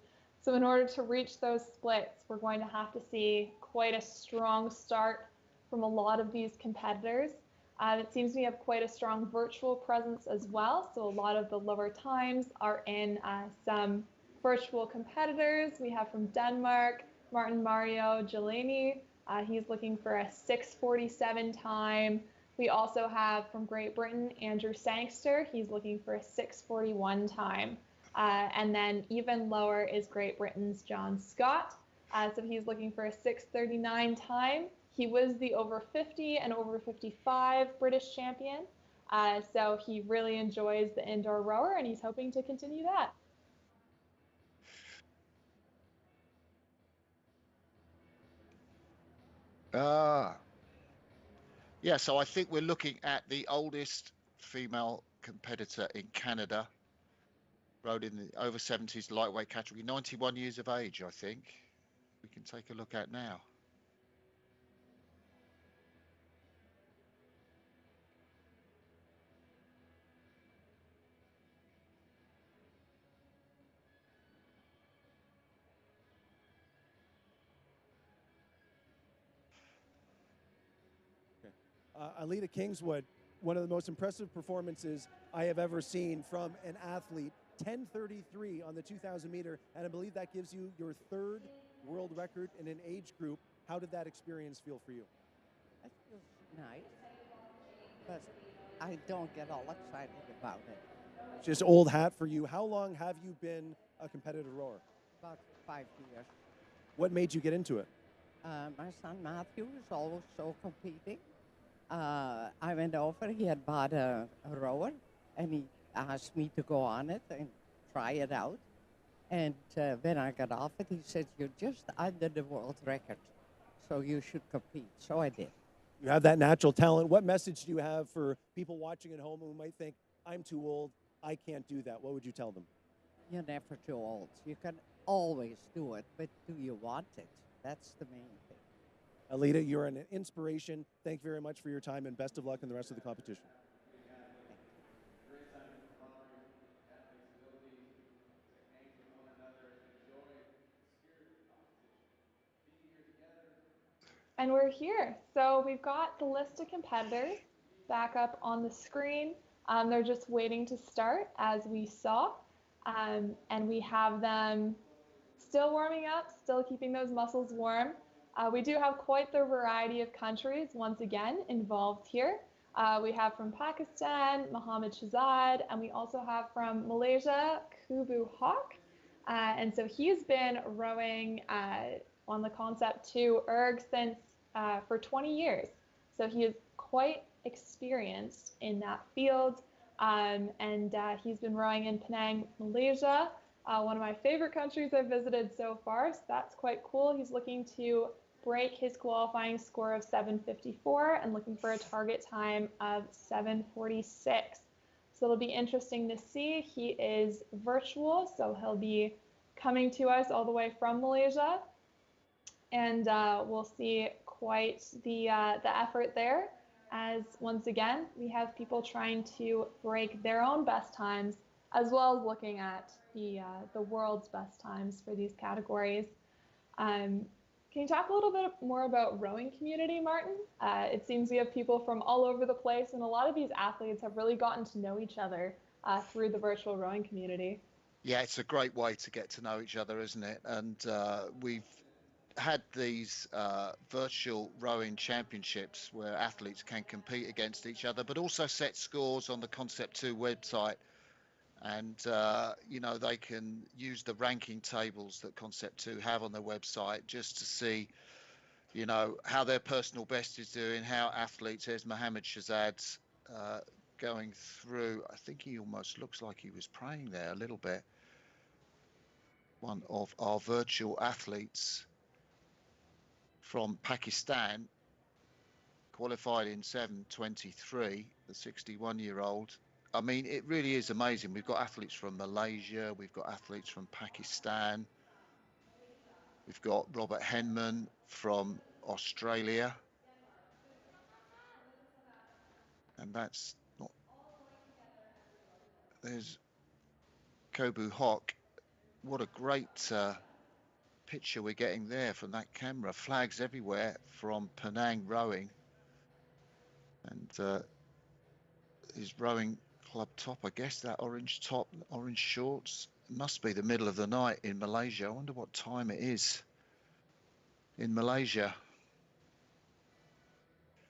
So in order to reach those splits, we're going to have to see quite a strong start from a lot of these competitors. It seems we have quite a strong virtual presence as well. So a lot of the lower times are in some virtual competitors. We have from Denmark, Martin Mario Gelani. He's looking for a 6:47 time. We also have from Great Britain, Andrew Sangster. He's looking for a 6:41 time. And then even lower is Great Britain's John Scott. So he's looking for a 6:39 time. He was the over 50 and over 55 British champion. So he really enjoys the indoor rower and he's hoping to continue that. Yeah, so I think we're looking at the oldest female competitor in Canada, rode in the over 70s lightweight category, 91 years of age, I think. We can take a look at now. Alita Kingswood, one of the most impressive performances I have ever seen from an athlete. 10:33 on the 2,000 meter, and I believe that gives you your third world record in an age group. How did that experience feel for you? It feels nice, but I don't get all excited about it. Just old hat for you. How long have you been a competitive rower? About 5 years. What made you get into it? My son Matthew is also competing. I went over, he had bought a rower, and he asked me to go on it and try it out. And when I got off it, he said, "You're just under the world record, so you should compete." So I did. You have that natural talent. What message do you have for people watching at home who might think, I'm too old, I can't do that? What would you tell them? You're never too old. You can always do it, but do you want it? That's the main thing. Alita, you're an inspiration. Thank you very much for your time, and best of luck in the rest of the competition. And we're here. So we've got the list of competitors back up on the screen. They're just waiting to start, as we saw. And we have them still warming up, still keeping those muscles warm. We do have quite the variety of countries, once again, involved here. We have from Pakistan, Mohammed Shahzad, and we also have from Malaysia, Kubu Hawk. And so he's been rowing on the Concept 2 erg since for 20 years. So he is quite experienced in that field. And he's been rowing in Penang, Malaysia, one of my favorite countries I've visited so far. So that's quite cool. He's looking to break his qualifying score of 7:54 and looking for a target time of 7:46. So it'll be interesting to see. He is virtual, so he'll be coming to us all the way from Malaysia. And we'll see quite the effort there, as once again, we have people trying to break their own best times, as well as looking at the world's best times for these categories. Can you talk a little bit more about rowing community, Martin? It seems we have people from all over the place, and a lot of these athletes have really gotten to know each other through the virtual rowing community. Yeah, it's a great way to get to know each other, isn't it? And we've had these virtual rowing championships where athletes can compete against each other, but also set scores on the Concept 2 website. And, you know, they can use the ranking tables that Concept 2 have on their website just to see, you know, how their personal best is doing, how athletes, there's Mohammed Shahzad's going through. I think he almost looks like he was praying there a little bit. One of our virtual athletes from Pakistan, qualified in 7:23, the 61-year-old. I mean, it really is amazing. We've got athletes from Malaysia, we've got athletes from Pakistan, we've got Robert Henman from Australia. And that's not. There's Kobu Hock. What a great picture we're getting there from that camera. Flags everywhere from Penang Rowing. And his rowing club top, I guess, that orange top, orange shorts. It must be the middle of the night in Malaysia. I wonder what time it is in Malaysia.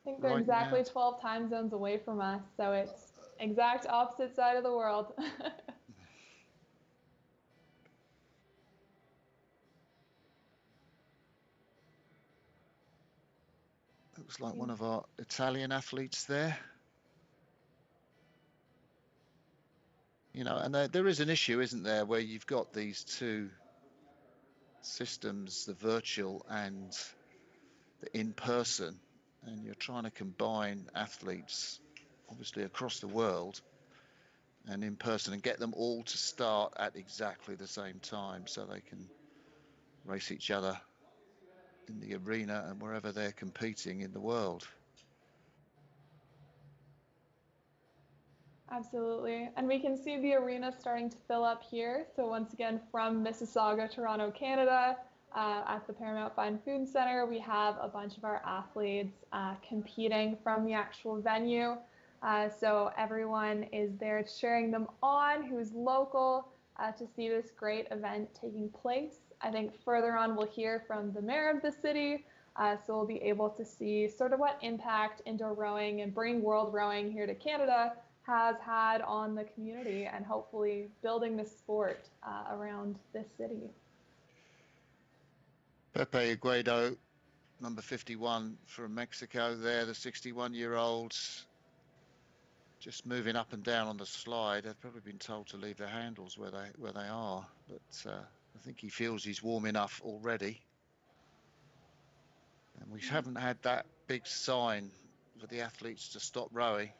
I think they're Right exactly now. 12 time zones away from us, so it's exact opposite side of the world. Looks like one of our Italian athletes there. You know, and there is an issue, isn't there, where you've got these two systems, the virtual and the in-person, and you're trying to combine athletes, obviously across the world, and in person, and get them all to start at exactly the same time so they can race each other in the arena and wherever they're competing in the world. Absolutely. And we can see the arena starting to fill up here. So once again, from Mississauga, Toronto, Canada, at the Paramount Fine Food Center, we have a bunch of our athletes competing from the actual venue. So everyone is there cheering them on who's local to see this great event taking place. I think further on we'll hear from the mayor of the city, so we'll be able to see sort of what impact indoor rowing and bringing world rowing here to Canada has had on the community, and hopefully building this sport around this city. Pepe Aguedo, number 51 from Mexico there, the 61-year-old, just moving up and down on the slide. They've probably been told to leave their handles where they are, but I think he feels he's warm enough already. And we haven't had that big sign for the athletes to stop rowing.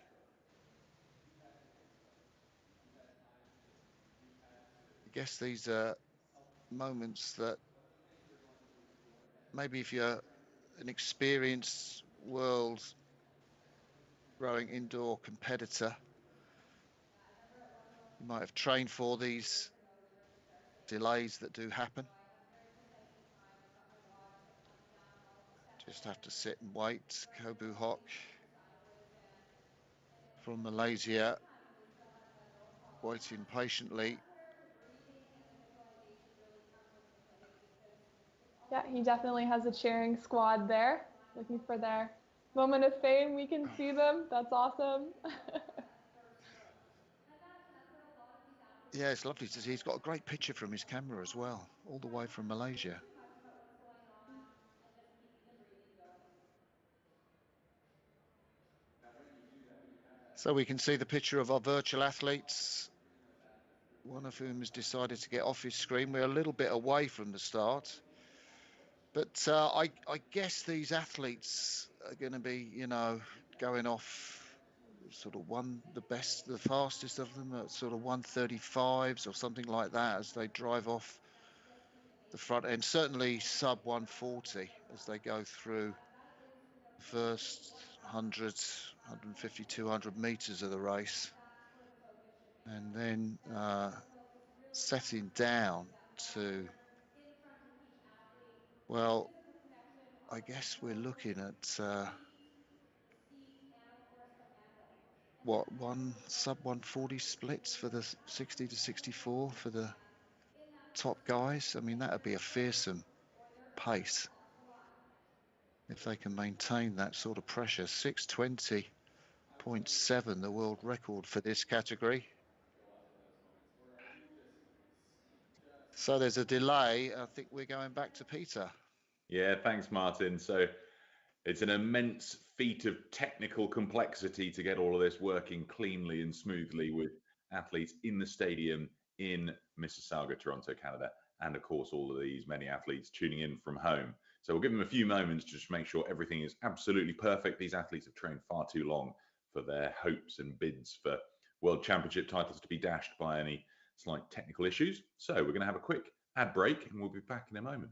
I guess these are moments that maybe if you're an experienced world rowing indoor competitor, you might have trained for these delays that do happen. Just have to sit and wait. Kobu Hock from Malaysia, waiting patiently. Yeah, he definitely has a cheering squad there, looking for their moment of fame. We can see them. That's awesome. Yeah, it's lovely to see. He's got a great picture from his camera as well, all the way from Malaysia. So we can see the picture of our virtual athletes, one of whom has decided to get off his screen. We're a little bit away from the start. But I guess these athletes are going to be, you know, going off sort of the fastest of them at sort of 135s or something like that as they drive off the front end. Certainly sub 140 as they go through the first 100, 150, 200 meters of the race. And then setting down to, well, I guess we're looking at sub 140 splits for the 60 to 64 for the top guys. I mean, that would be a fearsome pace if they can maintain that sort of pressure. 620.7, the world record for this category. So there's a delay. I think we're going back to Peter. Yeah, thanks, Martin. So it's an immense feat of technical complexity to get all of this working cleanly and smoothly with athletes in the stadium in Mississauga, Toronto, Canada. And of course, all of these many athletes tuning in from home. So we'll give them a few moments just to make sure everything is absolutely perfect. These athletes have trained far too long for their hopes and bids for World Championship titles to be dashed by any slight technical issues. So we're going to have a quick ad break and we'll be back in a moment.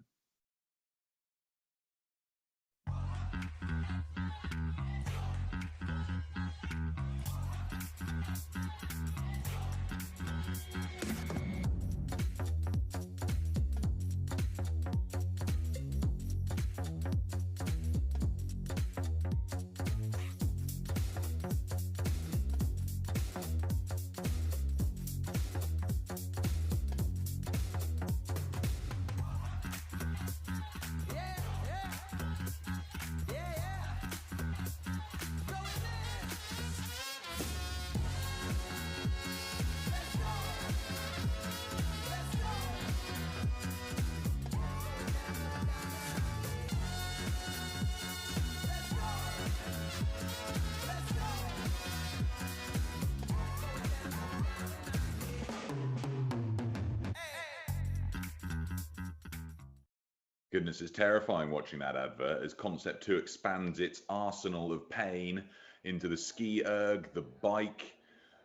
Goodness, it's terrifying watching that advert as Concept 2 expands its arsenal of pain into the ski erg, the bike,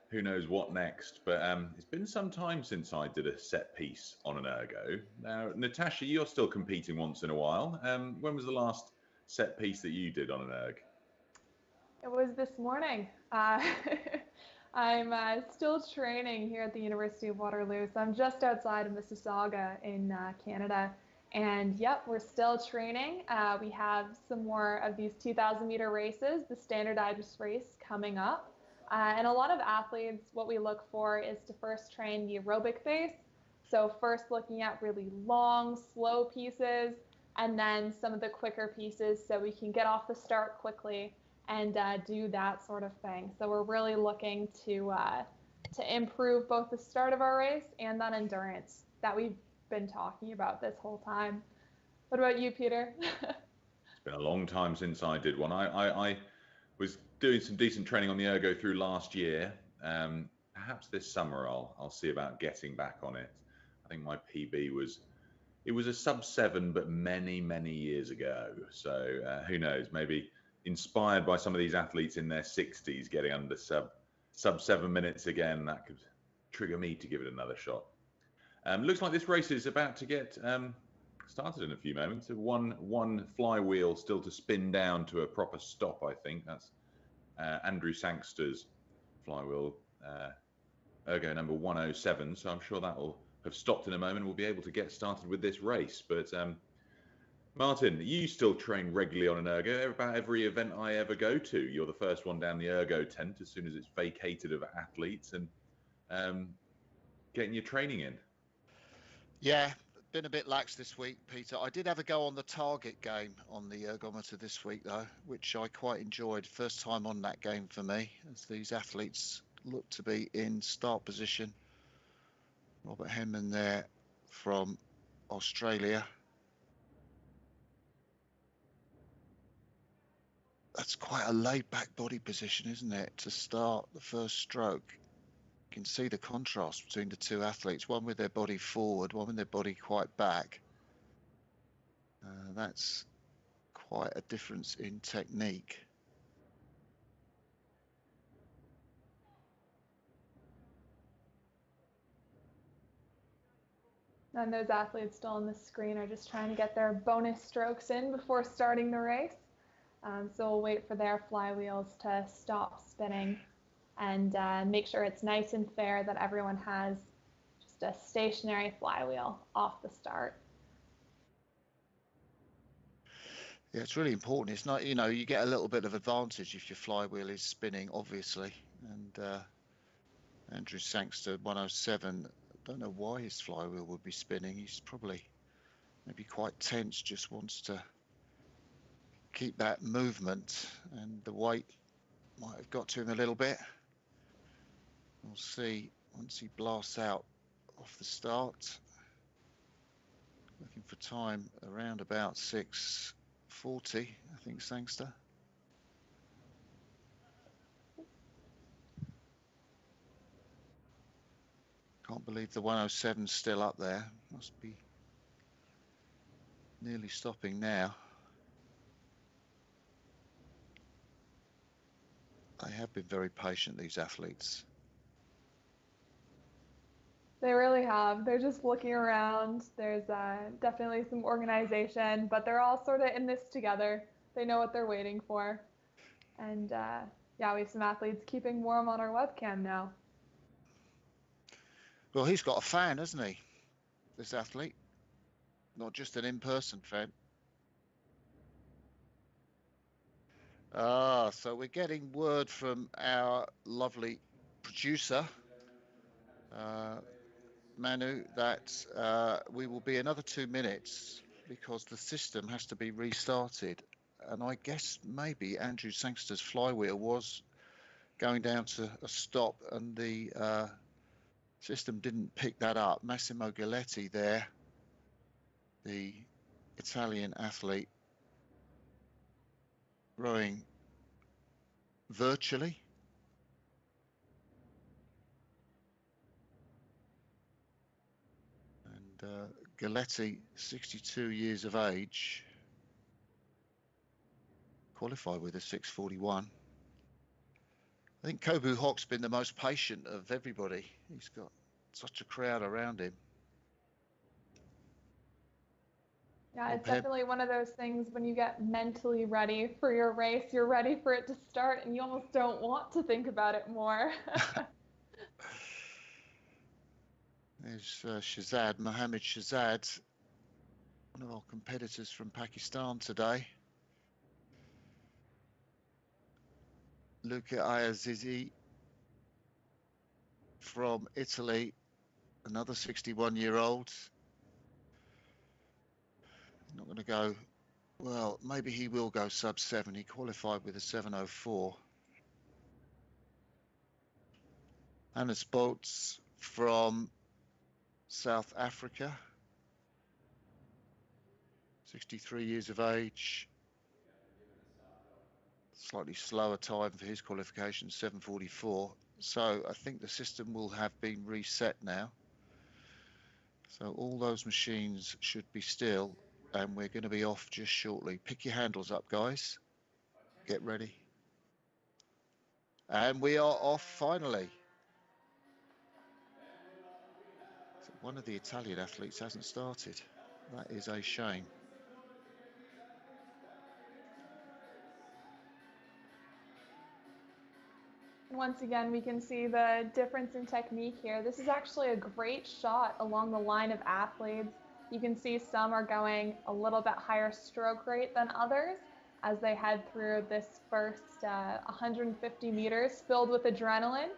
who knows what next. But it's been some time since I did a set piece on an ergo. Now, Natasha, you're still competing once in a while. When was the last set piece that you did on an erg? It was this morning. I'm still training here at the University of Waterloo, so I'm just outside of Mississauga in Canada. And yep, we're still training. We have some more of these 2,000-meter races, the standardized race coming up. And a lot of athletes, what we look for is to first train the aerobic phase. So first looking at really long, slow pieces, and then some of the quicker pieces so we can get off the start quickly and do that sort of thing. So we're really looking to improve both the start of our race and that endurance that we've been talking about this whole time. What about you, Peter? It's been a long time since I did one. I was doing some decent training on the ergo through last year. Perhaps this summer I'll see about getting back on it. I think my PB was a sub-7, but many years ago. So who knows? Maybe inspired by some of these athletes in their 60s getting under sub 7 minutes again, that could trigger me to give it another shot. Looks like this race is about to get started in a few moments. One flywheel still to spin down to a proper stop, I think. That's Andrew Sangster's flywheel, ergo number 107. So I'm sure that will have stopped in a moment. We'll be able to get started with this race. But Martin, you still train regularly on an ergo. About every event I ever go to, you're the first one down the ergo tent as soon as it's vacated of athletes and getting your training in. Yeah, been a bit lax this week, Peter. I did have a go on the target game on the ergometer this week, though, which I quite enjoyed. First time on that game for me, as these athletes look to be in start position. Robert Henman there from Australia. That's quite a laid-back body position, isn't it, to start the first stroke? You can see the contrast between the two athletes, one with their body forward, one with their body quite back. That's quite a difference in technique. And those athletes still on the screen are just trying to get their bonus strokes in before starting the race. So we'll wait for their flywheels to stop spinning and make sure it's nice and fair that everyone has just a stationary flywheel off the start. Yeah, it's really important. It's not, you get a little bit of advantage if your flywheel is spinning, obviously. And Andrew Sangster, 107, I don't know why his flywheel would be spinning. He's probably maybe quite tense, just wants to keep that movement, and the weight might have got to him a little bit. We'll see once he blasts out off the start. Looking for time around about 6:40, I think, Sangster. Can't believe the 107's still up there. Must be nearly stopping now. They have been very patient, these athletes. They really have. They're just looking around. There's definitely some organization, but they're all sort of in this together. They know what they're waiting for. And yeah, we have some athletes keeping warm on our webcam now. Well, he's got a fan, hasn't he, this athlete? Not just an in-person fan. So we're getting word from our lovely producer, Manu, that we will be another 2 minutes because the system has to be restarted. And I guess maybe Andrew Sangster's flywheel was going down to a stop and the system didn't pick that up. Massimo Galetti there, the Italian athlete, rowing virtually. And Galetti, 62 years of age, qualified with a 6:41. I think Kobu Hock's been the most patient of everybody. He's got such a crowd around him. Yeah, it's definitely one of those things when you get mentally ready for your race, you're ready for it to start and you almost don't want to think about it more. There's Shahzad, Mohammed Shahzad, one of our competitors from Pakistan today. Luca Ayazizi from Italy, another 61-year-old. Not going to go, well, maybe he will go sub-7. He qualified with a 7:04. Hannes Boltz from South Africa, 63 years of age. Slightly slower time for his qualification, 7:44. So I think the system will have been reset now. So all those machines should be still, and we're going to be off just shortly. Pick your handles up, guys. Get ready. And we are off finally. So one of the Italian athletes hasn't started. That is a shame. Once again, we can see the difference in technique here. This is actually a great shot along the line of athletes. You can see some are going a little bit higher stroke rate than others as they head through this first 150 meters filled with adrenaline.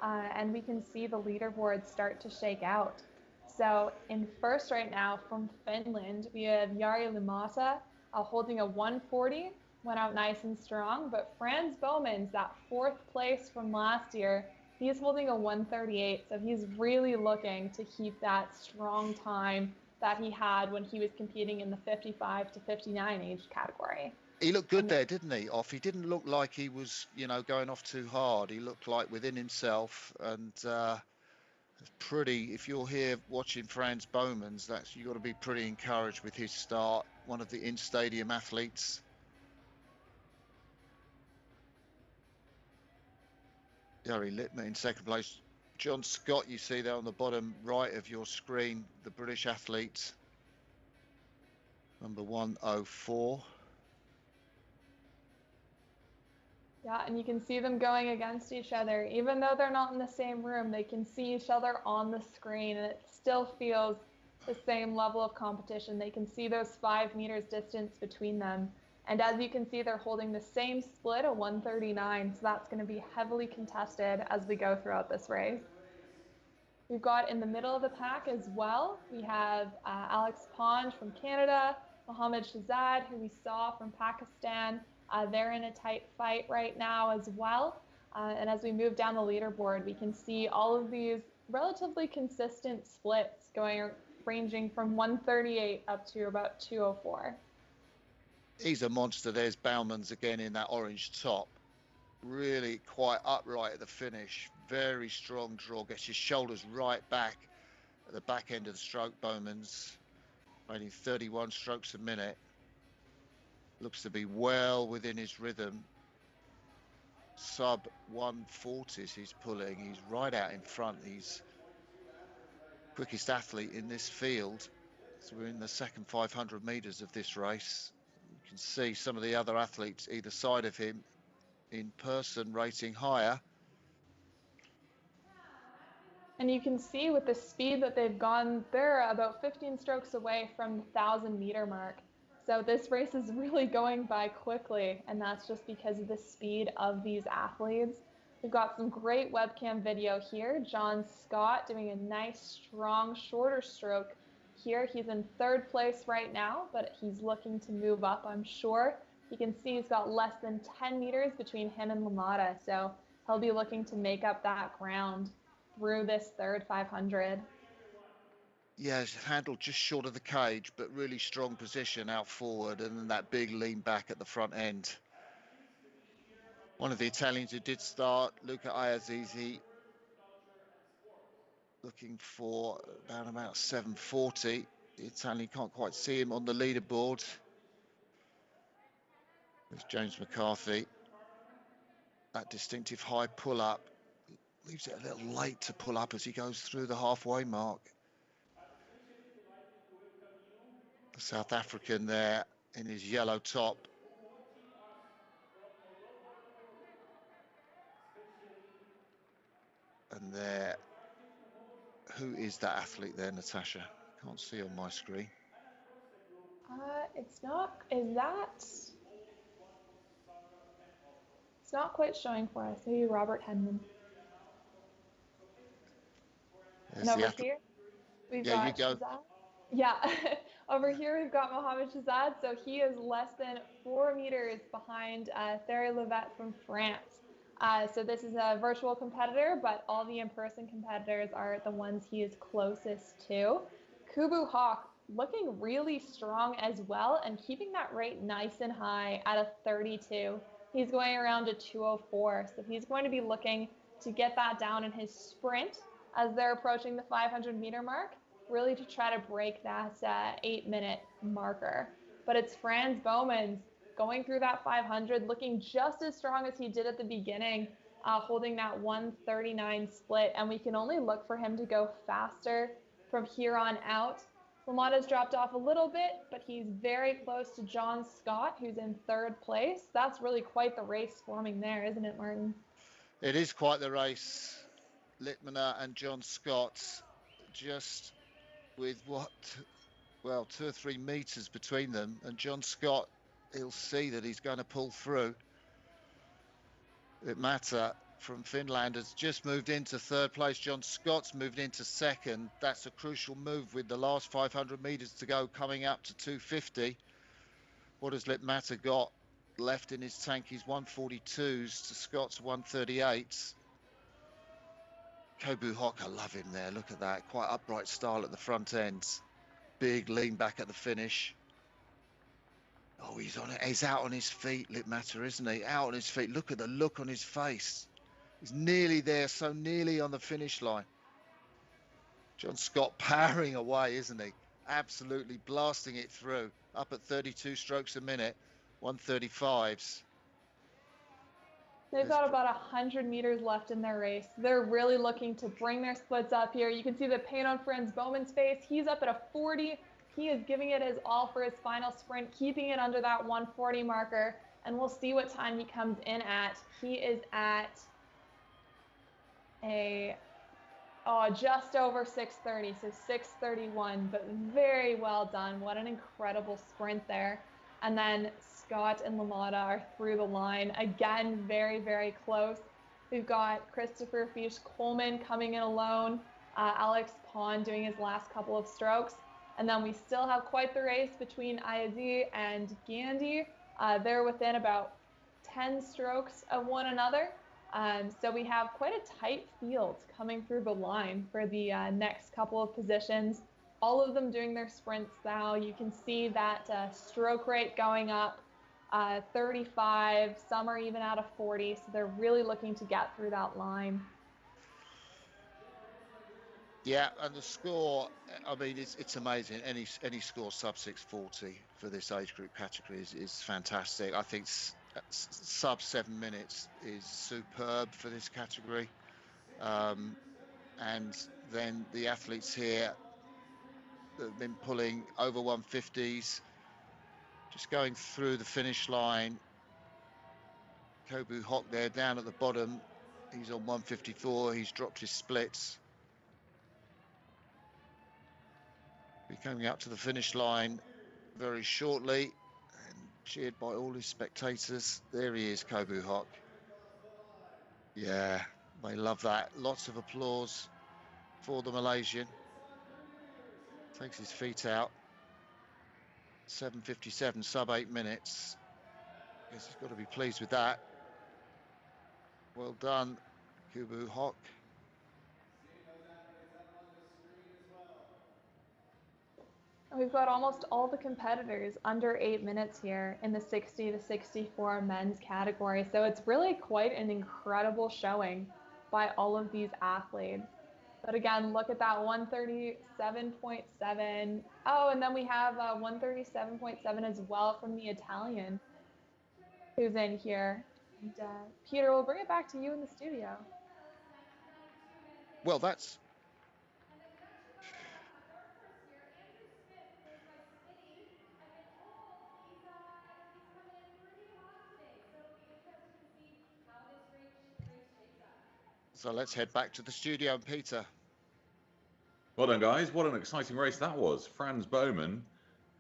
And we can see the leaderboard start to shake out. So in first right now from Finland, we have Jari Limata holding a 140. Went out nice and strong, but Franz Bowman's that 4th place from last year, he's holding a 138, so he's really looking to keep that strong time that he had when he was competing in the 55 to 59 age category. He looked good there, didn't he? He didn't look like he was, going off too hard. He looked like within himself, and pretty. If you're here watching Franz Bowman's, you got to be pretty encouraged with his start. One of the in-stadium athletes. Jari Littmer in second place. John Scott, you see there on the bottom right of your screen, the British athlete, number 104. Yeah, and you can see them going against each other. Even though they're not in the same room, they can see each other on the screen, and it still feels the same level of competition. They can see those 5 meters distance between them. And as you can see, they're holding the same split, a 139, so that's going to be heavily contested as we go throughout this race. We've got in the middle of the pack as well, we have Alex Pond from Canada, Mohammed Shahzad, who we saw from Pakistan. They're in a tight fight right now as well. And as we move down the leaderboard, we can see all of these relatively consistent splits ranging from 138 up to about 204. He's a monster. There's Bauman's again in that orange top. Really quite upright at the finish. Very strong draw. Gets his shoulders right back at the back end of the stroke. Bowman's running 31 strokes a minute. Looks to be well within his rhythm. Sub 140s he's pulling. He's right out in front. He's quickest athlete in this field. So we're in the second 500 meters of this race. You can see some of the other athletes either side of him in person rating higher. And you can see with the speed that they've gone, they're about 15 strokes away from the 1,000-meter mark. So this race is really going by quickly, and that's just because of the speed of these athletes. We've got some great webcam video here. John Scott doing a nice, strong, shorter stroke here. He's in 3rd place right now, but he's looking to move up, I'm sure. You can see he's got less than 10 meters between him and Limata, so he'll be looking to make up that ground through this 3rd 500. Yeah, it's handled just short of the cage, but really strong position out forward, and then that big lean back at the front end. One of the Italians who did start, Luca Ayazizi, looking for about 7:40. The Italian can't quite see him on the leaderboard. There's James McCarthy. That distinctive high pull-up. Leaves it a little late to pull up as he goes through the halfway mark. The South African there in his yellow top. And there, who is that athlete there, Natasha? Can't see on my screen. It's not, is that? It's not quite showing for us. Maybe Robert Henman. And over here, we've got Shazad. Yeah, over here we've got Mohamed Shazad. So he is less than 4 meters behind Thierry Levette from France. So this is a virtual competitor, but all the in-person competitors are the ones he is closest to. Kubu Hawk looking really strong as well and keeping that rate nice and high at a 32. He's going around a 204, so he's going to be looking to get that down in his sprint as they're approaching the 500-meter mark, really to try to break that 8-minute marker. But it's Frans Bowmans going through that 500, looking just as strong as he did at the beginning, holding that 1:39 split, and we can only look for him to go faster from here on out. Lamada's dropped off a little bit, but he's very close to John Scott, who's in 3rd place. That's really quite the race forming there, isn't it, Martin? It is quite the race. Littmaner and John Scott, just with 2 or 3 meters between them, and John Scott, he'll see that he's going to pull through. Littmaner from Finland has just moved into 3rd place. John Scott's moved into 2nd. That's a crucial move with the last 500 meters to go, coming up to 250. What has Littmaner got left in his tank? He's 142s to Scott's 138s. Kobu Hawk, I love him there. Look at that. Quite upright style at the front end. Big lean back at the finish. Oh, he's on it. He's out on his feet, Littmaner, isn't he? Out on his feet. Look at the look on his face. He's nearly there, so nearly on the finish line. John Scott powering away, isn't he? Absolutely blasting it through. Up at 32 strokes a minute, 135s. They've got about 100 meters left in their race. They're really looking to bring their splits up here. You can see the pain on Frans Bowman's face. He's up at a 40. He is giving it his all for his final sprint, keeping it under that 140 marker. And we'll see what time he comes in at. He is at just over 6:30, so 6:31, but very well done. What an incredible sprint there. And then Scott and Lamada are through the line. Again, very, very close. We've got Christopher Fish-Coleman coming in alone, Alex Pond doing his last couple of strokes. And then we still have quite the race between Ayadi and Gandhi. They're within about 10 strokes of one another. So we have quite a tight field coming through the line for the next couple of positions. All of them doing their sprints now. You can see that stroke rate going up, 35, some are even out of 40, so they're really looking to get through that line. Yeah, and the score, I mean, it's amazing. Any score sub 640 for this age group category is fantastic. I think sub 7 minutes is superb for this category. And then the athletes here that have been pulling over 150s, just going through the finish line. Kobu Hawk there down at the bottom. He's on 154. He's dropped his splits. Be coming up to the finish line very shortly and cheered by all his spectators. There he is, Kobu Hawk. Yeah, they love that. Lots of applause for the Malaysian. Takes his feet out. 7:57, sub 8 minutes. Guess he's got to be pleased with that. Well done, Kobu Hawk. We've got almost all the competitors under 8 minutes here in the 60 to 64 men's category. So it's really quite an incredible showing by all of these athletes. But again, look at that 137.7. Oh, and then we have 137.7 as well from the Italian who's in here. And, Peter, we'll bring it back to you in the studio. Well, that's so let's head back to the studio and Peter. Well done, guys. What an exciting race that was. Franz Bowman,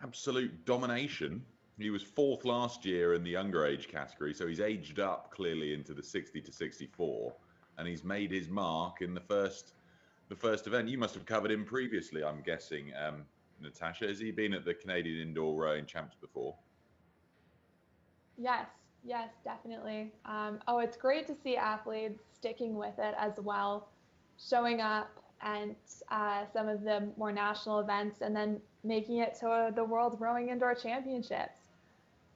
absolute domination. He was fourth last year in the younger age category, so he's aged up clearly into the 60 to 64, and he's made his mark in the first event. You must have covered him previously, I'm guessing, Natasha. Has he been at the Canadian Indoor Rowing Champs before? Yes, definitely. Oh, it's great to see athletes sticking with it as well, showing up and some of the more national events and then making it to the World Rowing Indoor Championships.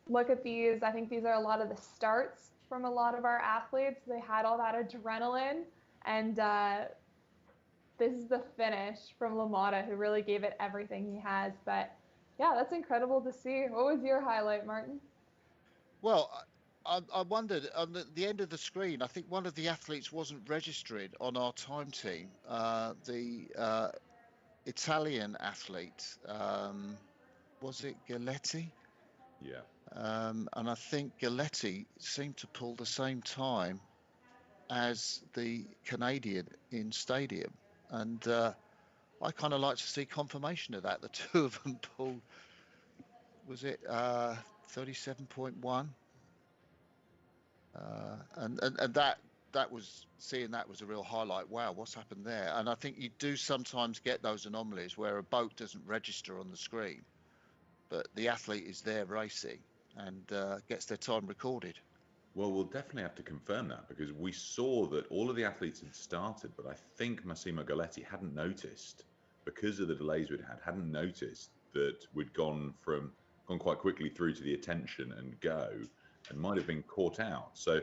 Look at these. I think these are a lot of the starts from a lot of our athletes. They had all that adrenaline, and this is the finish from LaMotta, who really gave it everything he has. But yeah, that's incredible to see. What was your highlight, Martin? Well, I wondered on the end of the screen, I think one of the athletes wasn't registered on our time team. The Italian athlete, was it Galetti? Yeah. And I think Galetti seemed to pull the same time as the Canadian in stadium. And I kind of like to see confirmation of that. The two of them pulled, was it 37.1? And that was, seeing that was a real highlight. Wow, what's happened there? And I think you do sometimes get those anomalies where a boat doesn't register on the screen, but the athlete is there racing and gets their time recorded. Well, we'll definitely have to confirm that, because we saw that all of the athletes had started, but I think Massimo Galetti hadn't noticed, because of the delays we'd had, hadn't noticed that we'd gone quite quickly through to the attention and go, and might have been caught out. So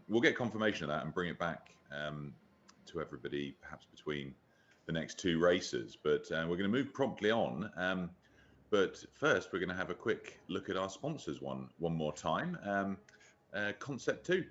we'll get confirmation of that and bring it back to everybody, perhaps between the next two races. But we're going to move promptly on. But first, we're going to have a quick look at our sponsors one more time. Concept 2.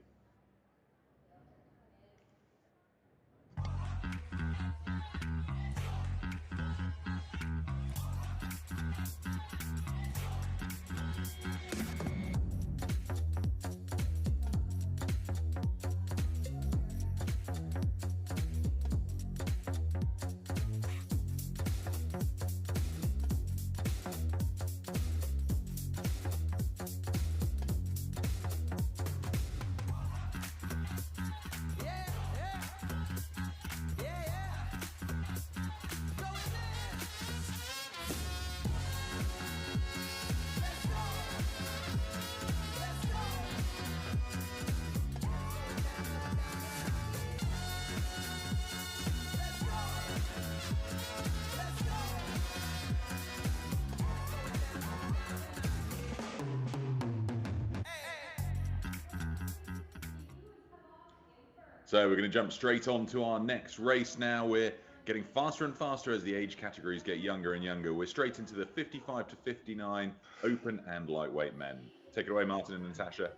So we're going to jump straight on to our next race now. We're getting faster and faster as the age categories get younger and younger. We're straight into the 55 to 59 open and lightweight men. Take it away, Martin and Natasha.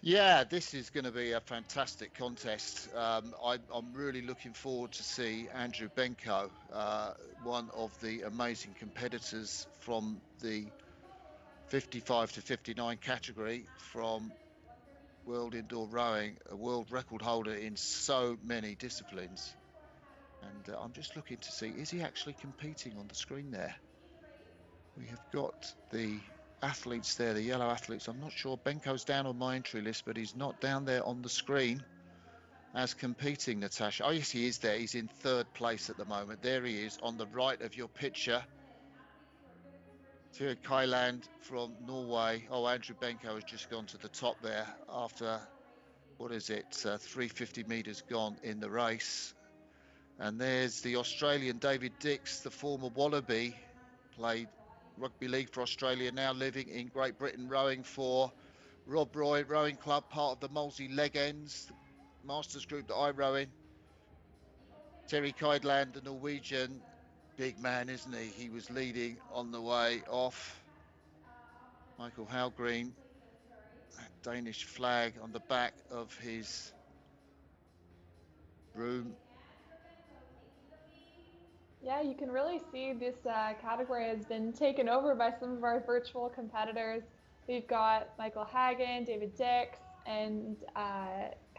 Yeah, this is going to be a fantastic contest. I'm really looking forward to see Andrew Benko, one of the amazing competitors from the 55 to 59 category from World Indoor Rowing, a world record holder in so many disciplines. And I'm just looking to see, is he actually competing on the screen there? We have got the athletes there, the yellow athletes. I'm not sure. Benko's down on my entry list, but he's not down there on the screen as competing, Natasha. Oh, yes, he is there. He's in third place at the moment. There he is on the right of your picture. To Kailand from Norway. Oh, Andrew Benko has just gone to the top there after, what is it, 350 metres gone in the race. And there's the Australian David Dix, the former Wallaby, played rugby league for Australia, now living in Great Britain, rowing for Rob Roy Rowing Club, part of the Molesey Leg Ends, Masters group that I row in. Terry Keidland, the Norwegian, big man, isn't he? He was leading on the way off. Michael Halgreen, that Danish flag on the back of his broom. Yeah, you can really see this category has been taken over by some of our virtual competitors. We've got Michael Hagen, David Dix, and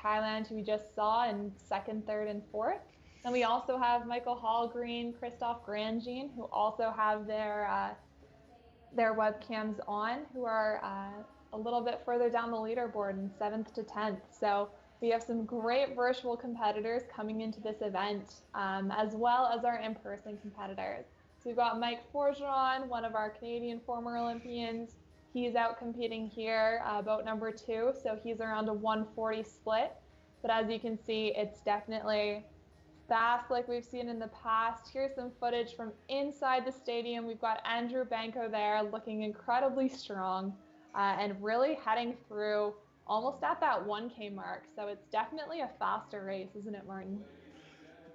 Kyland, who we just saw in second, third, and fourth. Then we also have Michael Hallgreen, Christophe Grandjean, who also have their webcams on, who are a little bit further down the leaderboard in 7th to 10th. So we have some great virtual competitors coming into this event, as well as our in-person competitors. So we've got Mike Forgeron, one of our Canadian former Olympians. He's out competing here, boat number 2, so he's around a 140 split. But as you can see, it's definitely fast like we've seen in the past. Here's some footage from inside the stadium. We've got Andrew Benko there looking incredibly strong and really heading through almost at that 1K mark. So it's definitely a faster race, isn't it, Martin?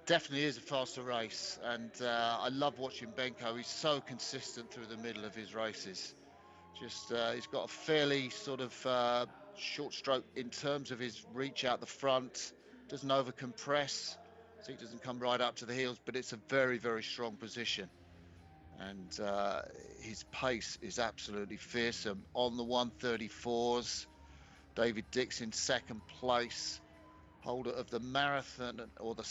Definitely is a faster race, and I love watching Benko. He's so consistent through the middle of his races. Just he's got a fairly sort of short stroke in terms of his reach out the front. Doesn't over compress, so he doesn't come right up to the heels, but it's a very, very strong position. And his pace is absolutely fearsome. On the 134s, David Dix in second place, holder of the marathon, or the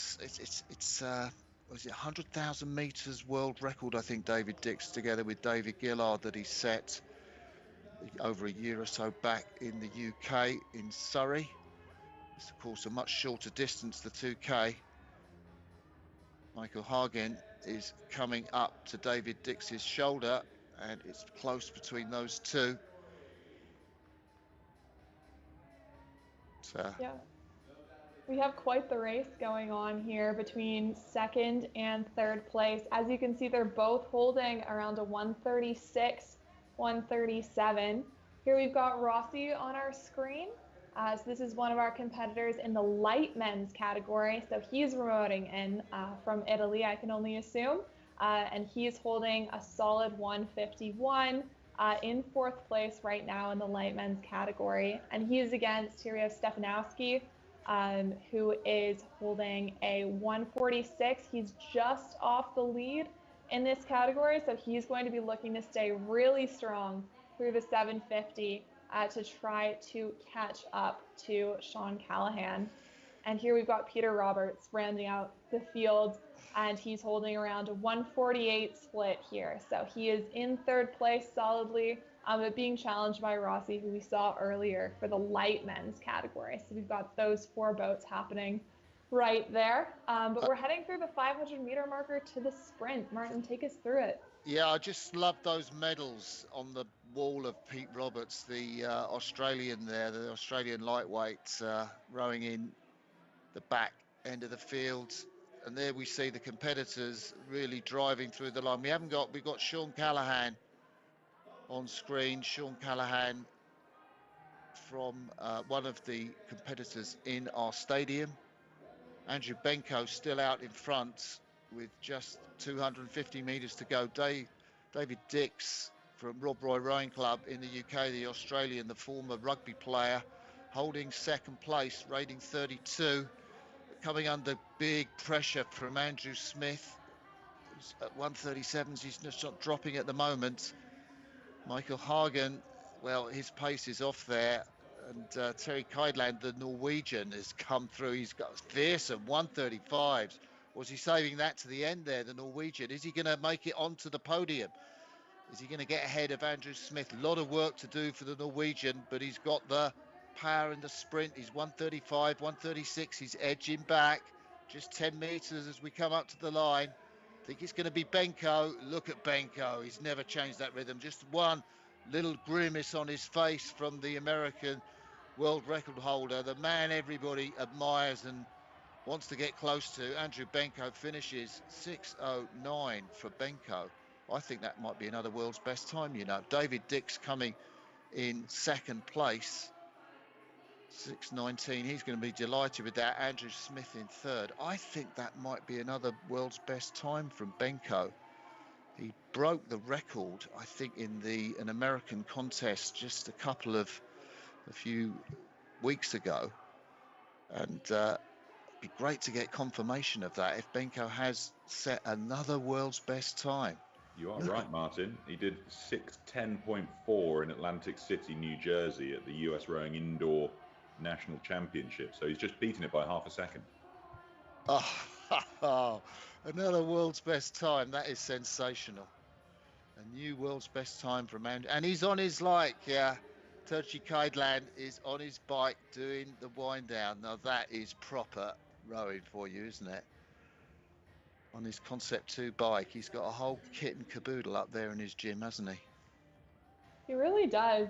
was it 100,000 meters world record? I think David Dix, together with David Gillard, that he set over a year or so back in the UK in Surrey. It's of course a much shorter distance, the 2K. Michael Hagen is coming up to David Dix's shoulder, and it's close between those two. Yeah, we have quite the race going on here between second and third place. As you can see, they're both holding around a 136, 137. Here we've got Rossi on our screen. So this is one of our competitors in the light men's category. So he's remoting in from Italy, I can only assume. And he's holding a solid 151 in fourth place right now in the light men's category. And he's against, here we have Stefanowski, who is holding a 146. He's just off the lead in this category. So he's going to be looking to stay really strong through the 750 to try to catch up to Sean Callahan. And here we've got Peter Roberts rounding out the field, and he's holding around a 148 split here. So he is in third place solidly, but being challenged by Rossi, who we saw earlier for the light men's category. So we've got those 4 boats happening right there. But we're heading through the 500-meter marker to the sprint. Martin, take us through it. Yeah, I just love those medals on the wall of Pete Roberts, the Australian there, the Australian lightweight, rowing in the back end of the field. And there we see the competitors really driving through the line. We've got Sean Callahan on screen. Sean Callahan from one of the competitors in our stadium. Andrew Benko still out in front with just 250 meters to go. David Dix from Rob Roy Rowing Club in the UK, the Australian, the former rugby player, holding second place, rating 32, coming under big pressure from Andrew Smith, who's at 137s. He's just not dropping at the moment. Michael Hagen, well, his pace is off there. And Terry Keidland, the Norwegian, has come through. He's got fearsome 135s. Was he saving that to the end there, the Norwegian? Is he going to make it onto the podium? Is he going to get ahead of Andrew Smith? A lot of work to do for the Norwegian, but he's got the power in the sprint. He's 135, 136. He's edging back. Just 10 meters as we come up to the line. I think it's going to be Benko. Look at Benko. He's never changed that rhythm. Just one little grimace on his face from the American world record holder, the man everybody admires and wants to get close to. Andrew Benko finishes 6:09 for Benko. I think that might be another world's best time, you know. David Dix coming in second place. 6:19. He's going to be delighted with that. Andrew Smith in third. I think that might be another world's best time from Benko. He broke the record, I think, in an American contest just a few weeks ago. And it'd be great to get confirmation of that if Benko has set another world's best time. You are right, Martin. He did 6:10.4 in Atlantic City, New Jersey at the US Rowing Indoor National Championship. So he's just beaten it by half a second. Oh, another world's best time. That is sensational. A new world's best time from Andrew. And he's on his Turchi Kaidlan is on his bike doing the wind down. Now that is proper rowing for you, isn't it? On his Concept 2 bike. He's got a whole kit and caboodle up there in his gym, hasn't he? He really does.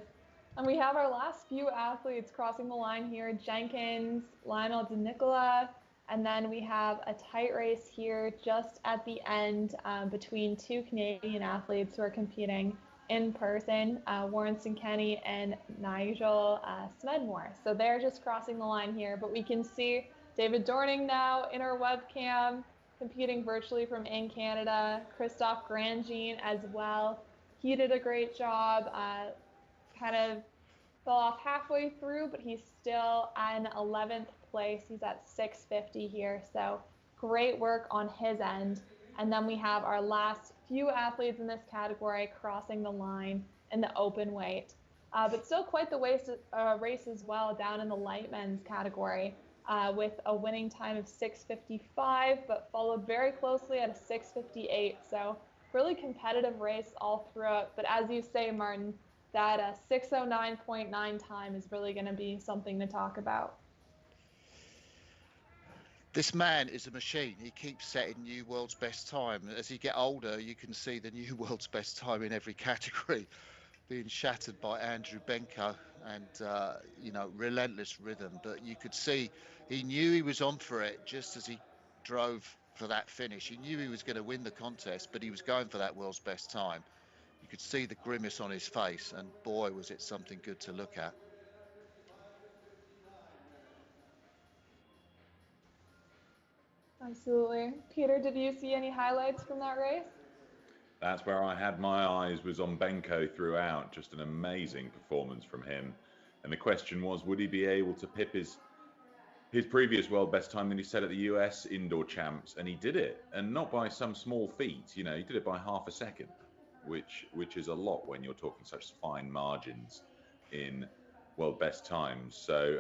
And we have our last few athletes crossing the line here. Jenkins, Lionel De Nicola, and then we have a tight race here just at the end between two Canadian athletes who are competing in person, Warren Kenny and Nigel Smedmore. So they're just crossing the line here, but we can see David Dorning now in our webcam, competing virtually from in Canada. Christophe Grandjean as well. He did a great job, kind of fell off halfway through, but he's still in 11th place. He's at 650 here, so great work on his end. And then we have our last few athletes in this category crossing the line in the open weight. But still quite the race as well down in the light men's category with a winning time of 6:55, but followed very closely at a 6:58. So really competitive race all throughout. But as you say, Martin, that 6:09.9 time is really going to be something to talk about. This man is a machine. He keeps setting new world's best time. As you get older, you can see the new world's best time in every category being shattered by Andrew Benko and, relentless rhythm. But you could see he knew he was on for it just as he drove for that finish. He knew he was going to win the contest, but he was going for that world's best time. You could see the grimace on his face, and boy, was it something good to look at. Absolutely. Peter, did you see any highlights from that race? That's where I had my eyes, was on Benko throughout. Just an amazing performance from him. And the question was, would he be able to pip his previous world best time that he set at the US Indoor Champs? And he did it, and not by some small feat. He did it by half a second, which is a lot when you're talking such fine margins in world best times. So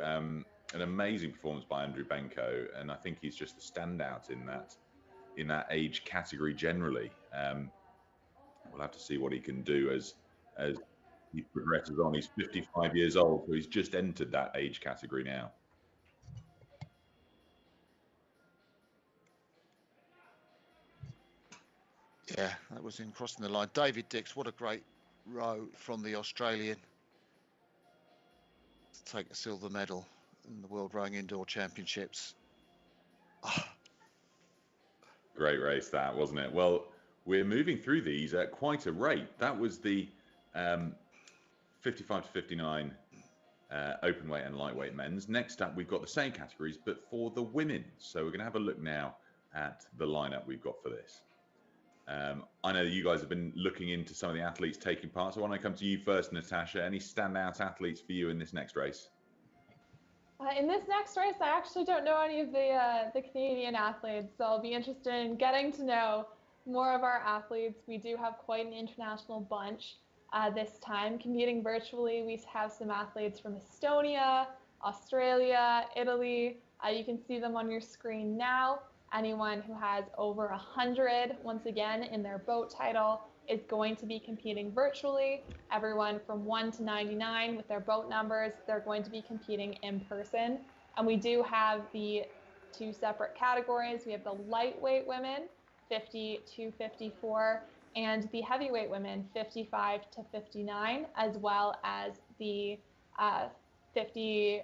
an amazing performance by Andrew Benko, and I think he's just the standout in that age category generally. We'll have to see what he can do as he progresses on. He's 55 years old, so he's just entered that age category now. Yeah, that was in crossing the line. David Dix, what a great row from the Australian to take a silver medal in the World Rowing Indoor Championships. Great race that, wasn't it? Well, we're moving through these at quite a rate. That was the 55 to 59 open weight and lightweight men's. Next up, we've got the same categories, but for the women. So we're going to have a look now at the lineup we've got for this. I know you guys have been looking into some of the athletes taking part. So why don't I come to you first, Natasha? Any standout athletes for you in this next race? In this next race, I actually don't know any of the Canadian athletes, so I'll be interested in getting to know more of our athletes. We do have quite an international bunch this time. Competing virtually, we have some athletes from Estonia, Australia, Italy. You can see them on your screen now. Anyone who has over 100, once again, in their boat title is going to be competing virtually. Everyone from 1 to 99 with their boat numbers, they're going to be competing in person. And we do have the two separate categories. We have the lightweight women, 50 to 54, and the heavyweight women, 55 to 59, as well as the 50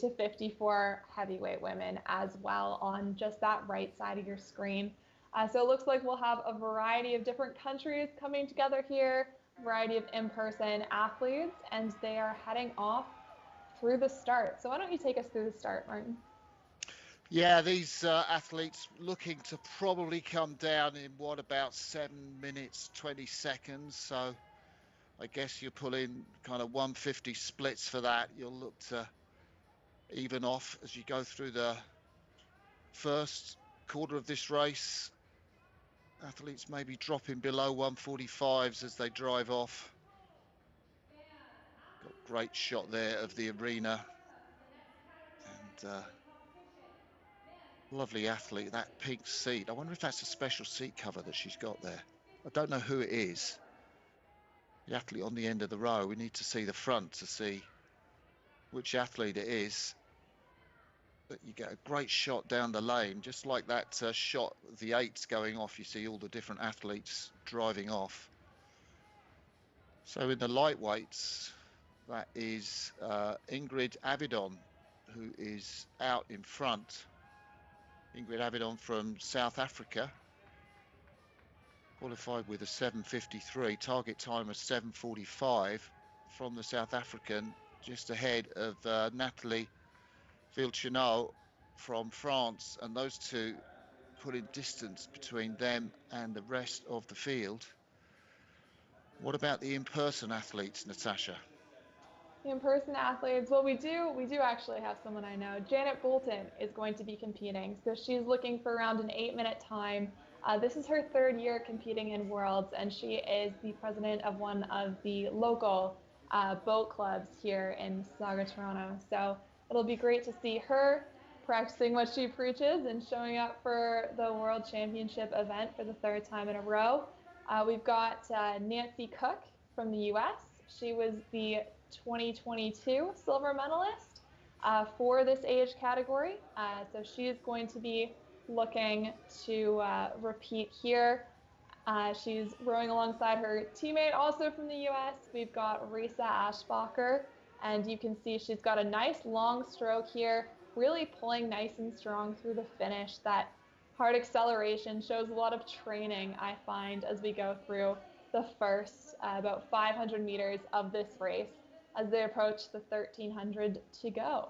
to 54 heavyweight women as well on just that right side of your screen. So it looks like we'll have a variety of different countries coming together here. variety of in-person athletes, and they are heading off through the start. So why don't you take us through the start, Martin? Yeah, these athletes looking to probably come down in what, about 7 minutes 20 seconds. So I guess you pull in kind of 150 splits for that. You'll look to even off as you go through the first quarter of this race. Athletes maybe dropping below 145s as they drive off. Got a great shot there of the arena. And lovely athlete, that pink seat. I wonder if that's a special seat cover that she's got there. I don't know who it is. The athlete on the end of the row. We need to see the front to see which athlete it is. But you get a great shot down the lane, just like that shot of the eights going off. You see all the different athletes driving off. So in the lightweights, that is Ingrid Avedon, who is out in front. Ingrid Avedon from South Africa, qualified with a 7:53, target time of 7:45 from the South African, just ahead of Nathalie Vilchenot from France, and those two putting distance between them and the rest of the field. What about the in-person athletes, Natasha? The in-person athletes, well, we do actually have someone I know. Janet Bolton is going to be competing, so she's looking for around an 8-minute time. This is her 3rd year competing in Worlds, and she is the president of one of the local boat clubs here in Mississauga, Toronto. So it'll be great to see her practicing what she preaches and showing up for the World Championship event for the 3rd time in a row. We've got Nancy Cook from the US. She was the 2022 silver medalist for this age category. So she is going to be looking to repeat here. She's rowing alongside her teammate also from the US. We've got Risa Ashbacher, and you can see she's got a nice long stroke here, really pulling nice and strong through the finish. That hard acceleration shows a lot of training, I find, as we go through the first about 500 meters of this race as they approach the 1,300 to go.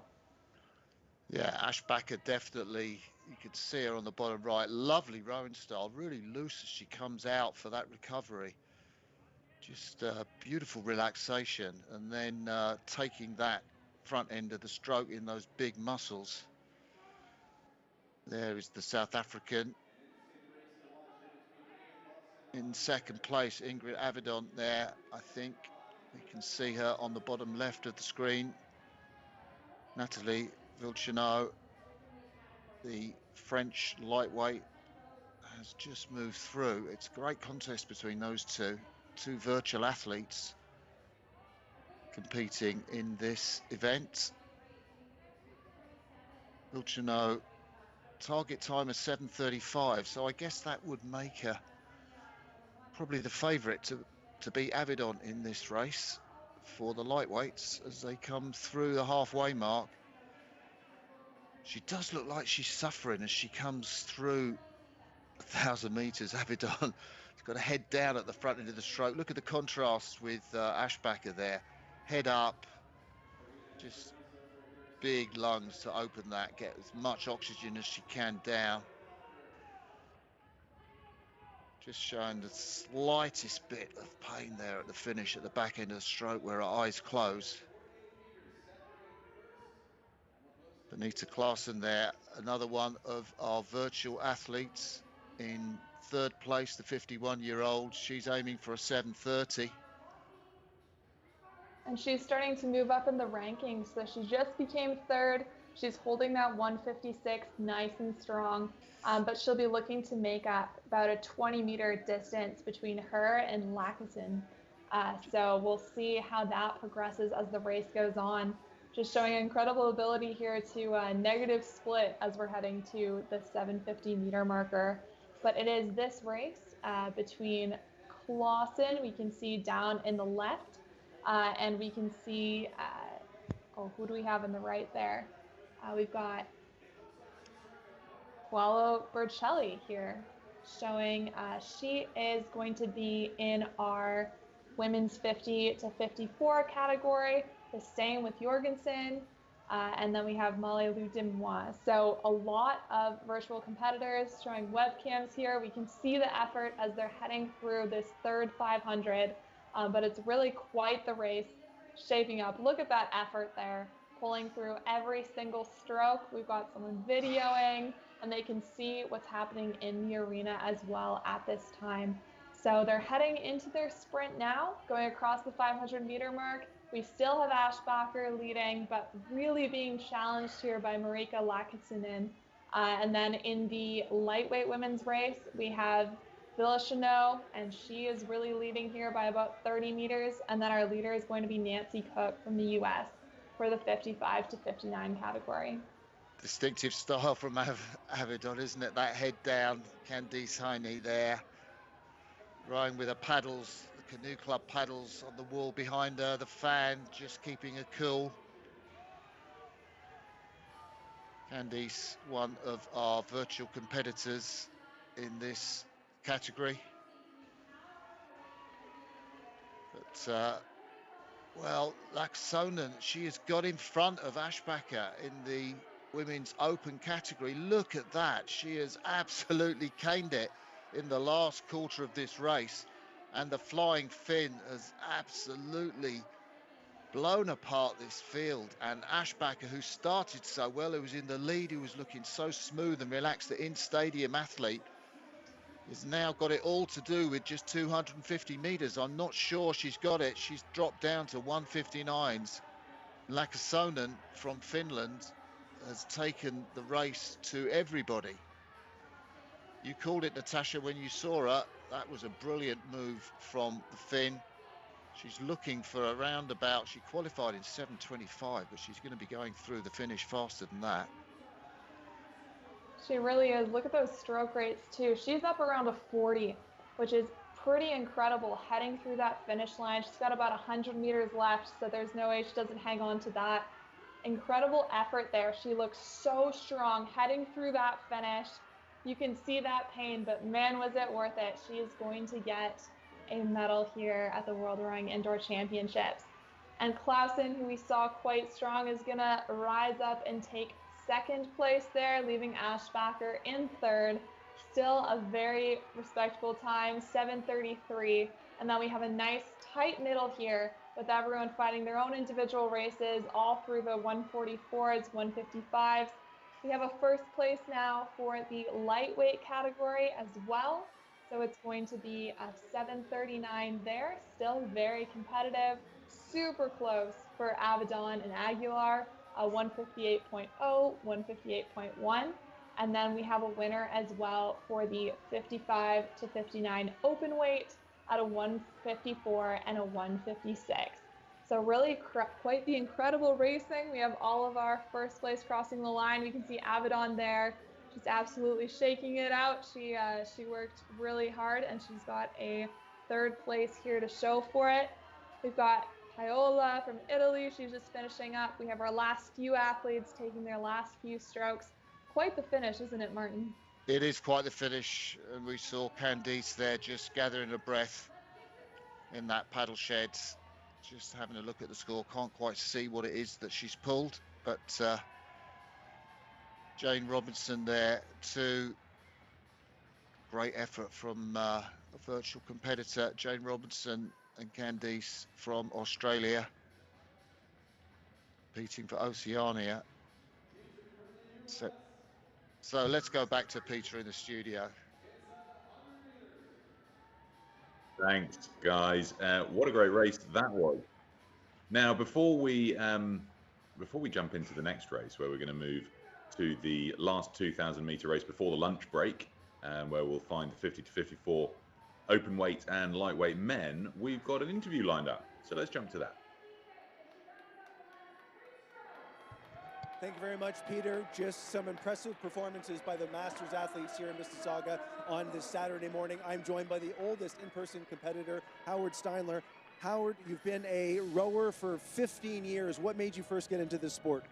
Yeah, Ashbacher definitely, you could see her on the bottom right. Lovely rowing style, really loose as she comes out for that recovery. Just beautiful relaxation, and then taking that front end of the stroke in those big muscles. There is the South African. In 2nd place, Ingrid Avedon there, I think. We can see her on the bottom left of the screen. Nathalie Vilchenot, the French lightweight, has just moved through. It's a great contest between those two virtual athletes competing in this event. Vilchenot, target time is 7:35, so I guess that would make her probably the favourite to beat Avedon in this race for the lightweights as they come through the halfway mark. She does look like she's suffering as she comes through 1,000 meters. Avedon has got a head down at the front end of the stroke. Look at the contrast with Ashbacher there. Head up, just big lungs to open that, get as much oxygen as she can down. Just showing the slightest bit of pain there at the finish, at the back end of the stroke where her eyes close. Benita Klaassen there, another one of our virtual athletes in 3rd place, the 51-year-old. She's aiming for a 7:30. And she's starting to move up in the rankings. So she just became 3rd. She's holding that 156 nice and strong, but she'll be looking to make up about a 20-meter distance between her and Lacassen. So we'll see how that progresses as the race goes on. Just showing incredible ability here to negative split as we're heading to the 750-meter marker. But it is this race between Klaassen, we can see down in the left, and we can see, who do we have in the right there? We've got Paolo Bercelli here, showing she is going to be in our women's 50 to 54 category, the same with Jorgensen. And then we have Molly Lou Demois. So a lot of virtual competitors showing webcams here. We can see the effort as they're heading through this third 500, but it's really quite the race shaping up. Look at that effort there, pulling through every single stroke. We've got someone videoing, and they can see what's happening in the arena as well at this time. So they're heading into their sprint now, going across the 500-meter mark. We still have Ashbacher leading, but really being challenged here by Marika Lakitsinen. And then in the lightweight women's race, we have Villachenot, and she is really leading here by about 30 meters. And then our leader is going to be Nancy Cook from the US for the 55 to 59 category. Distinctive style from Avedon, isn't it? That head down, Candice Heine there, rowing with her paddles, the Canoe Club paddles on the wall behind her, the fan just keeping her cool. Candice, one of our virtual competitors in this category. But, well, Laaksonen, she has got in front of Ashbacher in the women's open category. Look at that. She has absolutely caned it in the last quarter of this race. And the flying Finn has absolutely blown apart this field. And Ashbacher, who started so well, who was in the lead, who was looking so smooth and relaxed, the in-stadium athlete, has now got it all to do with just 250 meters. I'm not sure she's got it. She's dropped down to 159s. Laaksonen from Finland has taken the race to everybody. You called it, Natasha, when you saw her. That was a brilliant move from the Finn. She's looking for around about, she qualified in 7:25, but she's going to be going through the finish faster than that. She really is. Look at those stroke rates too. She's up around a 40, which is pretty incredible heading through that finish line. She's got about 100 meters left, so there's no way she doesn't hang on to that. Incredible effort there. She looks so strong heading through that finish. You can see that pain, but man, was it worth it. She is going to get a medal here at the World Rowing Indoor Championships. And Clausen, who we saw quite strong, is going to rise up and take second place there, leaving Ashbacher in third. Still a very respectable time, 7:33. And then we have a nice tight middle here with everyone fighting their own individual races all through the 144s, 155s. We have a first place now for the lightweight category as well. So it's going to be a 7:39 there, still very competitive, super close for Avedon and Aguilar, 158.0, 158.1. And then we have a winner as well for the 55 to 59 open weight at a 154 and a 156. So really quite the incredible racing. We have all of our first place crossing the line. We can see Avedon there. She's absolutely shaking it out. She worked really hard, and she's got a third place here to show for it. We've got Paola from Italy. She's just finishing up. We have our last few athletes taking their last few strokes. Quite the finish, isn't it, Martin? It is quite the finish, and we saw Candice there just gathering her breath in that paddle shed, just having a look at the score. Can't quite see what it is that she's pulled, but Jane Robinson there too. Great effort from a virtual competitor, Jane Robinson and Candice from Australia, competing for Oceania. So let's go back to Peter in the studio. Thanks, guys. What a great race that was. Now, before we jump into the next race, where we're going to move to the last 2,000 meter race before the lunch break, where we'll find the 50 to 54 open weight and lightweight men, we've got an interview lined up. So let's jump to that. Thank you very much, Peter. Just some impressive performances by the Masters athletes here in Mississauga on this Saturday morning. I'm joined by the oldest in-person competitor, Howard Steinler. Howard, you've been a rower for 15 years. What made you first get into this sport?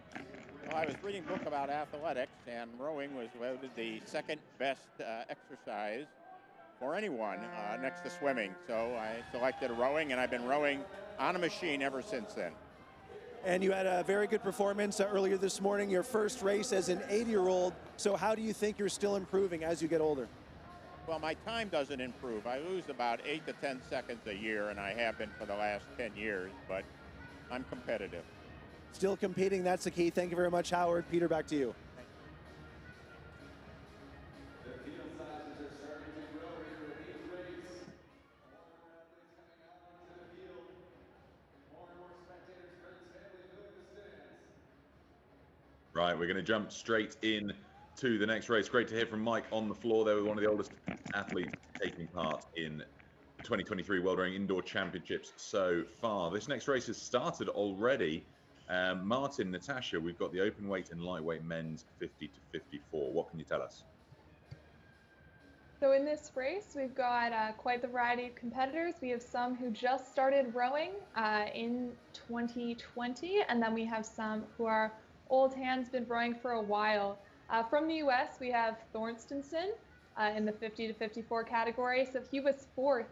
Well, I was reading a book about athletics, and rowing was voted the second best exercise or anyone next to swimming. So I selected rowing, and I've been rowing on a machine ever since then. And you had a very good performance earlier this morning, your first race as an 80-year-old. So how do you think you're still improving as you get older? Well, my time doesn't improve. I lose about 8 to 10 seconds a year, and I have been for the last 10 years, but I'm competitive. Still competing, that's the key. Thank you very much, Howard. Peter, back to you. Right, we're going to jump straight in to the next race. Great to hear from Mike on the floor there with one of the oldest athletes taking part in the 2023 World Rowing Indoor Championships so far. This next race has started already. Martin, Natasha, we've got the open weight and lightweight men's 50 to 54. What can you tell us? So in this race, we've got quite the variety of competitors. We have some who just started rowing in 2020, and then we have some who are old hands, been rowing for a while. From the US, we have Thorstenson in the 50 to 54 category. So he was 4th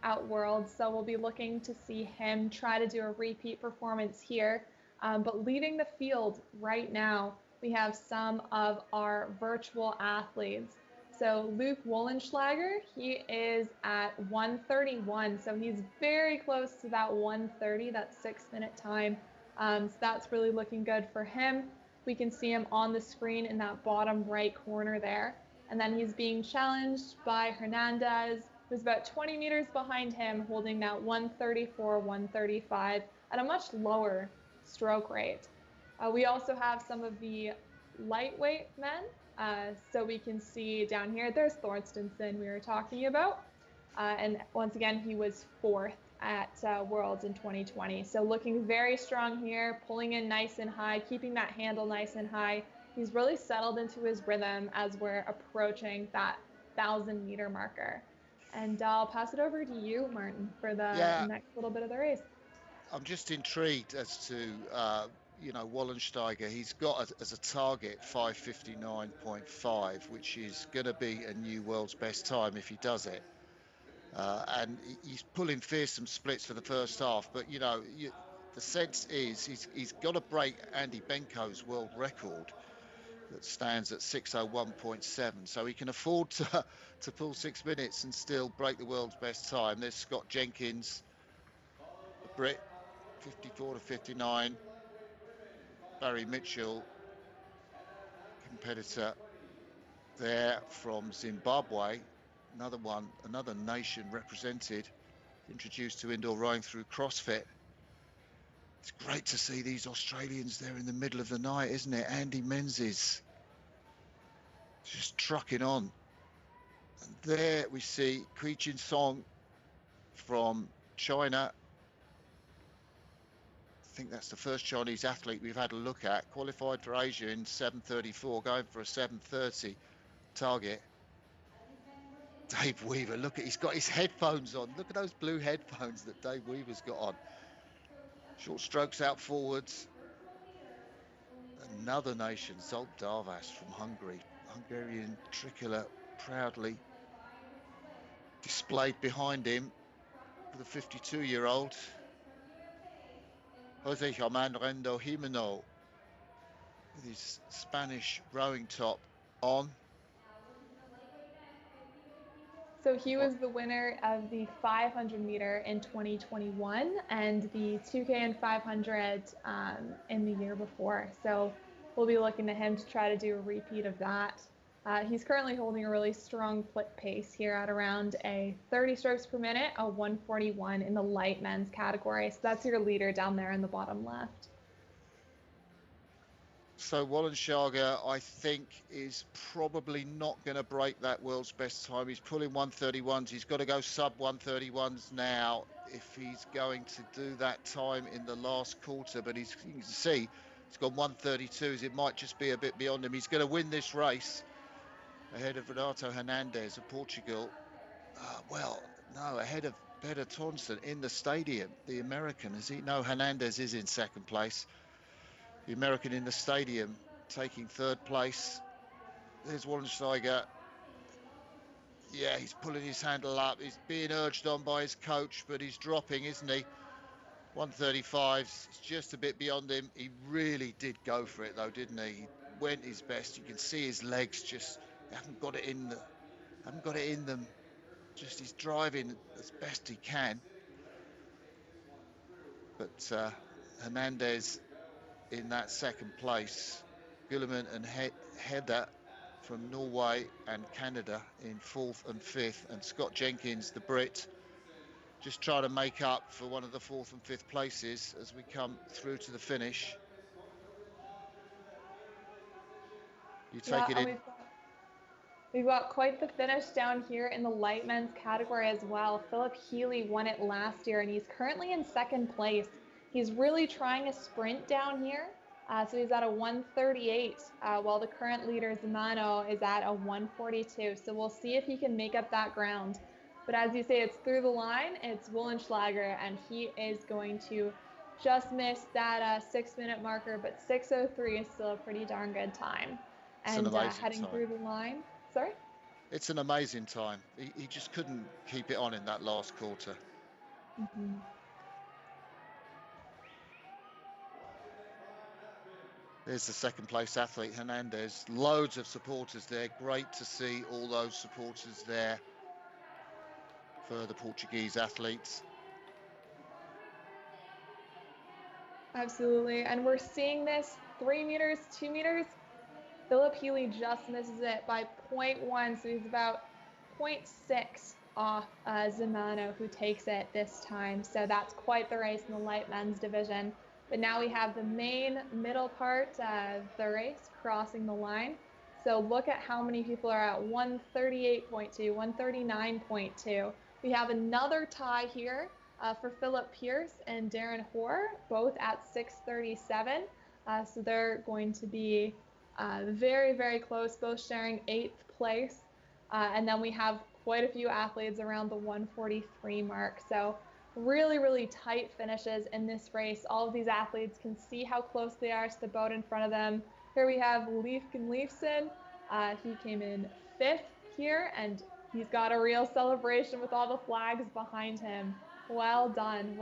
at Worlds, so we'll be looking to see him try to do a repeat performance here. But leading the field right now, we have some of our virtual athletes. So Luke Wollenschlager, he is at 1:31, so he's very close to that 1:30, that 6-minute time. So that's really looking good for him. We can see him on the screen in that bottom right corner there. And then he's being challenged by Hernandez, who's about 20 meters behind him, holding that 1:34, 1:35 at a much lower stroke rate. We also have some of the lightweight men. So we can see down here, there's Thorstenson we were talking about. And once again, he was 4th at Worlds in 2020. So looking very strong here, pulling in nice and high, keeping that handle nice and high. He's really settled into his rhythm as we're approaching that 1,000-meter marker. And I'll pass it over to you, Martin, for the next little bit of the race. I'm just intrigued as to, Wollensteiger. He's got as a target 5:59.5, which is going to be a new world's best time if he does it. And he's pulling fearsome splits for the first half, but the sense is he's got to break Andy Benko's world record that stands at 6:01.7, so he can afford to pull 6 minutes and still break the world's best time. There's Scott Jenkins, the Brit, 54 to 59. Barry Mitchell, competitor there from Zimbabwe, another nation represented, introduced to indoor rowing through CrossFit. It's great to see these Australians there in the middle of the night, isn't it? Andy Menzies just trucking on. And there we see Kui Jin Song from China. I think that's the first Chinese athlete we've had a look at. Qualified for Asia in 7:34, going for a 7:30 target. Dave Weaver, look at, he's got his headphones on. Look at those blue headphones that Dave Weaver's got on. Short strokes out forwards. Another nation, Zolt Darvas from Hungary. Hungarian tricolour proudly displayed behind him for the 52-year-old. Jose Germán Rendo Jimeno with his Spanish rowing top on. So he was the winner of the 500 meter in 2021 and the 2K and 500 in the year before. So we'll be looking to him to try to do a repeat of that. He's currently holding a really strong pace here at around a 30 strokes per minute, a 141 in the light men's category. So that's your leader down there in the bottom left. So Wollenschlager, I think, is probably not going to break that world's best time. He's pulling 131s. He's got to go sub 131s now if he's going to do that time in the last quarter. But you can see he's got 132s. It might just be a bit beyond him. He's going to win this race ahead of Renato Hernandez of Portugal. Ahead of Peter Thorsten in the stadium, the American. Hernandez is in second place. The American in the stadium taking third place. There's Wollensteiger. Yeah, he's pulling his handle up. He's being urged on by his coach, but he's dropping, isn't he? 135, it's just a bit beyond him. He really did go for it though, didn't he? He went his best. You can see his legs just haven't got it in them. Just he's driving as best he can. But Hernandez in that second place. Gulliman and Hedda from Norway and Canada in 4th and 5th, and Scott Jenkins, the Brit, just trying to make up for one of the 4th and 5th places as we come through to the finish. You take it in. We've got quite the finish down here in the light men's category as well. Philip Healy won it last year, and he's currently in 2nd place. He's really trying a sprint down here. So he's at a 138, while the current leader, Zimano, is at a 142. So we'll see if he can make up that ground. But as you say, it's through the line. It's Wollenschlager, and he is going to just miss that 6-minute marker. But 6:03 is still a pretty darn good time. And heading through the line. Sorry? It's an amazing time. He just couldn't keep it on in that last quarter. Mm-hmm. There's the 2nd place athlete, Hernandez. Loads of supporters there. Great to see all those supporters there for the Portuguese athletes. Absolutely. And we're seeing this 3 meters, 2 meters. Philip Healy just misses it by 0.1, so he's about 0.6 off Zimano, who takes it this time. So that's quite the race in the light men's division. But now we have the main middle part of the race crossing the line. So look at how many people are at 138.2, 139.2. We have another tie here for Philip Pierce and Darren Hoare, both at 6:37. So they're going to be very, very close, both sharing 8th place. And then we have quite a few athletes around the 143 mark. So really, really tight finishes in this race. All of these athletes can see how close they are to the boat in front of them. Here we have Leifken Leifson. He came in 5th here, and he's got a real celebration with all the flags behind him. Well done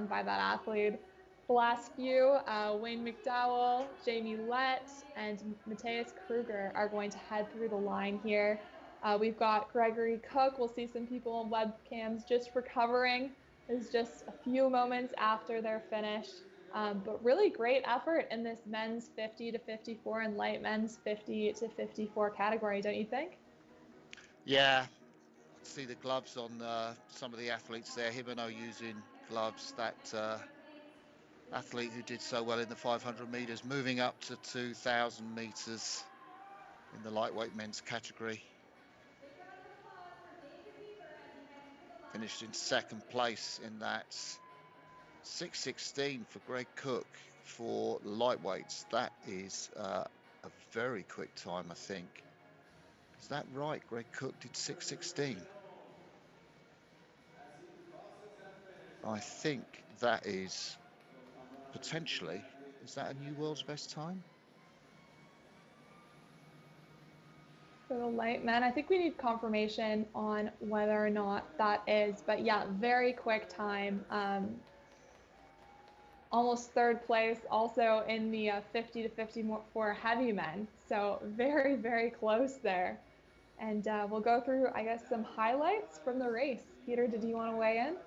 by that athlete. The last few, Wayne McDowell, Jamie Lett, and Matthias Kruger are going to head through the line here. We've got Gregory Cook. We'll see some people on webcams just recovering. It's just a few moments after they're finished. But really great effort in this men's 50 to 54 and light men's 50 to 54 category, don't you think? Yeah, see the gloves on some of the athletes there. Hibano using gloves. That athlete who did so well in the 500 meters, moving up to 2,000 meters in the lightweight men's category. Finished in 2nd place in that. 6:16 for Greg Cook for lightweights. That is a very quick time, I think. Is that right? Greg Cook did 6:16. I think that is potentially, is that a new world's best time? For the light men, I think we need confirmation on whether or not that is, but yeah, very quick time. Almost 3rd place, also in the 50 to 54 heavy men. So very, very close there. And we'll go through, I guess, some highlights from the race. Peter, did you want to weigh in?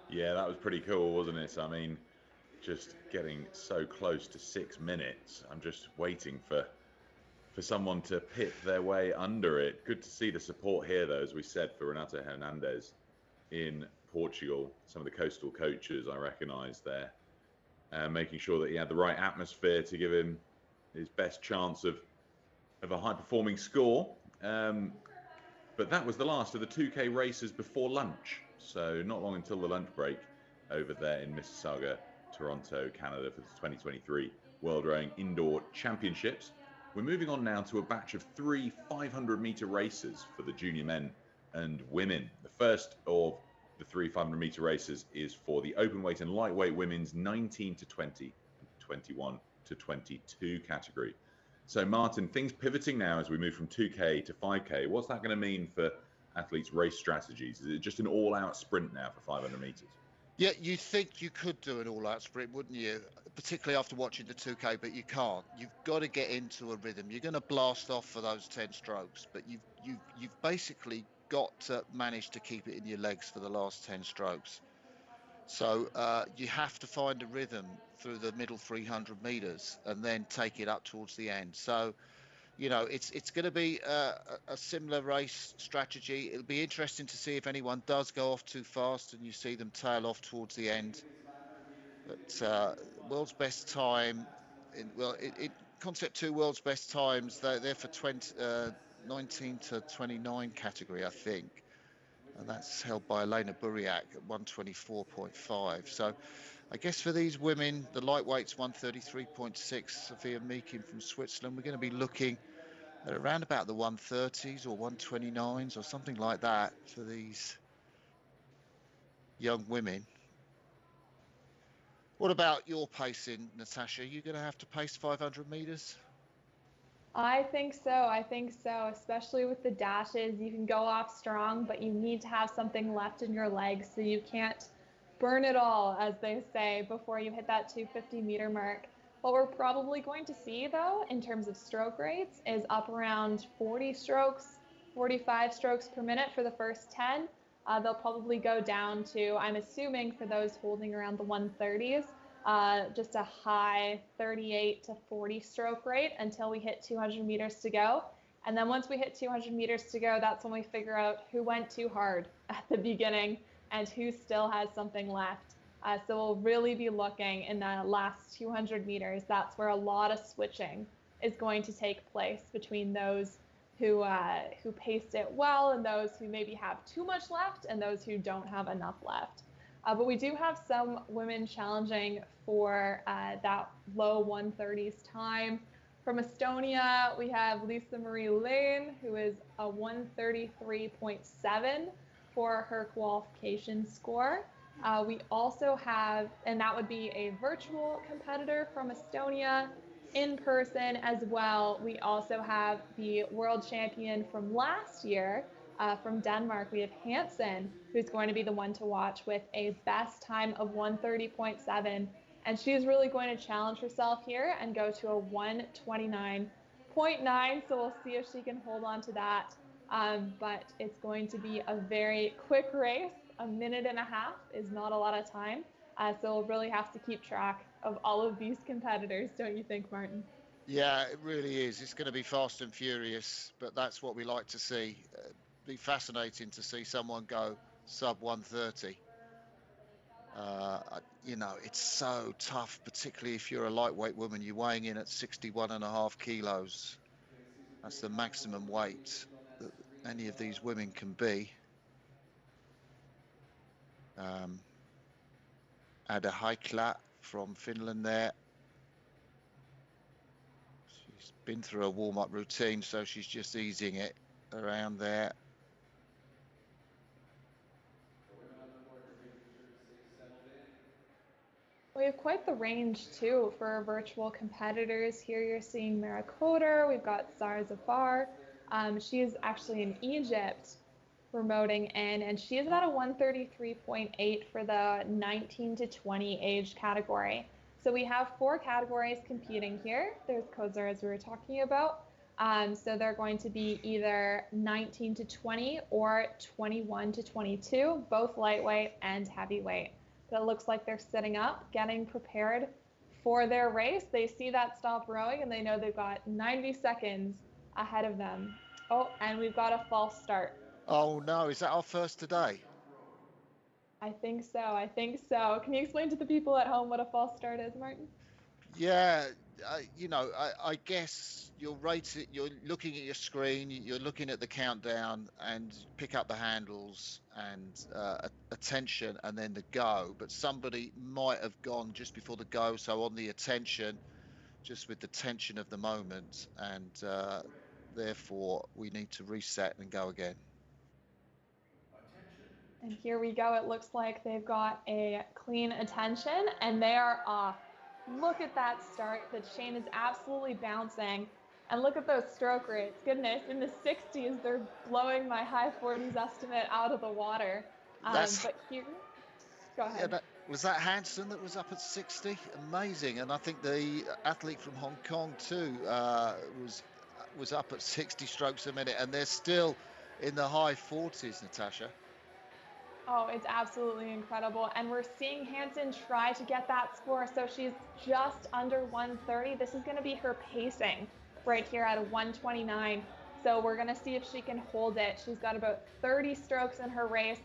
Yeah, that was pretty cool, wasn't it? I mean, just getting so close to 6 minutes. I'm just waiting for someone to pit their way under it. Good to see the support here, though, as we said, for Renato Hernandez in Portugal. Some of the coastal coaches I recognised there, making sure that he had the right atmosphere to give him his best chance of a high-performing score. But that was the last of the 2K races before lunch. So not long until the lunch break over there in Mississauga, Toronto, Canada, for the 2023 World Rowing Indoor Championships. We're moving on now to a batch of 3 500-meter races for the junior men and women. The first of the 3 500-meter races is for the open weight and lightweight women's 19 to 20 and 21 to 22 category. So, Martin, things pivoting now as we move from 2K to 5K. What's that going to mean for athletes' race strategies? Is it just an all-out sprint now for 500 meters? Yeah, you think you could do an all-out sprint, wouldn't you? Particularly after watching the 2K, but you can't. You've got to get into a rhythm. You're going to blast off for those 10 strokes, but you've basically got to manage to keep it in your legs for the last 10 strokes. So you have to find a rhythm through the middle 300 meters and then take it up towards the end. So, you know, it's going to be a similar race strategy. It'll be interesting to see if anyone does go off too fast and you see them tail off towards the end. But world's best time, in Concept 2 world's best times, they're for 19 to 29 category, I think. And that's held by Elena Buriak at 124.5. So I guess for these women, the lightweight's 133.6, Sophia Meekin from Switzerland. We're going to be looking at around about the 130s or 129s or something like that for these young women. What about your pacing, Natasha? Are you going to have to pace 500 meters? I think so. I think so, especially with the dashes. You can go off strong, but you need to have something left in your legs so you can't burn it all, as they say, before you hit that 250-meter mark. What we're probably going to see, though, in terms of stroke rates, is up around 40 strokes, 45 strokes per minute for the first 10. They'll probably go down to, I'm assuming, for those holding around the 130s, just a high 38 to 40 stroke rate until we hit 200 meters to go. And then once we hit 200 meters to go, that's when we figure out who went too hard at the beginning and who still has something left. So we'll really be looking in the last 200 meters. That's where a lot of switching is going to take place between those who paced it well and those who maybe have too much left and those who don't have enough left. But we do have some women challenging for that low 130s time. From Estonia, we have Lisa Marie Lane, who is a 133.7 for her qualification score. We also have, and that would be a virtual competitor from Estonia. In person as well, we also have the world champion from last year, from Denmark. We have Hansen, who's going to be the one to watch with a best time of 130.7. And she's really going to challenge herself here and go to a 129.9. So we'll see if she can hold on to that. But it's going to be a very quick race. A minute and a half is not a lot of time. So we'll really have to keep track of all of these competitors, don't you think, Martin? Yeah, it really is. It's going to be fast and furious, but that's what we like to see. Be fascinating to see someone go sub 130. You know, it's so tough, particularly if you're a lightweight woman. You're weighing in at 61.5 kilos. That's the maximum weight that any of these women can be. Ada Haikla from Finland there. She's been through a warm-up routine, so she's just easing it around there. We have quite the range too for virtual competitors. Here you're seeing Mara Koder. We've got Zara Zafar. She's actually in Egypt promoting in, and she is at a 133.8 for the 19 to 20 age category. So we have 4 categories competing here. There's Kozer, as we were talking about. So they're going to be either 19 to 20 or 21 to 22, both lightweight and heavyweight. But it looks like they're sitting up, getting prepared for their race. They see that stop rowing and they know they've got 90 seconds ahead of them. Oh, and we've got a false start. Oh no, is that our first today? I think so. I think so. Can you explain to the people at home what a false start is, Martin? Yeah, you know, I guess you're looking at your screen, you're looking at the countdown and pick up the handles and attention and then the go. But somebody might have gone just before the go, so on the attention, just with the tension of the moment, and therefore we need to reset and go again. And here we go. It looks like they've got a clean attention and they are off. Look at that start. The chain is absolutely bouncing. And look at those stroke rates. Goodness, in the 60s, they're blowing my high 40s estimate out of the water. But here, go ahead. Yeah, was that Hansen that was up at 60? Amazing. And I think the athlete from Hong Kong too was up at 60 strokes a minute, and they're still in the high 40s, Natasha. Oh, it's absolutely incredible. And we're seeing Hansen try to get that score. So she's just under 130. This is going to be her pacing right here at a 129. So we're going to see if she can hold it. She's got about 30 strokes in her race.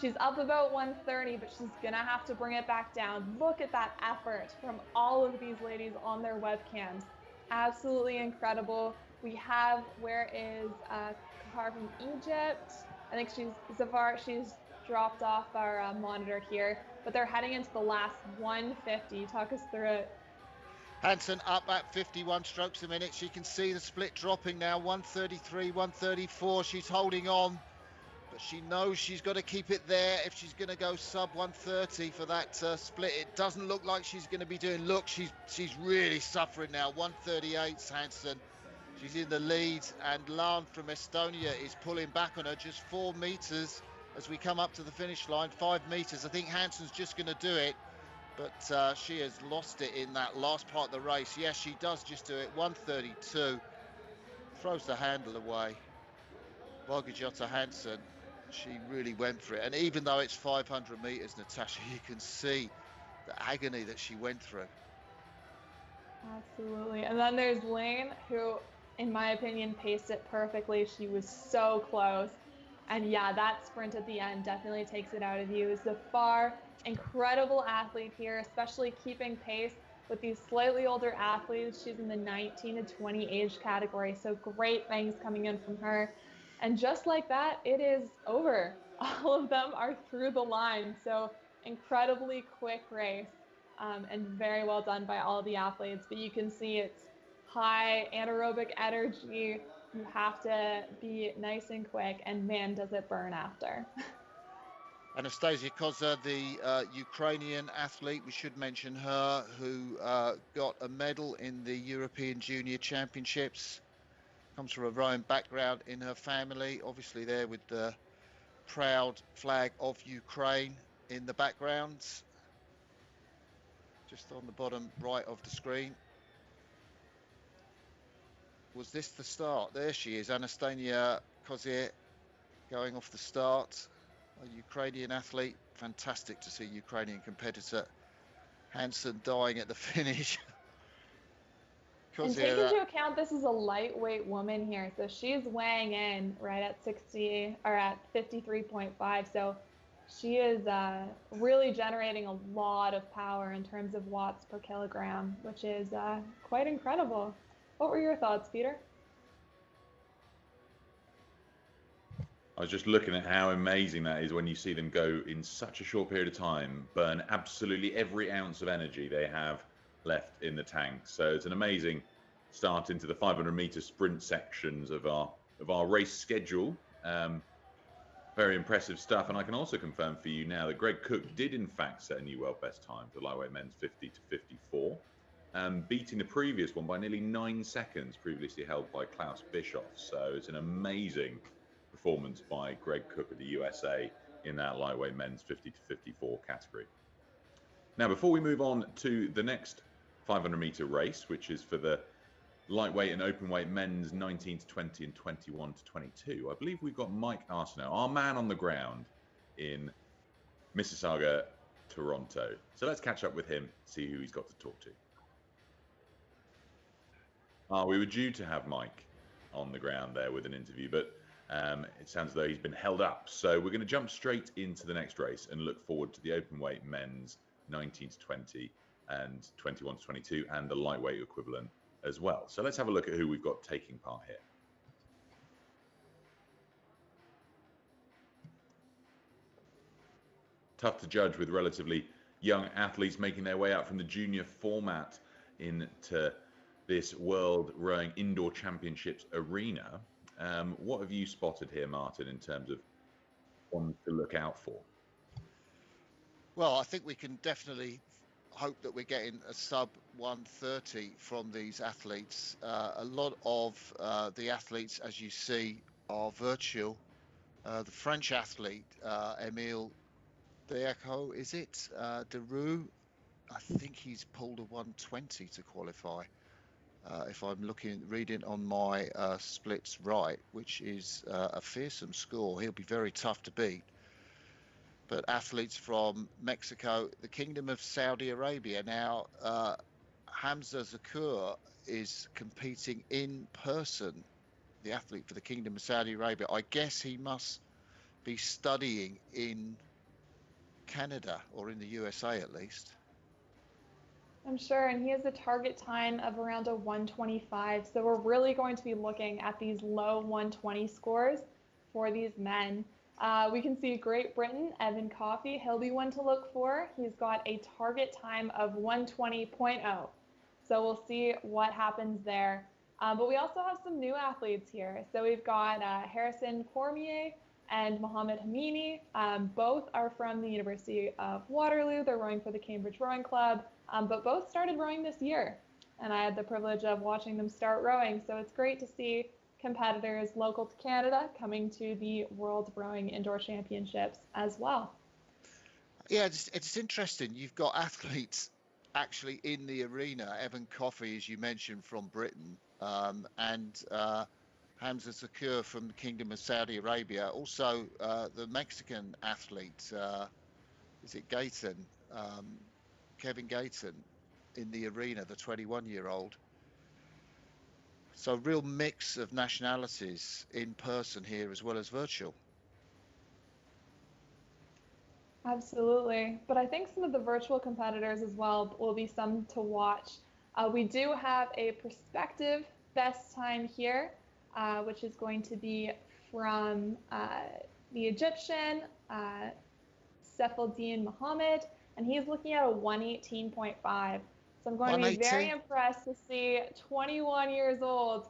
She's up about 130, but she's going to have to bring it back down. Look at that effort from all of these ladies on their webcams. Absolutely incredible. We have, where is Kahar from Egypt? I think she's dropped off our monitor here, but they're heading into the last 150. Talk us through it. Hansen up at 51 strokes a minute. She can see the split dropping now, 133, 134. She's holding on, but she knows she's got to keep it there if she's going to go sub 130 for that split. It doesn't look like she's going to be doing. Look, she's really suffering now. 138's Hansen. She's in the lead, and Lan from Estonia is pulling back on her just 4 meters as we come up to the finish line. 5 meters. I think Hansen's just going to do it, but she has lost it in that last part of the race. Yes, she does just do it. 132. Throws the handle away. Margit Hansen, she really went for it. And even though it's 500 meters, Natasha, you can see the agony that she went through. Absolutely. And then there's Lane, who, in my opinion, paced it perfectly. She was so close. And yeah, that sprint at the end definitely takes it out of you. Zafar, incredible athlete here, especially keeping pace with these slightly older athletes. She's in the 19 to 20 age category, so great things coming in from her. And just like that, it is over. All of them are through the line, so incredibly quick race, and very well done by all the athletes. But you can see it's high anaerobic energy. You have to be nice and quick, and man, does it burn after. Anastasia Koza, the Ukrainian athlete, we should mention her, who got a medal in the European Junior Championships. Comes from a rowing background in her family, obviously there with the proud flag of Ukraine in the background. Just on the bottom right of the screen. Was this the start? There she is, Anastasia Kozier going off the start. A Ukrainian athlete. Fantastic to see Ukrainian competitor. Hansen dying at the finish. And take into account this is a lightweight woman here, so she's weighing in right at 60 or at 53.5. So she is really generating a lot of power in terms of watts per kilogram, which is quite incredible. What were your thoughts, Peter? I was just looking at how amazing that is when you see them go in such a short period of time, burn absolutely every ounce of energy they have left in the tank. So it's an amazing start into the 500-meter sprint sections of our race schedule. Very impressive stuff. And I can also confirm for you now that Greg Cook did in fact set a new world best time for lightweight men's 50 to 54, beating the previous one by nearly 9 seconds, previously held by Klaus Bischoff. So it's an amazing performance by Greg Cook of the USA in that lightweight men's 50 to 54 category. Now, before we move on to the next 500-meter race, which is for the lightweight and open weight men's 19 to 20 and 21 to 22, I believe we've got Mike Arsenault, our man on the ground in Mississauga, Toronto. So let's catch up with him, see who he's got to talk to. We were due to have Mike on the ground there with an interview, but it sounds as though he's been held up. So we're going to jump straight into the next race and look forward to the open weight men's 19 to 20 and 21 to 22 and the lightweight equivalent as well. So let's have a look at who we've got taking part here. Tough to judge with relatively young athletes making their way out from the junior format into this World Rowing Indoor Championships arena. What have you spotted here, Martin, in terms of one to look out for? Well, I think we can definitely hope that we're getting a sub 130 from these athletes. A lot of the athletes, as you see, are virtual. The French athlete, Emile Deaco, is it? Deroux, I think he's pulled a 120 to qualify. If I'm reading on my splits right, which is a fearsome score. He'll be very tough to beat. But athletes from Mexico, the Kingdom of Saudi Arabia. Now, Hamza Zakur is competing in person, the athlete for the Kingdom of Saudi Arabia. I guess he must be studying in Canada or in the USA at least. I'm sure, and he has a target time of around a 125. So we're really going to be looking at these low 120 scores for these men. We can see Great Britain, Evan Coffey, he'll be one to look for. He's got a target time of 120.0. So we'll see what happens there. But we also have some new athletes here. So we've got Harrison Cormier and Mohamed Hamini. Both are from the University of Waterloo. They're rowing for the Cambridge Rowing Club, but both started rowing this year. And I had the privilege of watching them start rowing. So it's great to see competitors local to Canada coming to the World Rowing Indoor Championships as well. Yeah, it's interesting. You've got athletes actually in the arena. Evan Coffey, as you mentioned, from Britain, and Hamza Zakur from the Kingdom of Saudi Arabia. Also, the Mexican athlete, is it Gayton? Kevin Gayton in the arena, the 21-year-old. So real mix of nationalities in person here as well as virtual. Absolutely. But I think some of the virtual competitors as well will be some to watch. We do have a prospective best time here, which is going to be from the Egyptian, Sefaldin Mohammed, and he's looking at a 118.5. So I'm going to be very impressed to see 21 years old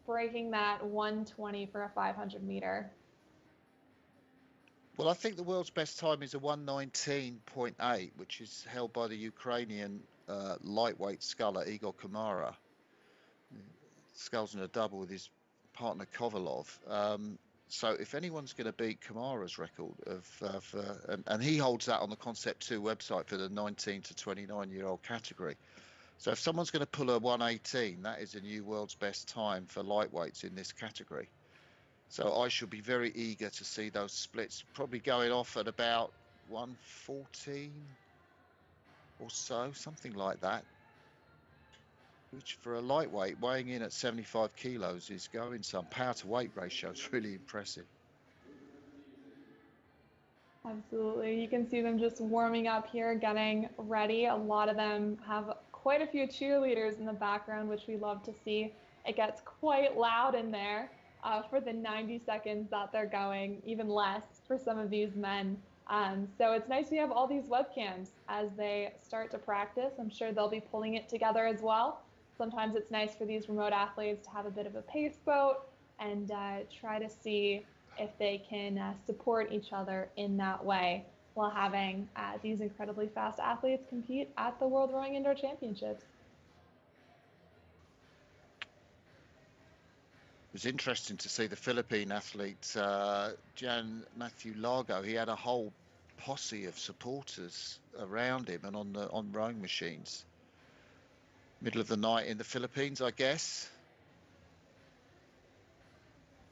breaking that 120 for a 500 meter. Well, I think the world's best time is a 119.8, which is held by the Ukrainian lightweight sculler Igor Kamara. Sculls in a double with his partner Kovalov. So if anyone's going to beat Kamara's record and he holds that on the Concept 2 website for the 19 to 29-year-old category. So if someone's going to pull a 118, that is a new world's best time for lightweights in this category. So I shall be very eager to see those splits, probably going off at about 114 or so, something like that. Which for a lightweight weighing in at 75 kilos is going some. Power to weight ratio is really impressive. Absolutely. You can see them just warming up here, getting ready. A lot of them have quite a few cheerleaders in the background, which we love to see. It gets quite loud in there for the 90 seconds that they're going, even less for some of these men. So it's nice we have all these webcams as they start to practice. I'm sure they'll be pulling it together as well. Sometimes it's nice for these remote athletes to have a bit of a pace boat and try to see if they can support each other in that way while having these incredibly fast athletes compete at the World Rowing Indoor Championships. It was interesting to see the Philippine athlete, Jan Matthew Largo. He had a whole posse of supporters around him and on rowing machines. Middle of the night in the Philippines, I guess.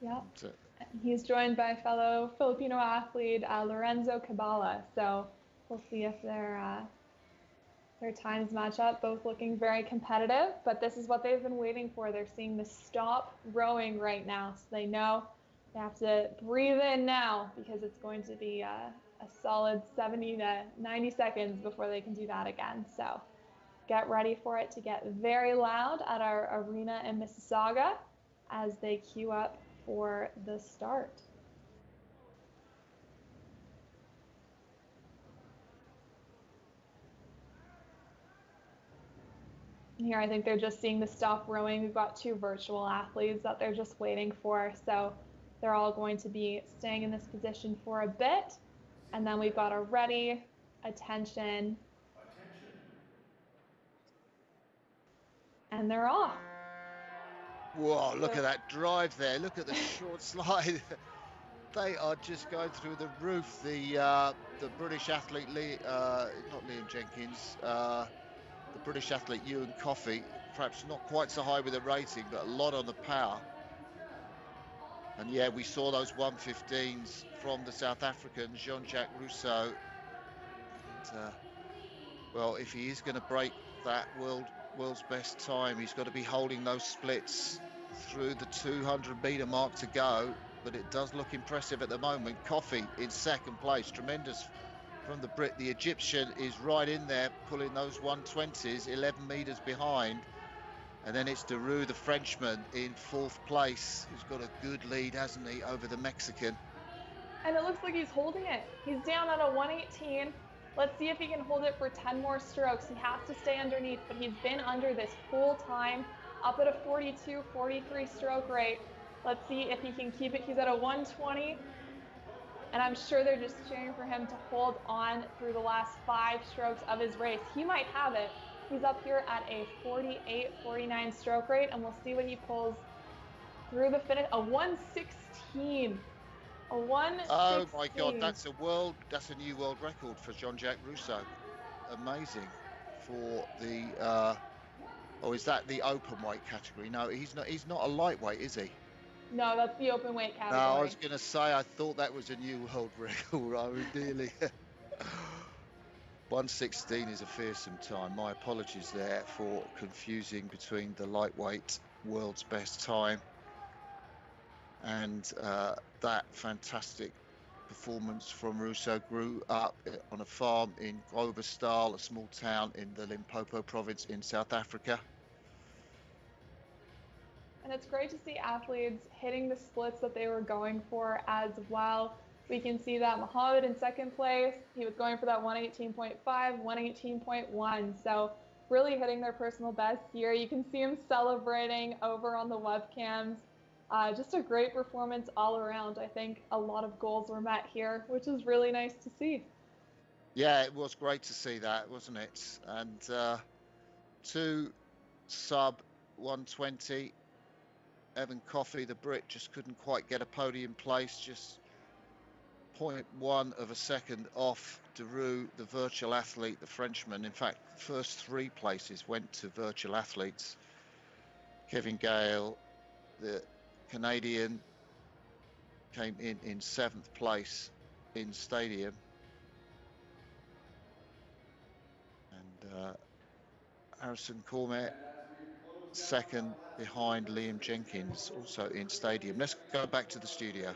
Yeah. He's joined by fellow Filipino athlete Lorenzo Cabala. So we'll see if their times match up, both looking very competitive, but this is what they've been waiting for. They're seeing the stop rowing right now, so they know they have to breathe in now because it's going to be a solid 70 to 90 seconds before they can do that again. So get ready for it to get very loud at our arena in Mississauga as they queue up for the start. Here, I think they're just seeing the stop rowing. We've got two virtual athletes that they're just waiting for. So they're all going to be staying in this position for a bit. And then we've got a ready, attention. And they're off. Whoa, look at that drive there. Look at the short slide. They are just going through the roof. The British athlete, not Liam Jenkins, the British athlete Ewan Coffey, perhaps not quite so high with the rating, but a lot on the power. And yeah, we saw those 1:15s from the South African, Jean-Jacques Rousseau. And, well, if he is going to break that world's best time, he's got to be holding those splits through the 200-meter mark to go. But it does look impressive at the moment. Coffey in second place, tremendous from the Brit. The Egyptian is right in there, pulling those 120s, 11 meters behind. And then it's Deroux, the Frenchman, in fourth place, who's got a good lead, hasn't he, over the Mexican. And it looks like he's holding it. He's down at a 118. Let's see if he can hold it for 10 more strokes. He has to stay underneath, but he's been under this whole time, up at a 42, 43 stroke rate. Let's see if he can keep it. He's at a 120, and I'm sure they're just cheering for him to hold on through the last 5 strokes of his race. He might have it. He's up here at a 48, 49 stroke rate, and we'll see what he pulls through the finish. A 116. A 116. Oh my God, that's a new world record for Jean-Jacques Rousseau. Amazing for the is that the open weight category? No, he's not a lightweight, is he? No, that's the open weight category. No, I was going to say, I thought that was a new world record. I mean, really. 116 is a fearsome time. My apologies there for confusing between the lightweight world's best time and that fantastic performance from Rousseau. Grew up on a farm in Groblersdal, a small town in the Limpopo province in South Africa. And it's great to see athletes hitting the splits that they were going for as well. We can see that Mohammed in second place, he was going for that 118.5, 118.1. So really hitting their personal best here. You can see him celebrating over on the webcams. Just a great performance all around. I think a lot of goals were met here, which is really nice to see. Yeah, it was great to see that, wasn't it? And 2 sub 120. Evan Coffey, the Brit, just couldn't quite get a podium place, just 0.1 of a second off Deroux, the virtual athlete, the Frenchman. In fact, first 3 places went to virtual athletes. Kevin Gale, the Canadian, came in 7th place in stadium. And Harrison Cormet, second behind Liam Jenkins, also in stadium. Let's go back to the studio.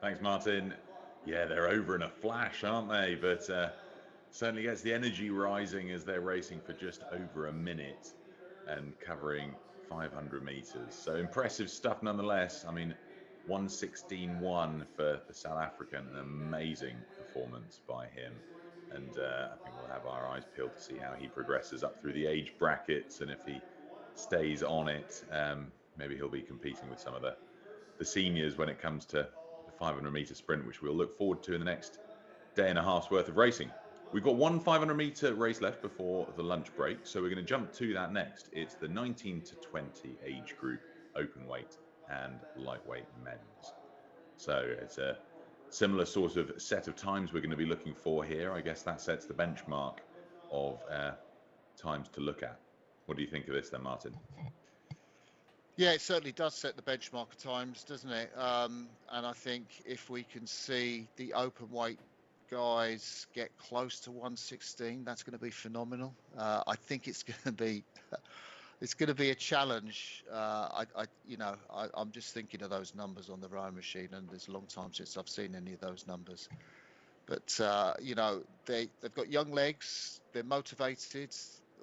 Thanks, Martin. Yeah, they're over in a flash, aren't they? But certainly gets the energy rising as they're racing for just over a minute and covering 500 meters. So impressive stuff nonetheless. I mean, 116.1 for the South African, an amazing performance by him. And I think we'll have our eyes peeled to see how he progresses up through the age brackets, and if he stays on it, maybe he'll be competing with some of the seniors when it comes to the 500-meter sprint, which we'll look forward to in the next day and a half's worth of racing. We've got one 500-meter race left before the lunch break, so we're going to jump to that next. It's the 19 to 20 age group, open weight and lightweight men's. So it's a similar sort of set of times we're going to be looking for here. I guess that sets the benchmark of times to look at. What do you think of this then, Martin? Yeah, it certainly does set the benchmark of times, doesn't it? And I think if we can see the open weight guys get close to 116, that's going to be phenomenal. I think it's going to be a challenge. I'm just thinking of those numbers on the rowing machine, and there's a long time since I've seen any of those numbers. But they've got young legs, they're motivated.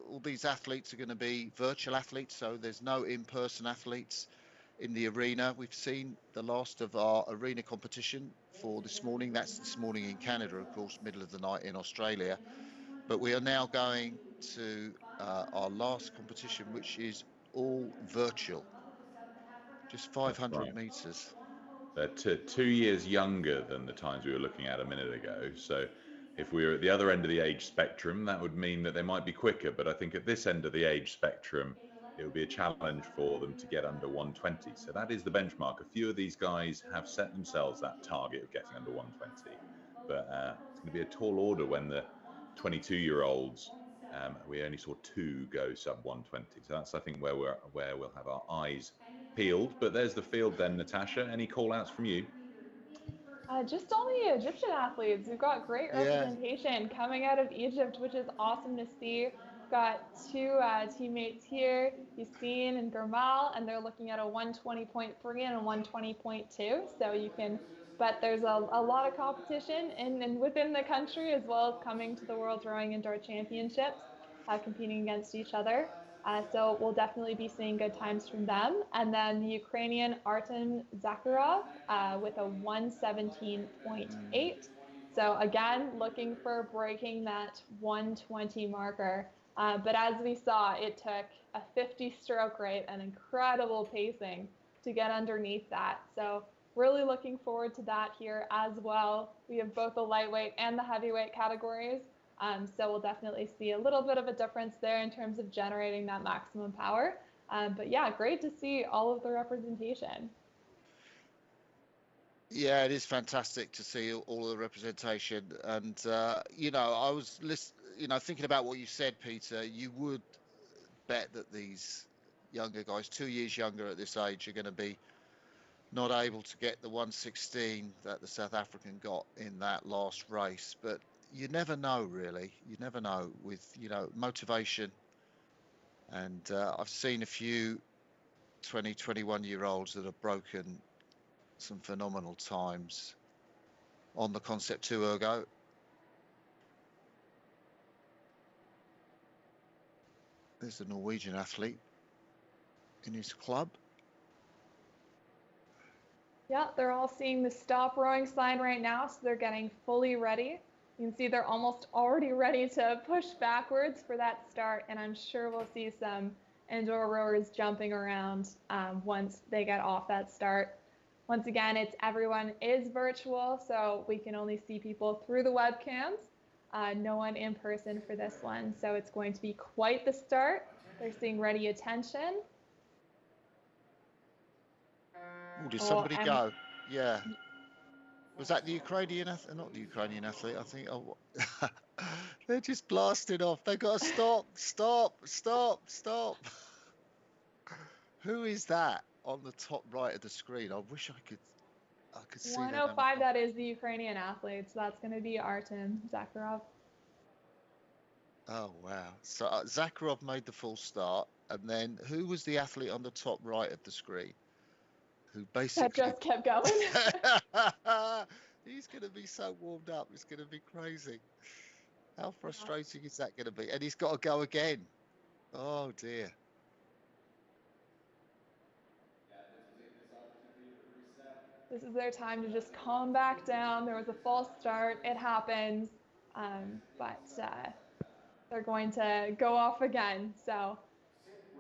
All these athletes are going to be virtual athletes, so there's no in-person athletes in the arena. We've seen the last of our arena competition for this morning. That's this morning in Canada, of course, middle of the night in Australia. But we are now going to our last competition, which is all virtual. Just 500 meters. They're 2 years younger than the times we were looking at a minute ago. So If we were at the other end of the age spectrum, that would mean that they might be quicker. But I think at this end of the age spectrum, it would be a challenge for them to get under 120. So that is the benchmark. A few of these guys have set themselves that target of getting under 120. But it's going to be a tall order when the 22-year-olds, we only saw 2 go sub 120. So that's, I think, where we'll have our eyes peeled. But there's the field then, Natasha. Any call outs from you? Just all the Egyptian athletes. We've got great Yeah. representation coming out of Egypt, which is awesome to see. We've got 2 teammates here, Yassine and Germal, and they're looking at a 120.3 and a 120.2. So you can bet there's a lot of competition and within the country, as well as coming to the World Rowing Indoor Championships, competing against each other. So we'll definitely be seeing good times from them. And then the Ukrainian Artem Zakharov with a 117.8. So again, looking for breaking that 120 marker. But as we saw, it took a 50 stroke rate and incredible pacing to get underneath that. So really looking forward to that here as well. We have both the lightweight and the heavyweight categories. So we'll definitely see a little bit of a difference there in terms of generating that maximum power. But yeah, great to see all of the representation. Yeah, it is fantastic to see all of the representation. And, you know, I was thinking about what you said, Peter. You would bet that these younger guys, 2 years younger at this age, are going to be not able to get the 116 that the South African got in that last race. But you never know, really. You never know with, motivation. And I've seen a few 20, 21-year-olds that have broken some phenomenal times on the Concept 2 ergo. There's a Norwegian athlete in his club. Yeah, they're all seeing the stop rowing sign right now, so they're getting fully ready. You can see they're almost already ready to push backwards for that start, and I'm sure we'll see some indoor rowers jumping around once they get off that start. Once again, everyone is virtual, so we can only see people through the webcams, no one in person for this one. So it's going to be quite the start. They're seeing ready attention. Oh, did somebody go? Yeah. Was that the Ukrainian athlete? Not the Ukrainian athlete, I think. Oh, they're just blasting off. They got to stop. Who is that on the top right of the screen? I wish I could see 105, that is the Ukrainian athlete. So that's going to be Artem Zakharov. Oh, wow. So Zakharov made the full start. And then who was the athlete on the top right of the screen? Who basically... That just kept going. He's going to be so warmed up. It's going to be crazy. How frustrating is that going to be? And he's got to go again. Oh, dear. This is their time to just calm back down. There was a false start. It happens. But they're going to go off again. So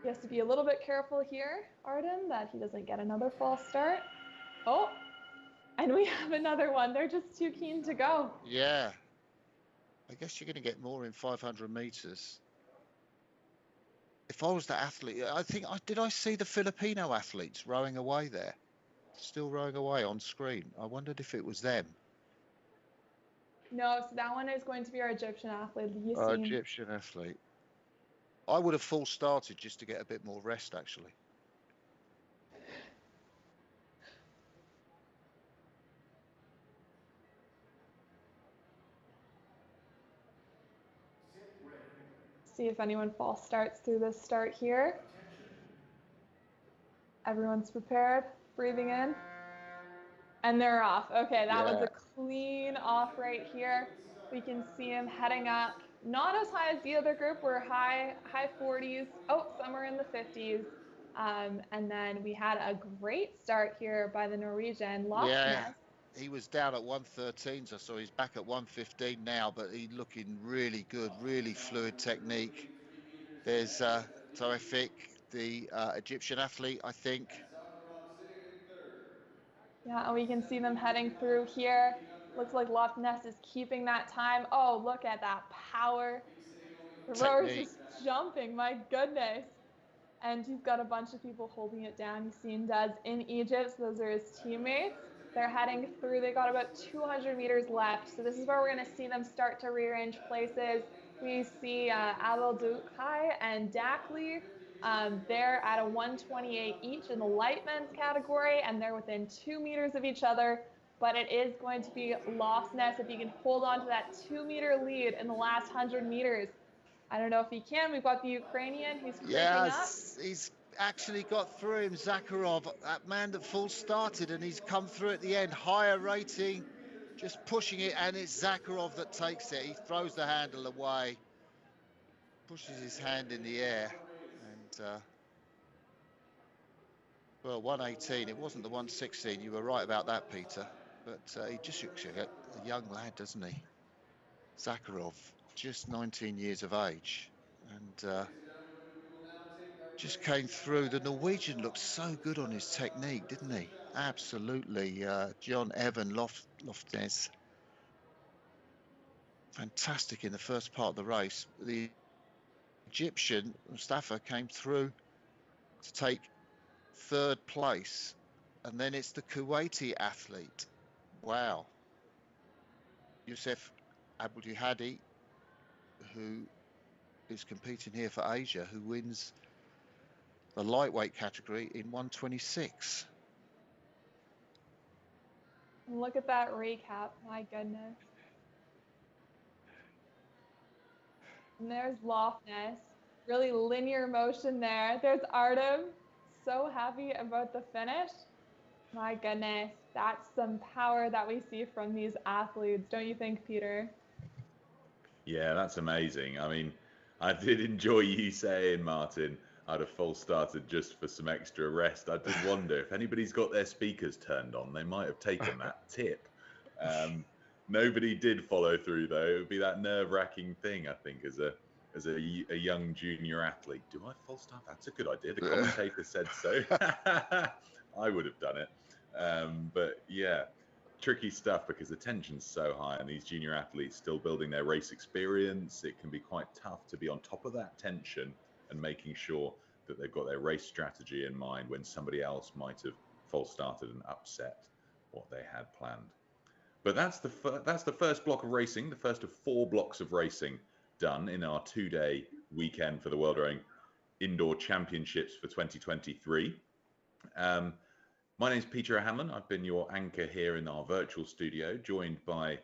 he has to be a little bit careful here, Artem, that he doesn't get another false start. Oh, and we have another one. They're just too keen to go. Yeah. I guess you're going to get more in 500 meters. If I was the athlete, did I see the Filipino athletes rowing away there? Still rowing away on screen. I wondered if it was them. No, so that one is going to be our Egyptian athlete, Yassine. Our Egyptian athlete. I would have full started just to get a bit more rest, actually. See if anyone false starts through this start here. Everyone's prepared, breathing in. And they're off. Okay, that was a clean off right here. We can see him heading up. Not as high as the other group. We're high 40s. Oh, somewhere in the 50s. And then we had a great start here by the Norwegian, Loftnes. Yeah, he was down at 113, so he's back at 115 now, but he's looking really good, really fluid technique. There's terrific, the Egyptian athlete, I think. Yeah, and we can see them heading through here. Looks like Loch Ness is keeping that time. Oh, look at that power. The rower's Technique. just jumping, my goodness. And he's got a bunch of people holding it down. You've seen Daz in Egypt, so those are his teammates. They're heading through. They got about 200 meters left. So this is where we're going to see them start to rearrange places. We see Abel Dukai and Dackley. They're at a 128 each in the light men's category, and they're within 2 meters of each other. But it is going to be Loch Ness if he can hold on to that 2-meter lead in the last 100 meters. I don't know if he can. We've got the Ukrainian who's creeping up. He's actually got through him, Zakharov, that man that full started, and he's come through at the end. Higher rating, just pushing it, and it's Zakharov that takes it. He throws the handle away, pushes his hand in the air, and well, 118. It wasn't the 116. You were right about that, Peter. But he just looks like a young lad, doesn't he? Zakharov, just 19 years of age, and just came through. The Norwegian looked so good on his technique, didn't he? Absolutely. John Evan Loftes. Fantastic in the first part of the race. The Egyptian, Mustafa, came through to take 3rd place. And then it's the Kuwaiti athlete. Wow. Youssef Abdulhadi, who is competing here for Asia, who wins the lightweight category in 126. Look at that recap, my goodness. And there's Loch Ness, really linear motion there. There's Artem, so happy about the finish. My goodness, that's some power that we see from these athletes, don't you think, Peter? Yeah, that's amazing. I mean, I did enjoy you saying, Martin, I'd have false started just for some extra rest. I did wonder if anybody's got their speakers turned on, they might have taken that tip. Nobody did follow through, though. It would be that nerve-wracking thing, I think, as a young junior athlete. Do I false start? That's a good idea. The commentator said so. I would have done it. But yeah, tricky stuff because the tension's so high and these junior athletes still building their race experience. It can be quite tough to be on top of that tension and making sure that they've got their race strategy in mind when somebody else might have false started and upset what they had planned. But that's the first block of racing, the first of 4 blocks of racing done in our 2-day weekend for the World Rowing Indoor Championships for 2023. My name is Peter O'Hanlon. I've been your anchor here in our virtual studio, joined by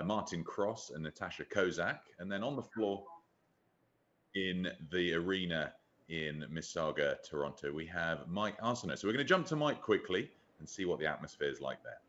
Martin Cross and Natasha Kozak. And then on the floor in the arena in Mississauga, Toronto, we have Mike Arsenault. So we're going to jump to Mike quickly and see what the atmosphere is like there.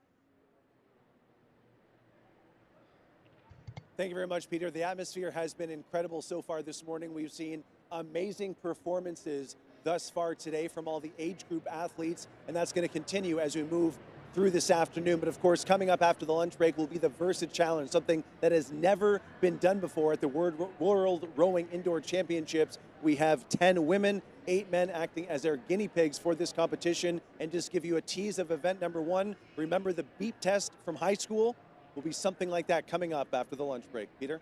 Thank you very much, Peter. The atmosphere has been incredible so far this morning. We've seen amazing performances thus far today from all the age group athletes, and that's going to continue as we move through this afternoon. But of course, coming up after the lunch break will be the Versa Challenge, something that has never been done before at the World Rowing Indoor Championships. We have 10 women, 8 men acting as our guinea pigs for this competition. And just give you a tease of event number 1, remember the beep test from high school? Will be something like that coming up after the lunch break. Peter?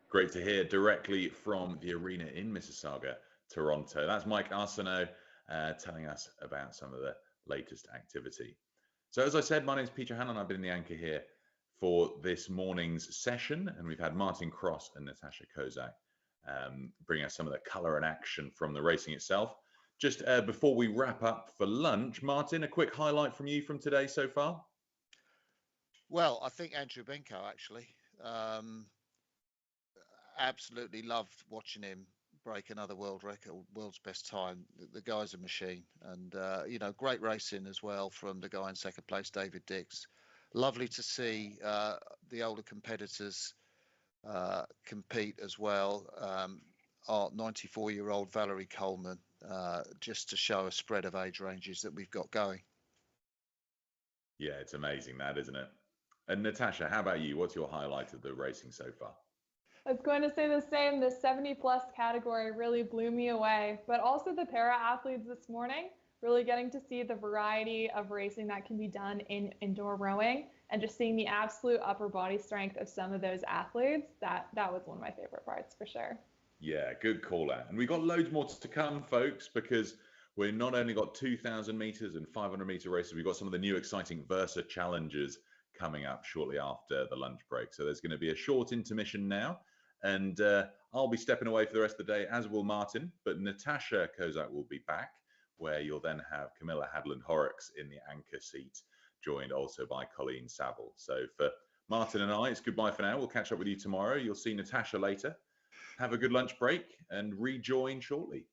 Great to hear directly from the arena in Mississauga, Toronto. That's Mike Arsenault telling us about some of the latest activity. So as I said, my name is Peter Hanlon. I've been the anchor here for this morning's session, and we've had Martin Cross and Natasha Kozak bring us some of the colour and action from the racing itself. Just before we wrap up for lunch, Martin, a quick highlight from you from today so far? Well, I think Andrew Benko, actually. Absolutely loved watching him break another world record, world's best time. The guy's a machine. And, you know, great racing as well from the guy in second place, David Dix. Lovely to see the older competitors compete as well. Our 94-year-old Valerie Coleman, just to show a spread of age ranges that we've got going. Yeah, it's amazing that, isn't it? And Natasha, how about you? What's your highlight of the racing so far? I was going to say the same. The 70+ category really blew me away, but also the para athletes this morning really getting to see the variety of racing that can be done in indoor rowing and just seeing the absolute upper body strength of some of those athletes, that was one of my favorite parts for sure. Yeah, good call out. And we've got loads more to come, folks, because we're not only got 2,000 meters and 500-meter races, we've got some of the new exciting Versa challenges coming up shortly after the lunch break. So there's going to be a short intermission now, and I'll be stepping away for the rest of the day, as will Martin, but Natasha Kozak will be back, where you'll then have Camilla Hadland-Horrocks in the anchor seat, joined also by Colleen Saville. So for Martin and I, it's goodbye for now. We'll catch up with you tomorrow. You'll see Natasha later. Have a good lunch break and rejoin shortly.